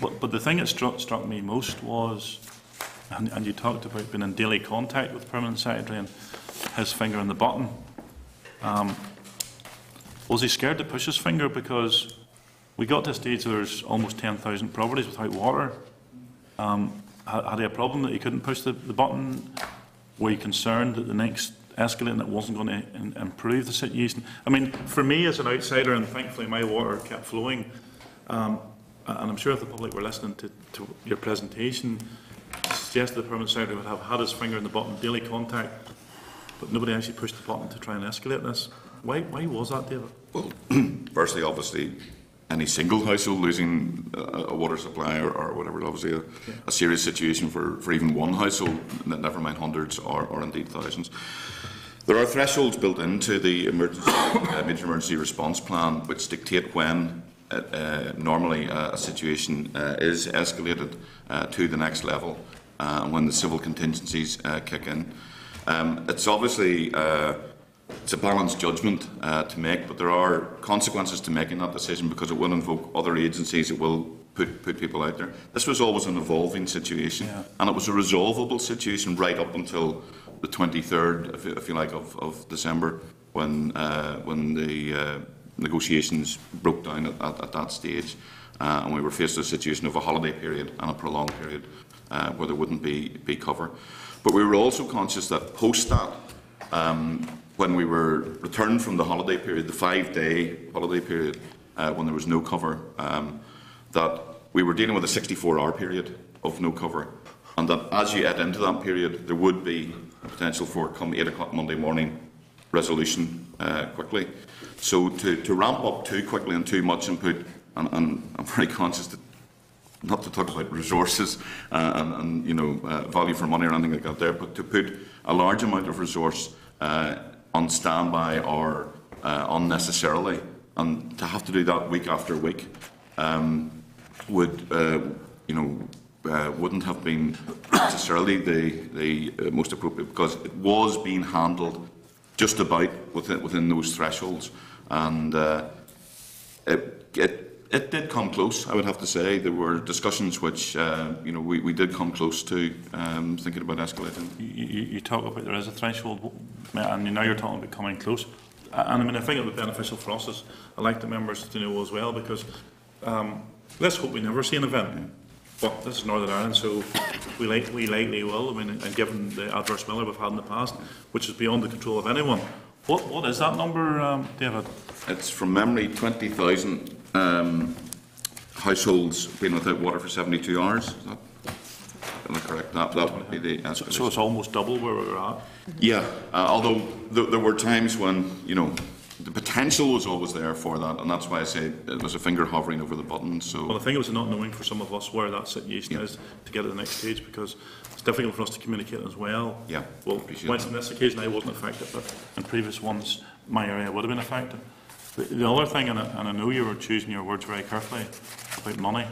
Speaker 1: But the thing that struck me most was, and you talked about being in daily contact with the Permanent Secretary and his finger on the button. Was he scared to push his finger? Because we got to a stage where there's almost 10,000 properties without water. Had he a problem that he couldn't push the button? Were you concerned that the next escalating it wasn't going to improve the situation? I mean, for me as an outsider, and thankfully my water kept flowing, and I'm sure if the public were listening to your presentation, suggested the Permanent Secretary would have had his finger in the button, daily contact, but nobody actually pushed the button to try and escalate this. Why was that, David?
Speaker 11: Well, firstly, obviously, any single household losing a water supply or whatever, obviously a serious situation for even one household, never mind hundreds or indeed thousands. There are thresholds built into the major emergency response plan which dictate when normally a situation is escalated to the next level when the civil contingencies kick in. It's obviously it's a balanced judgment to make, but there are consequences to making that decision because it will invoke other agencies, it will put people out there. This was always an evolving situation, and it was a resolvable situation right up until the 23rd, if you like, of December, when the negotiations broke down at that stage, and we were faced with a situation of a holiday period and a prolonged period where there wouldn't be cover. But we were also conscious that post that, when we were returned from the holiday period, the 5-day holiday period, when there was no cover, that we were dealing with a 64-hour period of no cover, and that as you head into that period, there would be a potential for, come 8 o'clock Monday morning, resolution quickly. So to ramp up too quickly and too much input, and I'm very conscious that not to talk about resources and value for money or anything like that there, but to put a large amount of resource on standby or unnecessarily, and to have to do that week after week wouldn't have been necessarily the most appropriate, because it was being handled just about within those thresholds, and it did come close, I would have to say. There were discussions which we did come close to thinking about escalating.
Speaker 1: You talk about there is a threshold, and now you're talking about coming close. And I mean, I think it would be beneficial for us as elected members to know as well, because let's hope we never see an event. But this is Northern Ireland, so we likely will. I mean, and given the adverse weather we've had in the past, which is beyond the control of anyone. What is that number, David? It's from memory 20,000 households being without water for 72 hours. Is that correct? That would be the escalation. So it's almost double where we were at. Yeah, although there were times when the potential was always there for that, and that's why I say it was a finger hovering over the button. So, well, I think it was a not knowing for some of us where that situation is to get to the next stage, because it's difficult for us to communicate as well. Yeah. Well, once on this occasion I wasn't affected, but in previous ones my area would have been affected. The other thing, and I know you were choosing your words very carefully about money.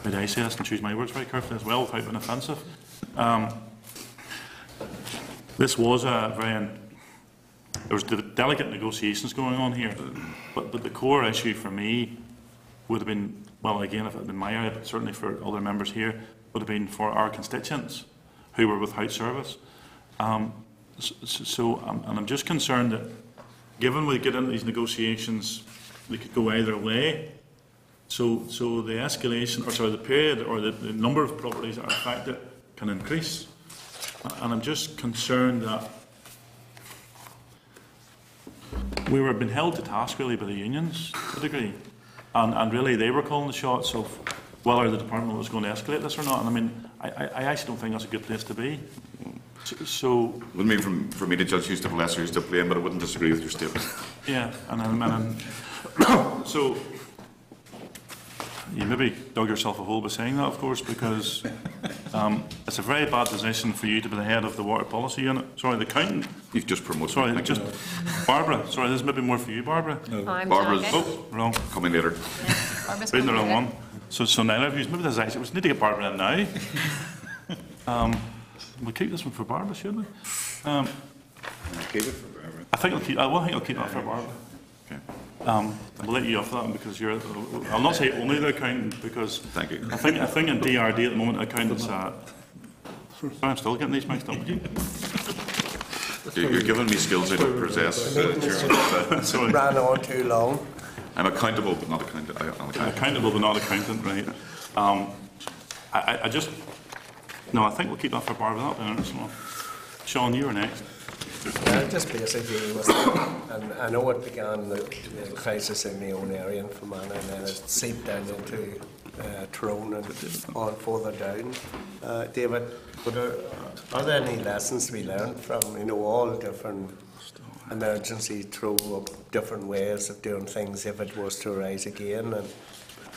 Speaker 1: Did I say this and choose my words very carefully as well without being offensive? This was a there was delicate negotiations going on here, but the core issue for me would have been, well, again, if it had been my area, but certainly for other members here, would have been for our constituents who were without service. And I'm just concerned that, given we get into these negotiations, they could go either way. So the escalation, the period or the number of properties that are affected can increase. And I'm just concerned that we were being held to task really by the unions to a degree, and really they were calling the shots of whether the department was going to escalate this or not. And I mean, I actually don't think that's a good place to be. So, it wouldn't mean for me to judge who's to bless or who's to blame, but I wouldn't disagree with your statement. Yeah, and so you maybe dug yourself a hole by saying that, of course, because it's a very bad position for you to be the head of the water policy unit. Sorry, the accountant. You've just promoted. Sorry, just Barbara. Sorry, this is maybe more for you, Barbara. No. Barbara's wrong. Coming later. Yeah, reading the wrong one. So neither of you. Maybe there's actually. We need to get Barbara in now. We'll keep this one for Barbara, shouldn't we?
Speaker 7: Keep it for Barbara.
Speaker 1: I think I'll keep that for Barbara. Okay. I'll let you off that because you're. I'll not say only the accountant, because thank you. I think in DRD at the moment accountants. I'm still getting these mixed up. You're giving me skills I don't possess. Sorry.
Speaker 7: Ran on too long.
Speaker 1: I'm accountable but not accountant. Accountable but not accountant, right? I just. No, I think we'll keep that for Barbara. Sean, you were next.
Speaker 13: Just basically, and I know it began the crisis in my own area in Fermanagh, and then it seeped down into Tyrone and on further down. David, are there any lessons to be learned from all different emergency throw up different ways of doing things if it was to arise again? And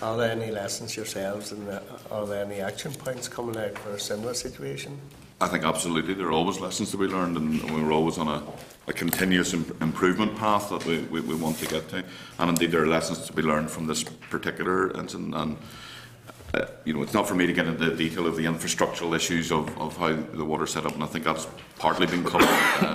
Speaker 13: are there any lessons yourselves, and are there any action points coming out for a similar situation?
Speaker 11: I think absolutely there are always lessons to be learned, and we're always on a continuous improvement path that we want to get to. And indeed there are lessons to be learned from this particular incident. And it's not for me to get into the detail of the infrastructural issues of how the water's set up, and I think that's partly been covered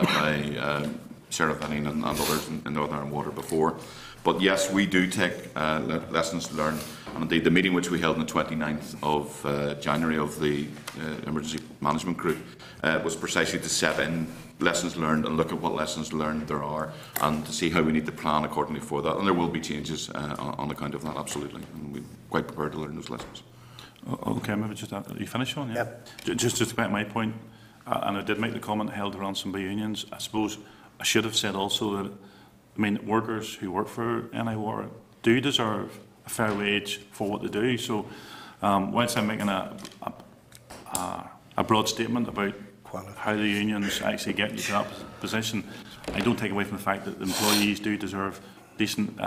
Speaker 11: by Sarah Venning and others in Northern Ireland Water before. But yes, we do take lessons learned, and indeed the meeting which we held on the 29th of January of the Emergency Management Group was precisely to set in lessons learned and look at what lessons learned there are, and to see how we need to plan accordingly for that. And there will be changes on account of that, absolutely, and we're quite prepared to learn those lessons. Okay, maybe just you finish on, yeah? Yep. Just to make my point,
Speaker 1: and I did make the comment held to ransom by unions. I suppose I should have said also that, I mean, workers who work for NI Water do deserve a fair wage for what they do. So, whilst I'm making a broad statement about how the unions actually get you to that position, I don't take away from the fact that the employees do deserve decent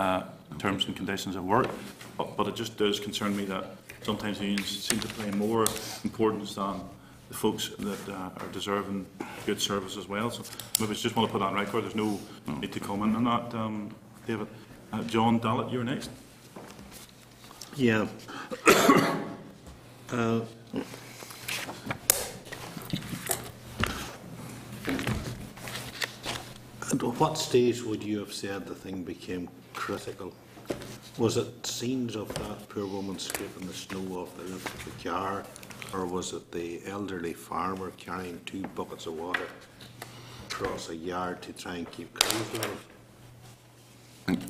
Speaker 1: terms and conditions of work. But it just does concern me that sometimes the unions seem to play more importance than the folks that are deserving good service as well. So maybe I just want to put that on record. There's no need to comment on that, David. John Dallett, you're next.
Speaker 8: Yeah. At what stage would you have said the thing became critical? Was it scenes of that poor woman scraping the snow off the roof of the car, or was it the elderly farmer carrying 2 buckets of water across a yard to try and keep cows alive?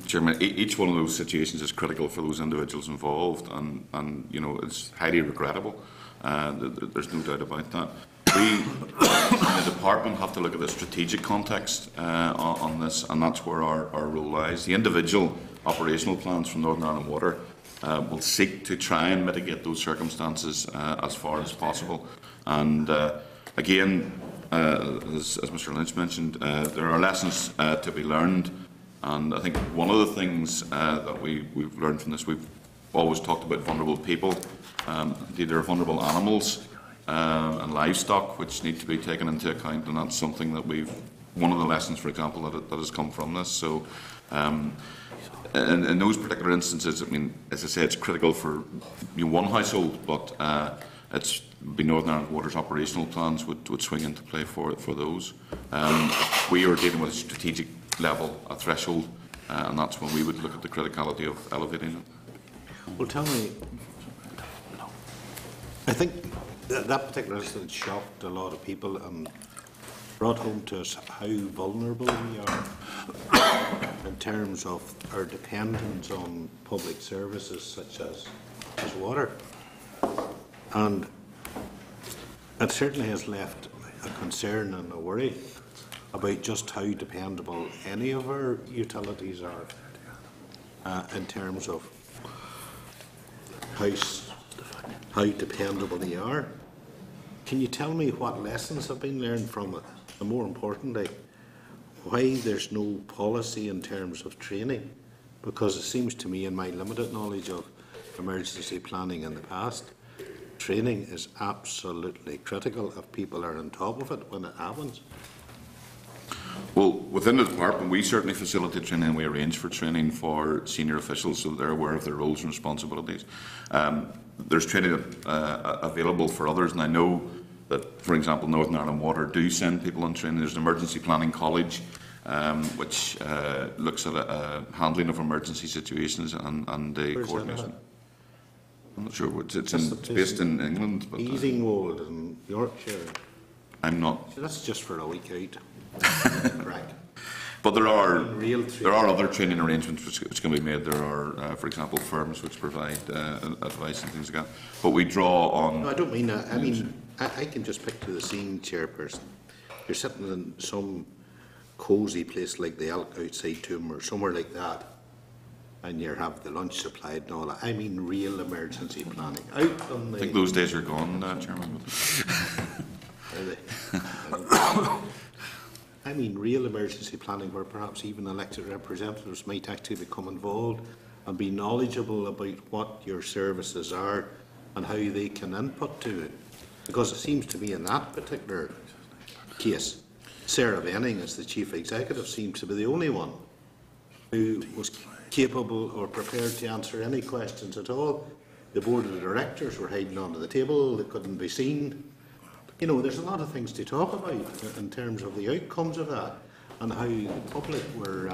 Speaker 11: Chairman, each one of those situations is critical for those individuals involved, and you know, it's highly regrettable. There's no doubt about that. We, in the department, have to look at the strategic context on this, and that's where our role lies. The individual operational plans from Northern Ireland Water will seek to try and mitigate those circumstances as far as possible. And again, as Mr. Lynch mentioned, there are lessons to be learned. And I think one of the things that we've learned from this, we've always talked about vulnerable people. Indeed, there are vulnerable animals and livestock which need to be taken into account, and that's something that one of the lessons, for example, that has come from this. So, in those particular instances, I mean, as I say, it's critical for one household, but it's Northern Ireland Water's operational plans would swing into play for those. We are dealing with a strategic level, a threshold, and that's when we would look at the criticality of elevating it.
Speaker 8: Well, tell me, I think that particular incident shocked a lot of people and brought home to us how vulnerable we are in terms of our dependence on public services such as water. And it certainly has left a concern and a worry about just how dependable any of our utilities are in terms of how dependable they are. Can you tell me what lessons have been learned from it? And more importantly, why there's no policy in terms of training? Because it seems to me, in my limited knowledge of emergency planning in the past, training is absolutely critical if people are on top of it when it happens.
Speaker 11: Well, within the department, we certainly facilitate training, and we arrange for training for senior officials so that they're aware of their roles and responsibilities. There's training available for others, and I know that, for example, Northern Ireland Water do send people on training. There's an emergency planning college which looks at handling of emergency situations and the coordination. I'm not sure. It's based in England. But,
Speaker 8: Easingwold in Yorkshire.
Speaker 11: I'm not.
Speaker 8: So that's just for a week out. Correct.
Speaker 11: But there are other training arrangements which can be made. There are, for example, firms which provide advice and things like that. But we draw on.
Speaker 8: No, I don't mean that. I mean, I can just picture the scene, Chairperson. You're sitting in some cosy place like the Elk outside Toom or somewhere like that, and you have the lunch supplied and all that. I mean, real emergency planning. Out on the.
Speaker 11: I think those days are gone, Chairman.
Speaker 8: Are they? I mean real emergency planning where perhaps even elected representatives might actually become involved and be knowledgeable about what your services are and how they can input to it. Because it seems to me in that particular case, Sarah Venning, as the Chief Executive, seems to be the only one who was capable or prepared to answer any questions at all. The Board of Directors were hiding under the table, they couldn't be seen. You know, there's a lot of things to talk about in terms of the outcomes of that and how the public were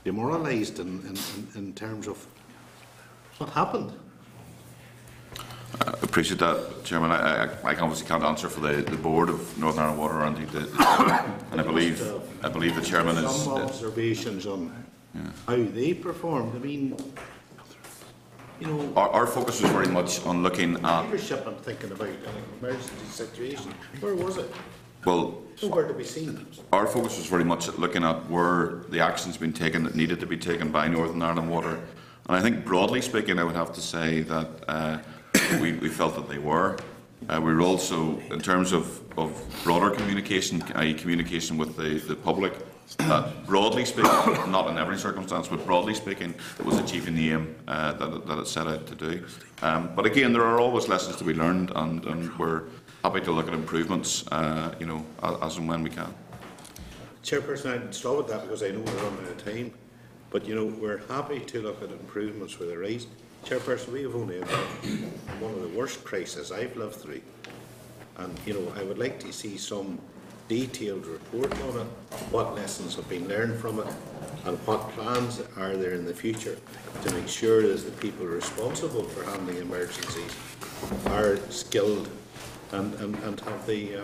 Speaker 8: demoralised in terms of what happened.
Speaker 11: I appreciate that, Chairman. I obviously can't answer for the Board of Northern Ireland Water, and indeed and I believe the Chairman is.
Speaker 8: Some observations on how they performed. I mean, You know,
Speaker 11: Our focus was very much on looking at,
Speaker 8: leadership I'm thinking about in an emergency situation. Where was it?
Speaker 11: well,
Speaker 8: Nowhere to be seen.
Speaker 11: our focus was very much at looking at where the actions been taken that needed to be taken by Northern Ireland Water. And I think broadly speaking, I would have to say that we felt that they were. We were also, in terms of broader communication, i.e. communication with the public, broadly speaking, not in every circumstance, but broadly speaking, it was achieving the aim that it set out to do. But again, there are always lessons to be learned, and we're happy to look at improvements, as and when we can.
Speaker 8: Chairperson, I'd stop at that because I know we're running out of time. But, we're happy to look at improvements where there is. Chairperson, we have only had one of the worst crises I've lived through. And, I would like to see some detailed report on it, what lessons have been learned from it, and what plans are there in the future to make sure that the people responsible for handling emergencies are skilled and have the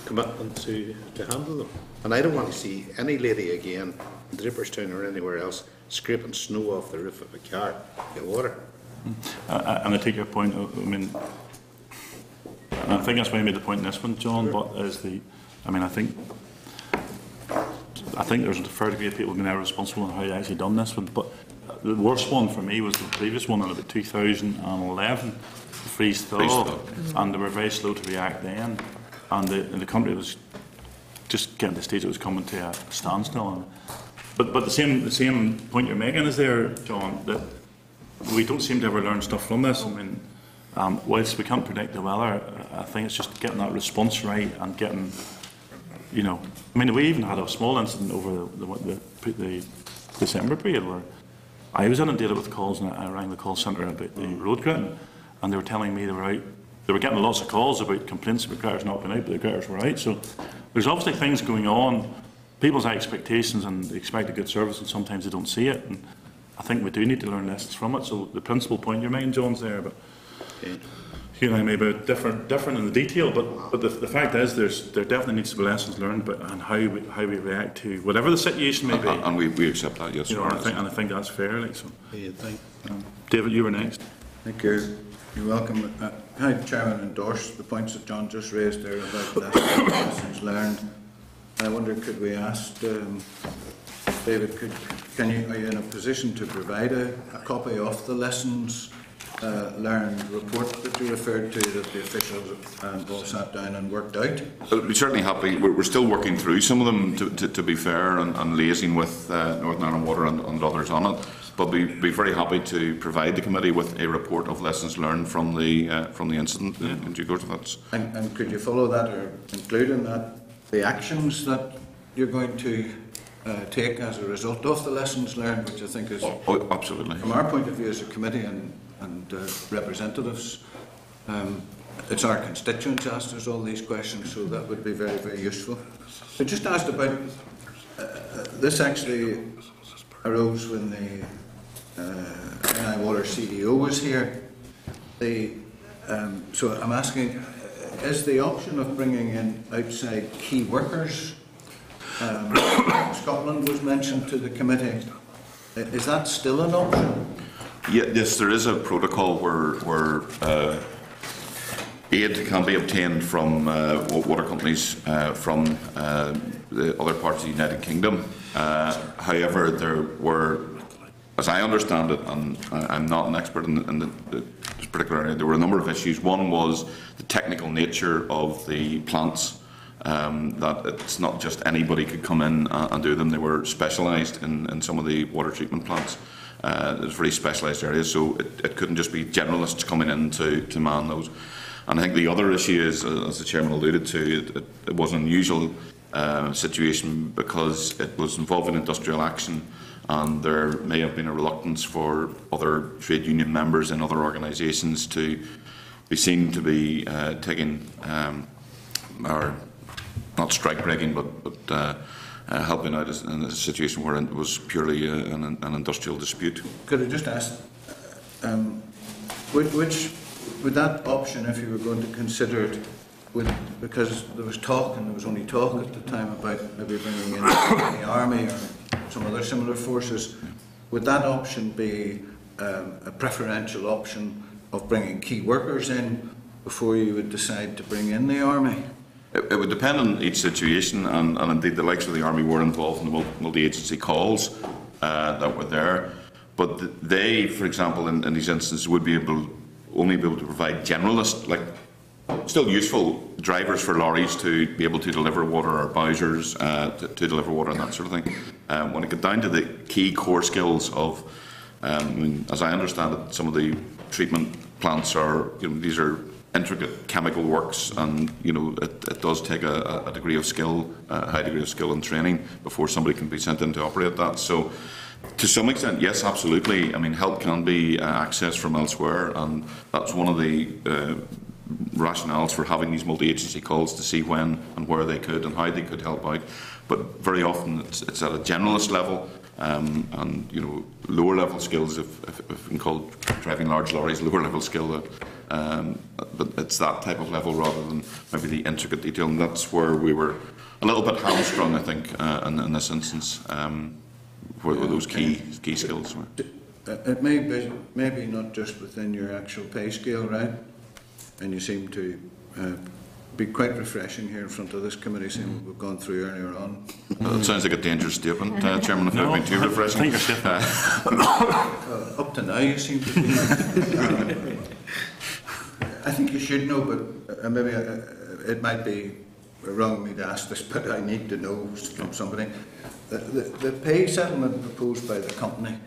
Speaker 8: commitment to handle them. And I don't want to see any lady again in Draperstown or anywhere else scraping snow off the roof of a car to get water.
Speaker 1: And I take your point. I mean, and I think that's why I made the point in this one, John. But I think there's a fair degree of people being responsible on how you actually done this one. But the worst one for me was the previous one in about 2011, the freeze thaw, and they were very slow to react then, and the country was just getting to the stage it was coming to a standstill. But the same point you're making is there, John, that we don't seem to ever learn stuff from this. I mean, whilst we can't predict the weather, I think it's just getting that response right and getting, we even had a small incident over the December period where I was inundated with calls, and I rang the call centre about the road gritting, and they were telling me they were getting lots of calls about complaints about gritters not being out, but the gritters were out. So there's obviously things going on. People's expectations, and they expect a good service, and sometimes they don't see it. And I think we do need to learn lessons from it. So the principal point you're making, John's there, but you and I may be different in the detail. But the fact is, there definitely needs to be lessons learned, and how we react to whatever the situation may be.
Speaker 11: And we accept that, yes.
Speaker 1: I think that's fair. David, you were next.
Speaker 7: Thank you. You're welcome. Can I, Chairman, endorse the points that John just raised there about lessons learned? I wonder, could we ask David, are you in a position to provide a copy of the lessons learned report that you referred to, that the officials all sat down and worked out?
Speaker 11: We'd be certainly happy. We're still working through some of them, to be fair, and liaising with Northern Ireland Water and others on it. But we'd be very happy to provide the committee with a report of lessons learned from the incident in due course.
Speaker 7: And could you follow that, or include in that the actions that you're going to take as a result of the lessons learned, which I think is,
Speaker 11: absolutely, from
Speaker 7: our point of view as a committee and representatives, it's our constituents asked us all these questions, so that would be very, very useful. I just asked about this. Actually arose when the NI Water CDO was here. So I'm asking, is the option of bringing in outside key workers, Scotland was mentioned to the committee, is that still an option?
Speaker 11: Yes, there is a protocol where aid can be obtained from water companies from the other parts of the United Kingdom. However, there were, as I understand it, and I'm not an expert in this particular area, there were a number of issues. One was the technical nature of the plants, that it's not just anybody could come in and do them. They were specialised in some of the water treatment plants. There's very specialised areas, so it couldn't just be generalists coming in to man those. And I think the other issue is, as the Chairman alluded to, it was an unusual situation because it was involving industrial action, and there may have been a reluctance for other trade union members in other organisations to be seen to be taking, or not strike breaking, but helping out in a situation where it was purely an industrial dispute.
Speaker 7: Could I just ask, which would that option, if you were going to consider it, because there was talk, and there was only talk at the time about maybe bringing in the army or some other similar forces, would that option be a preferential option of bringing key workers in before you would decide to bring in the Army?
Speaker 11: It would depend on each situation, and indeed the likes of the Army were involved in the multi-agency calls that were there. But they, for example, in these instances, would only be able to provide generalist, like still useful drivers for lorries to be able to deliver water, or bowsers to deliver water and that sort of thing. When it got down to the key core skills of, as I understand it, some of the treatment plants are, these are intricate chemical works, and it does take a degree of skill, a high degree of skill and training before somebody can be sent in to operate that. So, to some extent, yes, absolutely. I mean, help can be accessed from elsewhere, and that's one of the rationales for having these multi-agency calls, to see when and where they could and how they could help out. But very often it's at a generalist level, and lower level skills, if we can call driving large lorries lower level skill. But it's that type of level rather than maybe the intricate detail, and that's where we were a little bit hamstrung, I think, in this instance, where those key skills were.
Speaker 7: It may be not just within your actual pay scale, right? And you seem to be quite refreshing here in front of this committee, seeing what we've gone through earlier on.
Speaker 11: Well, it sounds like a dangerous statement, Chairman, if I've been too refreshing.
Speaker 7: Up to now you seem to be. I think you should know, but maybe it might be wrong of me to ask this, but I need to know from somebody. The pay settlement proposed by the company,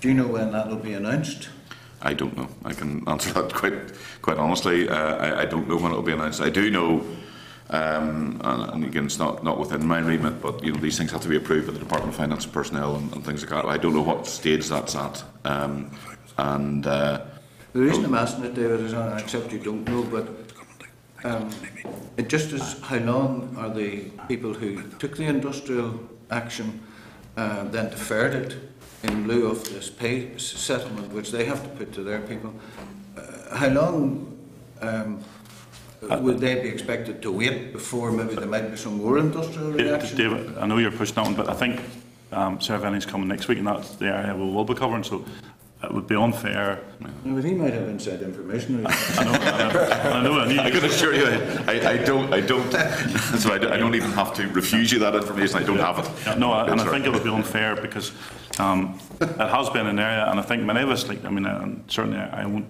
Speaker 7: do you know when that will be announced?
Speaker 11: I don't know. I can answer that quite honestly. I don't know when it will be announced. I do know, and again, it's not within my remit, but these things have to be approved by the Department of Finance and Personnel and things like that. I don't know what stage that's at.
Speaker 7: The reason I'm asking it, David, is I accept you don't know, but it just is how long are the people who took the industrial action then deferred it in lieu of this pay settlement, which they have to put to their people? How long would they be expected to wait before maybe there might be some more industrial reaction?
Speaker 1: David, I know you're pushing that one, but I think Sarah Venning's coming next week, and that's the area we will be covering, so it would be unfair.
Speaker 7: No, but he might have inside information.
Speaker 11: I know. I can assure you, I don't. So I don't even have to refuse you that information. I don't have it.
Speaker 1: Yeah, no, and I think it would be unfair because it has been an area, and I think many of us, certainly I won't.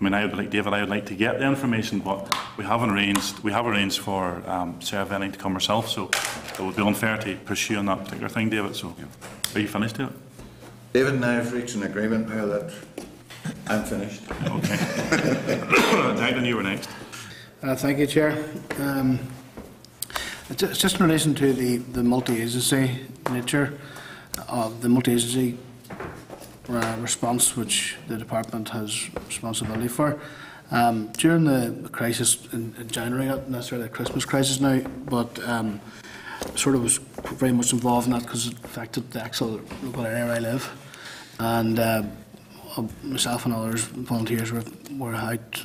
Speaker 1: I would like David. I would like to get the information, but we have arranged for Sarah Venning to come herself. So it would be unfair to push you on that particular thing, David. So, are you finished, David?
Speaker 7: David and I have reached an agreement now that I'm finished.
Speaker 1: Okay. Douglas, you were next.
Speaker 6: Thank you, Chair. It's just in relation to the multi-agency nature of the multi-agency response which the Department has responsibility for. During the crisis in January, not necessarily the Christmas crisis now, but sort of was very much involved in that because it affected the actual local area where I live. And myself and others, volunteers, were out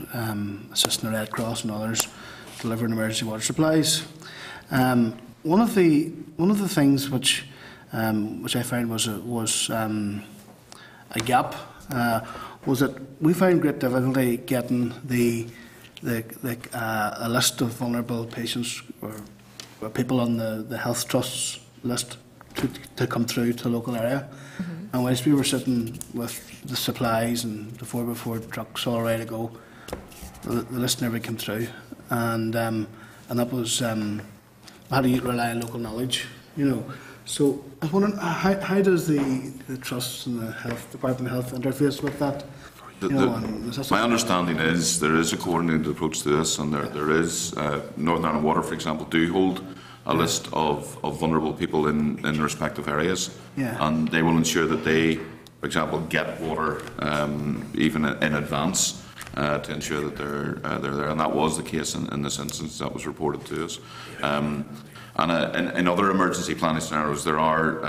Speaker 6: assisting the Red Cross and others delivering emergency water supplies. One of the things which I found was a gap was that we found great difficulty getting a list of vulnerable patients or people on the health trust's list to come through to the local area. And whilst we were sitting with the supplies and the 4x4 trucks all ready to go, the list never came through. And that was, I had to rely on local knowledge, So I was wondering, how does the trusts and the Department of Health interface with that?
Speaker 11: My understanding is there is a coordinated approach to this, and there is Northern Ireland Water, for example, do hold a list of vulnerable people in respective areas, and they will ensure that they, for example, get water even in advance to ensure that they're there, and that was the case in this instance. That was reported to us. And in other emergency planning scenarios, there are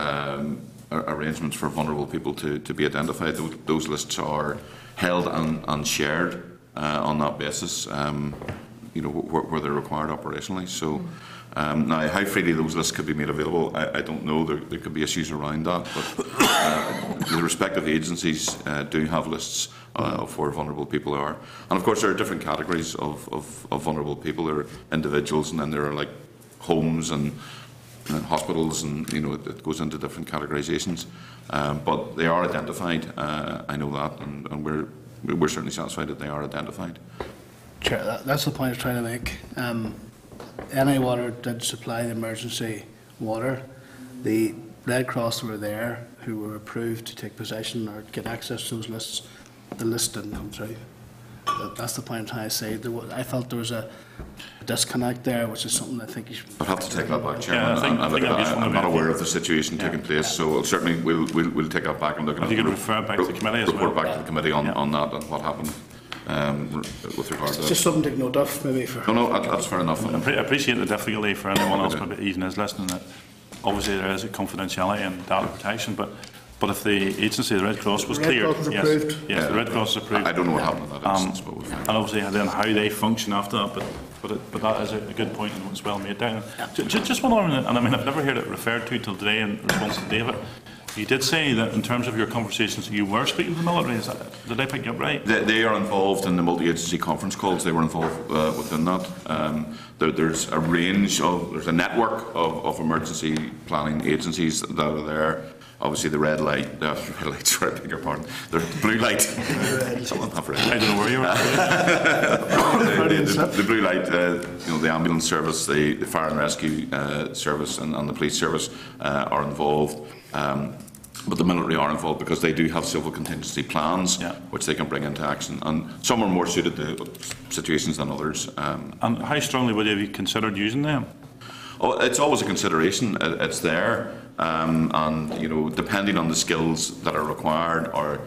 Speaker 11: arrangements for vulnerable people to be identified. Those lists are held and shared on that basis, where they're required operationally. So Now, how freely those lists could be made available, I don't know. There could be issues around that, but the respective agencies do have lists of where vulnerable people are. And of course, there are different categories of vulnerable people. There are individuals, and then there are like homes and hospitals, and it goes into different categorisations. But they are identified. I know that, and we're certainly satisfied that they are identified.
Speaker 6: Chair, that's the point I was trying to make. NI Water did supply the emergency water. The Red Cross were there, who were approved to take possession or get access to those lists. The list didn't come through. That's the point I'm trying to say. I felt there was a disconnect there, which is something I think you should...
Speaker 11: I'll have to take that back, Chairman. I'm not aware of the situation taking place, so certainly we'll take that back and look at it.
Speaker 1: If you could refer back to the committee as well.
Speaker 11: Report back to the committee on that and what happened with regard to that.
Speaker 6: Just something to take note of, maybe.
Speaker 11: No, that's fair enough.
Speaker 1: I appreciate the difficulty for anyone else, maybe even is listening, that obviously there is a confidentiality and data protection, but if the agency, the Red Cross, was cleared, yes, the Red Cross is approved.
Speaker 11: I don't know what happened in that instance, but
Speaker 1: and obviously then how they function after that, but that is a good point and it's well made down. Just one other, and I mean I've never heard it referred to till today in response to David. You did say that in terms of your conversations, you were speaking to the military. Did I pick you up right?
Speaker 11: They are involved in the multi-agency conference calls. They were involved within that. There's a range of, there's a network of emergency planning agencies that are there. Obviously, the red light, sorry, I beg your pardon. The blue light. Someone have red light.
Speaker 1: I don't know where you are.
Speaker 11: the blue light, the ambulance service, the fire and rescue service, and the police service are involved. But the military are involved because they do have civil contingency plans, which they can bring into action, and some are more suited to situations than others.
Speaker 1: And how strongly would you have considered using them?
Speaker 11: Oh, it's always a consideration. It's there, and depending on the skills that are required, or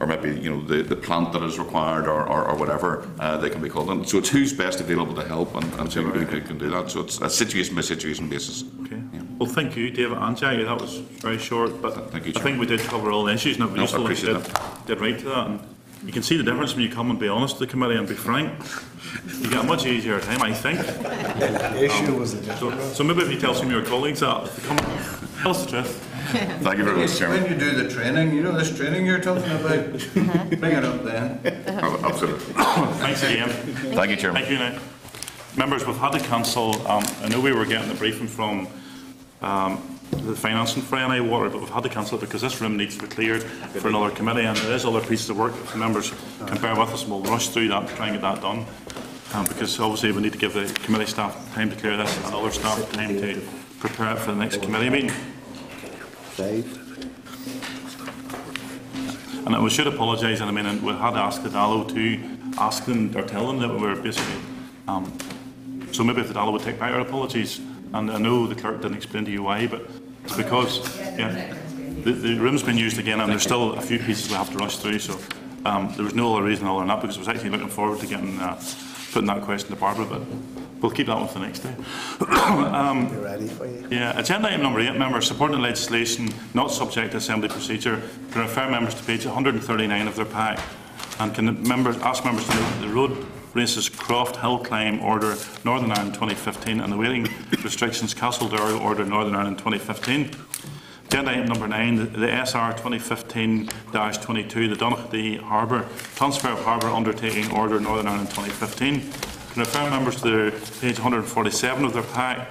Speaker 11: maybe the plant that is required, or whatever, they can be called in. So it's who's best available to help, and who can do that. So it's a situation by situation basis.
Speaker 1: Okay. Yeah. Well, thank you, David and Jackie. That was very short, but
Speaker 11: thank you,
Speaker 1: I think we did cover all the issues, and it was useful that you did right to that. And you can see the difference when you come and be honest to the committee and be frank. You get a much easier time, I think.
Speaker 13: The issue was the difference.
Speaker 1: So maybe if you tell some of your colleagues that, if they come, tell us the truth.
Speaker 11: Thank you very much, Chairman.
Speaker 7: When you do the training, this training you're talking about, bring it up then.
Speaker 11: Absolutely.
Speaker 1: Thanks again.
Speaker 11: Thank you, Chairman.
Speaker 1: Thank you now. Members, we've had to cancel, I know we were getting a briefing from the financing for NI Water, but we've had to cancel it because this room needs to be cleared for another committee, and there is other pieces of work. If the members can bear with us, and we'll rush through that to try and get that done. Because obviously we need to give the committee staff time to clear this, and other staff time to prepare it for the next committee meeting. And we should apologise, and I mean, we had asked the DALO to ask them or tell them that we were basically. So maybe if the DALO would take back our apologies. And I know the clerk didn't explain to you why, but it's because the room's been used again, and there's still a few pieces we have to rush through. So there was no other reason other than that, because I was actually looking forward to getting putting that question to Barbara, but we'll keep that one for the next day.
Speaker 13: Be ready for you.
Speaker 1: Yeah, agenda item number 8, members supporting legislation not subject to assembly procedure can refer members to page 139 of their pack, and can ask members to note the road races Croft Hill Climb Order Northern Ireland 2015 and the whaling restrictions Castledorrow Order Northern Ireland 2015. Agenda item number 9, the SR 2015-22, the Donaghadee Harbour Transfer of Harbour Undertaking Order Northern Ireland 2015. Can refer members to page 147 of their pack.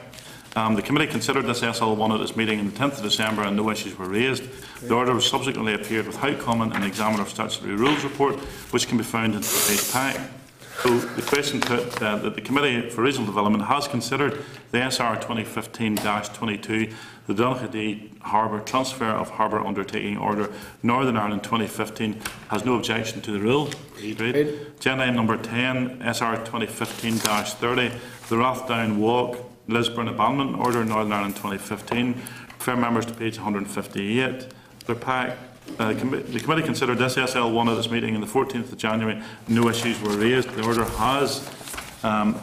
Speaker 1: The committee considered this SL1 at its meeting on the 10th of December and no issues were raised. The order was subsequently appeared without comment in the Examiner of Statutory Rules report, which can be found in today's pack. So the question put that the Committee for Regional Development has considered the SR 2015-22, the Donaghadee Harbour Transfer of Harbour Undertaking Order Northern Ireland 2015, has no objection to the rule. Agreed. Agenda item number 10, SR 2015-30, the Rathdown Walk Lisburn Abandonment Order Northern Ireland 2015. Refer members to page 158. Their pack. The committee considered this SL1 at its meeting on the 14th of January. No issues were raised. The order has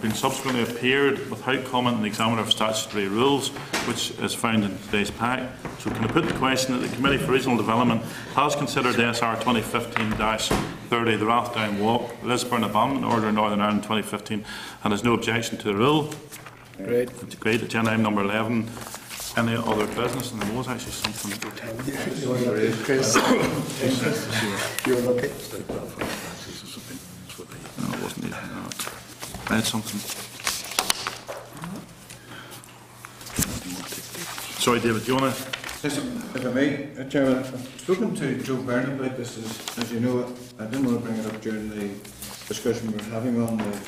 Speaker 1: been subsequently appeared without comment in the Examiner of Statutory Rules, which is found in today's pack. So can I put the question that the Committee for Regional Development has considered the SR 2015-30, the Rathdown Walk Lisburn Abandonment Order Northern Ireland 2015, and has no objection to the rule.
Speaker 6: Great.
Speaker 1: It's great. Agenda item number 11. Any other business? And there was actually something.
Speaker 13: Chris, you're lucky.
Speaker 1: No, it wasn't even that. I had something. Sorry, David, do you want to?
Speaker 7: Yes, if I may, Chairman, I've spoken to Joe Byrne about this. As you know, I didn't want to bring it up during the discussion we were having on the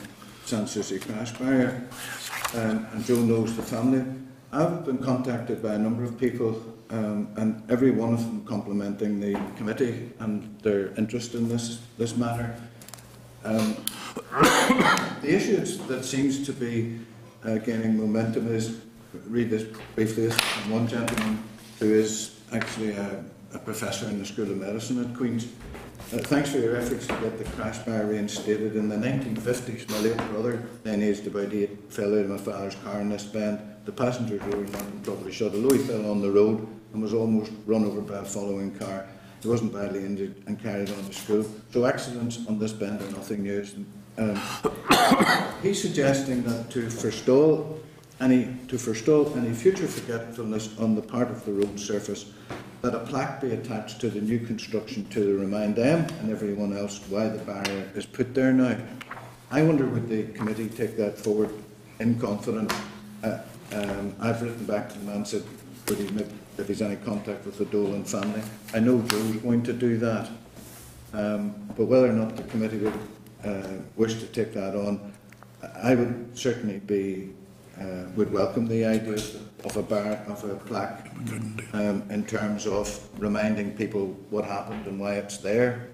Speaker 7: San Souci crash barrier, and Joe knows the family. I've been contacted by a number of people, and every one of them complimenting the committee and their interest in this matter. The issue that seems to be gaining momentum is, read this briefly, from one gentleman who is actually a professor in the School of Medicine at Queen's. Thanks for your efforts to get the crash bar reinstated. In the 1950s, my late brother, then aged about 8, fell out of my father's car in this bend. The passenger door in London probably shut. Although he fell on the road and was almost run over by a following car, he wasn't badly injured and carried on to school. So accidents on this bend are nothing new. He's suggesting that to forestall any future forgetfulness on the part of the road surface, that a plaque be attached to the new construction to remind them and everyone else why the barrier is put there now. I wonder, would the committee take that forward in confidence? I've written back to the man and said, would he admit if he's any contact with the Dolan family? I know Joe's going to do that, but whether or not the committee would wish to take that on, I would certainly would welcome the idea of a plaque in terms of reminding people what happened and why it's there.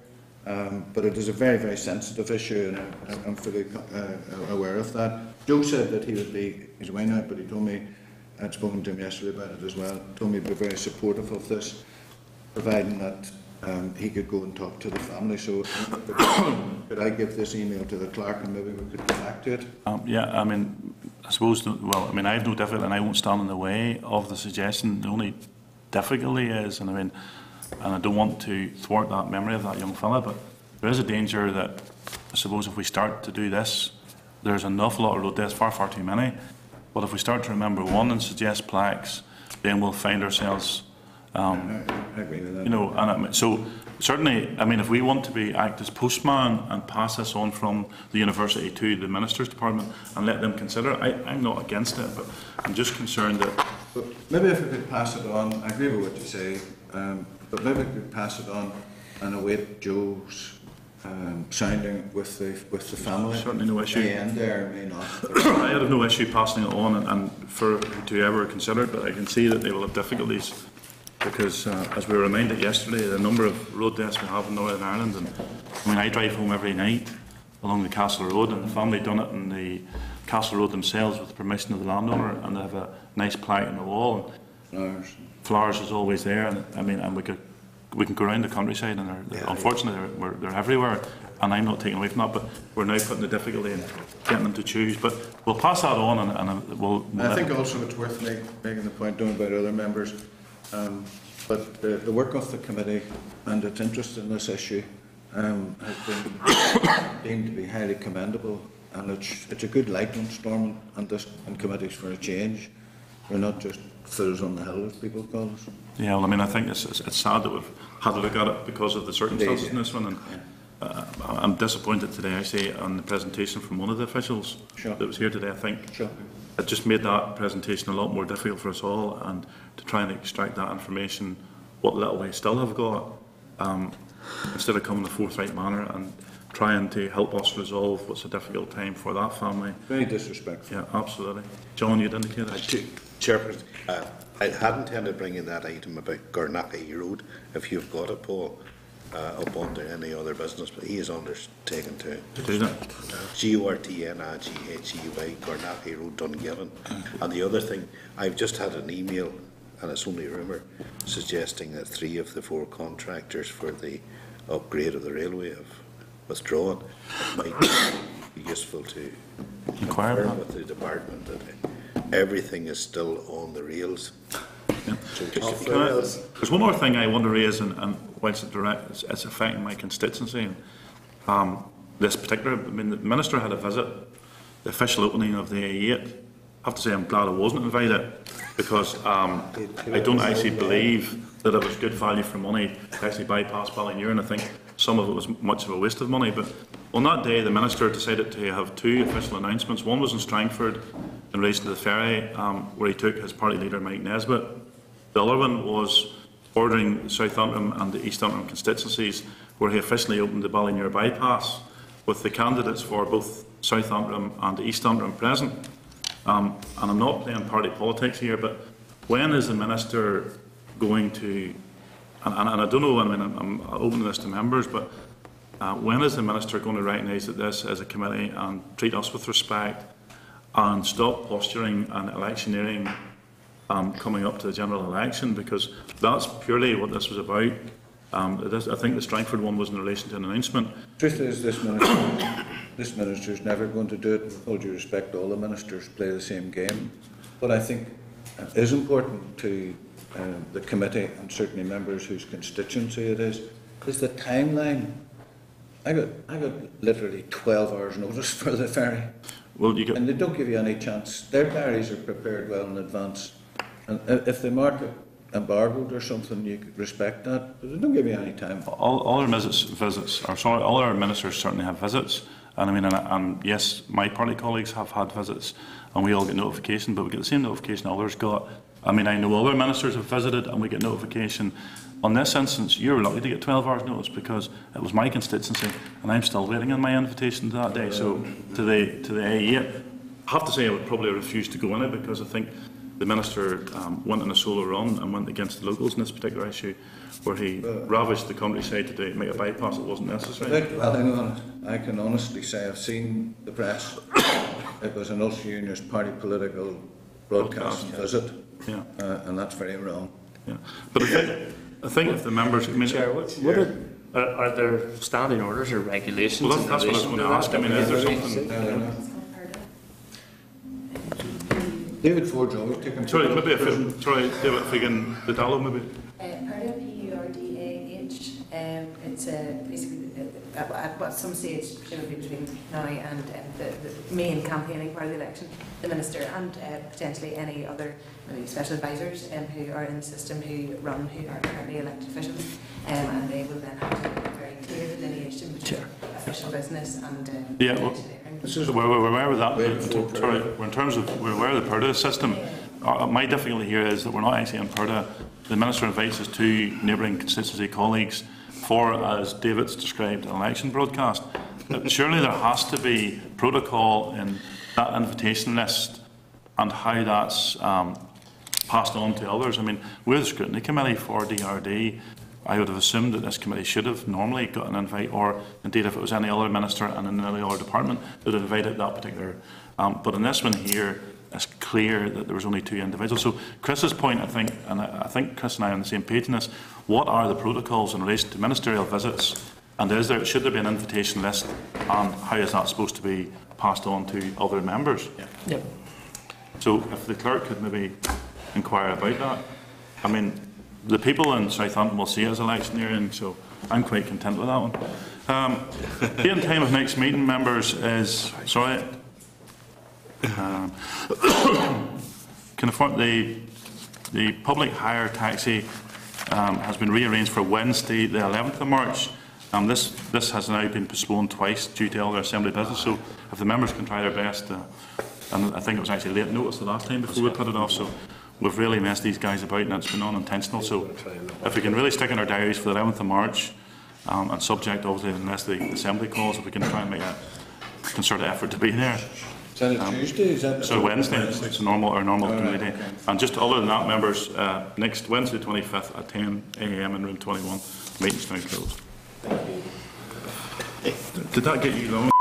Speaker 7: But it is a very, very sensitive issue, and I'm fully aware of that. Joe said that he's away now, but he told me, I'd spoken to him yesterday about it as well, told me he'd be very supportive of this, providing that he could go and talk to the family. So could I give this email to the clerk and maybe we could go back to it?
Speaker 1: Yeah, I mean, I suppose, well, I mean, I have no difficulty and I won't stand in the way of the suggestion. The only difficulty is, and I don't want to thwart that memory of that young fella, but there is a danger that, I suppose, if we start to do this, there's an awful lot of road deaths, far, far too many. But if we start to remember one and suggest plaques, then we'll find ourselves,
Speaker 7: I agree with that.
Speaker 1: you know, and so certainly, I mean, if we want to act as postman and pass this on from the university to the Minister's Department and let them consider it, I'm not against it, but I'm just concerned that...
Speaker 7: But maybe if we could pass it on, I agree with what you say, but maybe we could pass it on and await Joe's sounding with the family.
Speaker 1: Certainly no issue.
Speaker 7: May end there, may not.
Speaker 1: I have no issue passing it on and for to ever consider it, but I can see that they will have difficulties because, as we were reminded yesterday, the number of road deaths we have in Northern Ireland, and I mean, I drive home every night along the Castle Road, and the family done it in the Castle Road themselves with the permission of the landowner, and they have a nice plaque on the wall. And flowers is always there, and I mean, and we can go around the countryside, and unfortunately they're everywhere, and I'm not taking away from that, but we're now putting the difficulty in getting them to choose. But we'll pass that on, and we'll
Speaker 7: I think also it's worth making the point done by other members. But the work of the committee and its interest in this issue has been deemed to be highly commendable, and it's a good light on Stormont and committees for a change. We're not just fiddlers on the hill, as people call us.
Speaker 1: Yeah, well, I mean, I think it's sad that we've had to look at it because of the circumstances in this one, and I'm disappointed today, I say, on the presentation from one of the officials that was here today. I think it just made that presentation a lot more difficult for us all, and to try and extract that information, what little we still have got, instead of coming in a forthright manner and trying to help us resolve what's a difficult time for that family.
Speaker 7: Very disrespectful.
Speaker 1: Yeah, absolutely. John, you'd indicated.
Speaker 8: Chairperson, I had intended bringing that item about Gurnachy Road, if you've got it, Paul, up onto any other business, but he is undertaken to
Speaker 1: do that.
Speaker 8: Gortnaghy, Gurnachy Road, Dungiven. And the other thing, I've just had an email, and it's only rumour, suggesting that 3 of the 4 contractors for the upgrade of the railway have withdrawn. It might be useful to confirm with the department that everything is still on the rails.
Speaker 1: Yeah. There's one more thing I want to raise, and whilst it's affecting my constituency,
Speaker 7: and
Speaker 1: this particular, I mean, the Minister had a visit, the official opening of the A8 have to say I'm glad I wasn't invited, because I don't actually believe that it was good value for money to actually bypass Ballynear, and I think some of it was much of a waste of money. But on that day, the Minister decided to have two official announcements. One was in Strangford in relation to the ferry, where he took his party leader, Mike Nesbitt. The other one was ordering South Antrim and the East Antrim constituencies, where he officially opened the Ballynear bypass, with the candidates for both South Antrim and the East Antrim present. And I'm not playing party politics here, but when is the Minister going to, and I don't know, I mean, I'm opening this to members, but when is the Minister going to recognise that this is a committee and treat us with respect and stop posturing and electioneering coming up to the general election? Because that's purely what this was about. I think the Strangford one was in relation to an announcement.
Speaker 7: Truth is, this minister is never going to do it. With all due respect, all the ministers play the same game. But I think it is important to the committee, and certainly members whose constituency it is the timeline. I got literally 12 hours notice for the ferry.
Speaker 1: Well,
Speaker 7: and they don't give you any chance. Their diaries are prepared well in advance. And if they mark it embargoed or something, you could respect that, but they don't give you any time.
Speaker 1: All our all our ministers certainly have visits, and I mean, and yes, my party colleagues have had visits, and we all get notification, but we get the same notification others got. I mean, I know other ministers have visited, and we get notification. On this instance, you were lucky to get 12 hours notice, because it was my constituency, and I'm still waiting on my invitation to that day. So to the AE, I have to say I would probably refuse to go in it, because I think the Minister went on a solo run and went against the locals in this particular issue, where he ravaged the countryside to make a bypass that wasn't necessary.
Speaker 7: Well, I can honestly say I've seen the press. It was an Ulster Unionist party political broadcast visit,
Speaker 1: yeah.
Speaker 7: And that's very wrong.
Speaker 1: Yeah. But I think if the members... I mean,
Speaker 14: Chair, are there standing orders or regulations?
Speaker 1: Well, that's what I was going to ask. I mean, is there something...
Speaker 7: David Ford's always taken...
Speaker 1: Sorry, David, if we can... The Dallo, maybe?
Speaker 15: Purdah, P-U-R-D-A-H. It's basically, at what some stage, presumably between now and the main campaigning part of the election, the Minister and potentially any other maybe special advisors who are in the system who are currently elected officials, and they will then have to make a very clear delineation between official business and
Speaker 1: yeah, well, we're aware of that. Sorry, in terms of, we're aware of the Purdah system. My difficulty here is that we're not actually in Purdah. The Minister invites his two neighbouring constituency colleagues for, as David's described, an election broadcast. Surely there has to be protocol in that invitation list and how that's passed on to others. I mean, we're the scrutiny committee for DRD. I would have assumed that this committee should have normally got an invite, or indeed if it was any other minister and in any other department that had invited that particular. But in this one here, it's clear that there was only two individuals. So Chris's point, I think, and I think Chris and I are on the same page in this, what are the protocols in relation to ministerial visits, and should there be an invitation list, and how is that supposed to be passed on to other members?
Speaker 14: Yeah.
Speaker 1: So if the clerk could maybe inquire about that. I mean, the people in Southampton will see it as electioneering, so I'm quite content with that one. Date and time of next meeting, members, is... Sorry. Can afford the public hire taxi has been rearranged for Wednesday, the 11th of March. This has now been postponed twice due to other Assembly business, so if the members can try their best, and I think it was actually late notice the last time before we put it off, so we've really messed these guys about and it's been unintentional. So if we can really stick in our diaries for the 11th of March, and subject obviously unless the Assembly calls, if we can try and make a concerted effort to be there.
Speaker 7: Is that a Tuesday? Is that
Speaker 1: so Wednesday? It's a normal committee day. Okay. And just other than that, members, next Wednesday, 25th at 10 a.m. in room 21. Meeting's now closed. Did that get you long?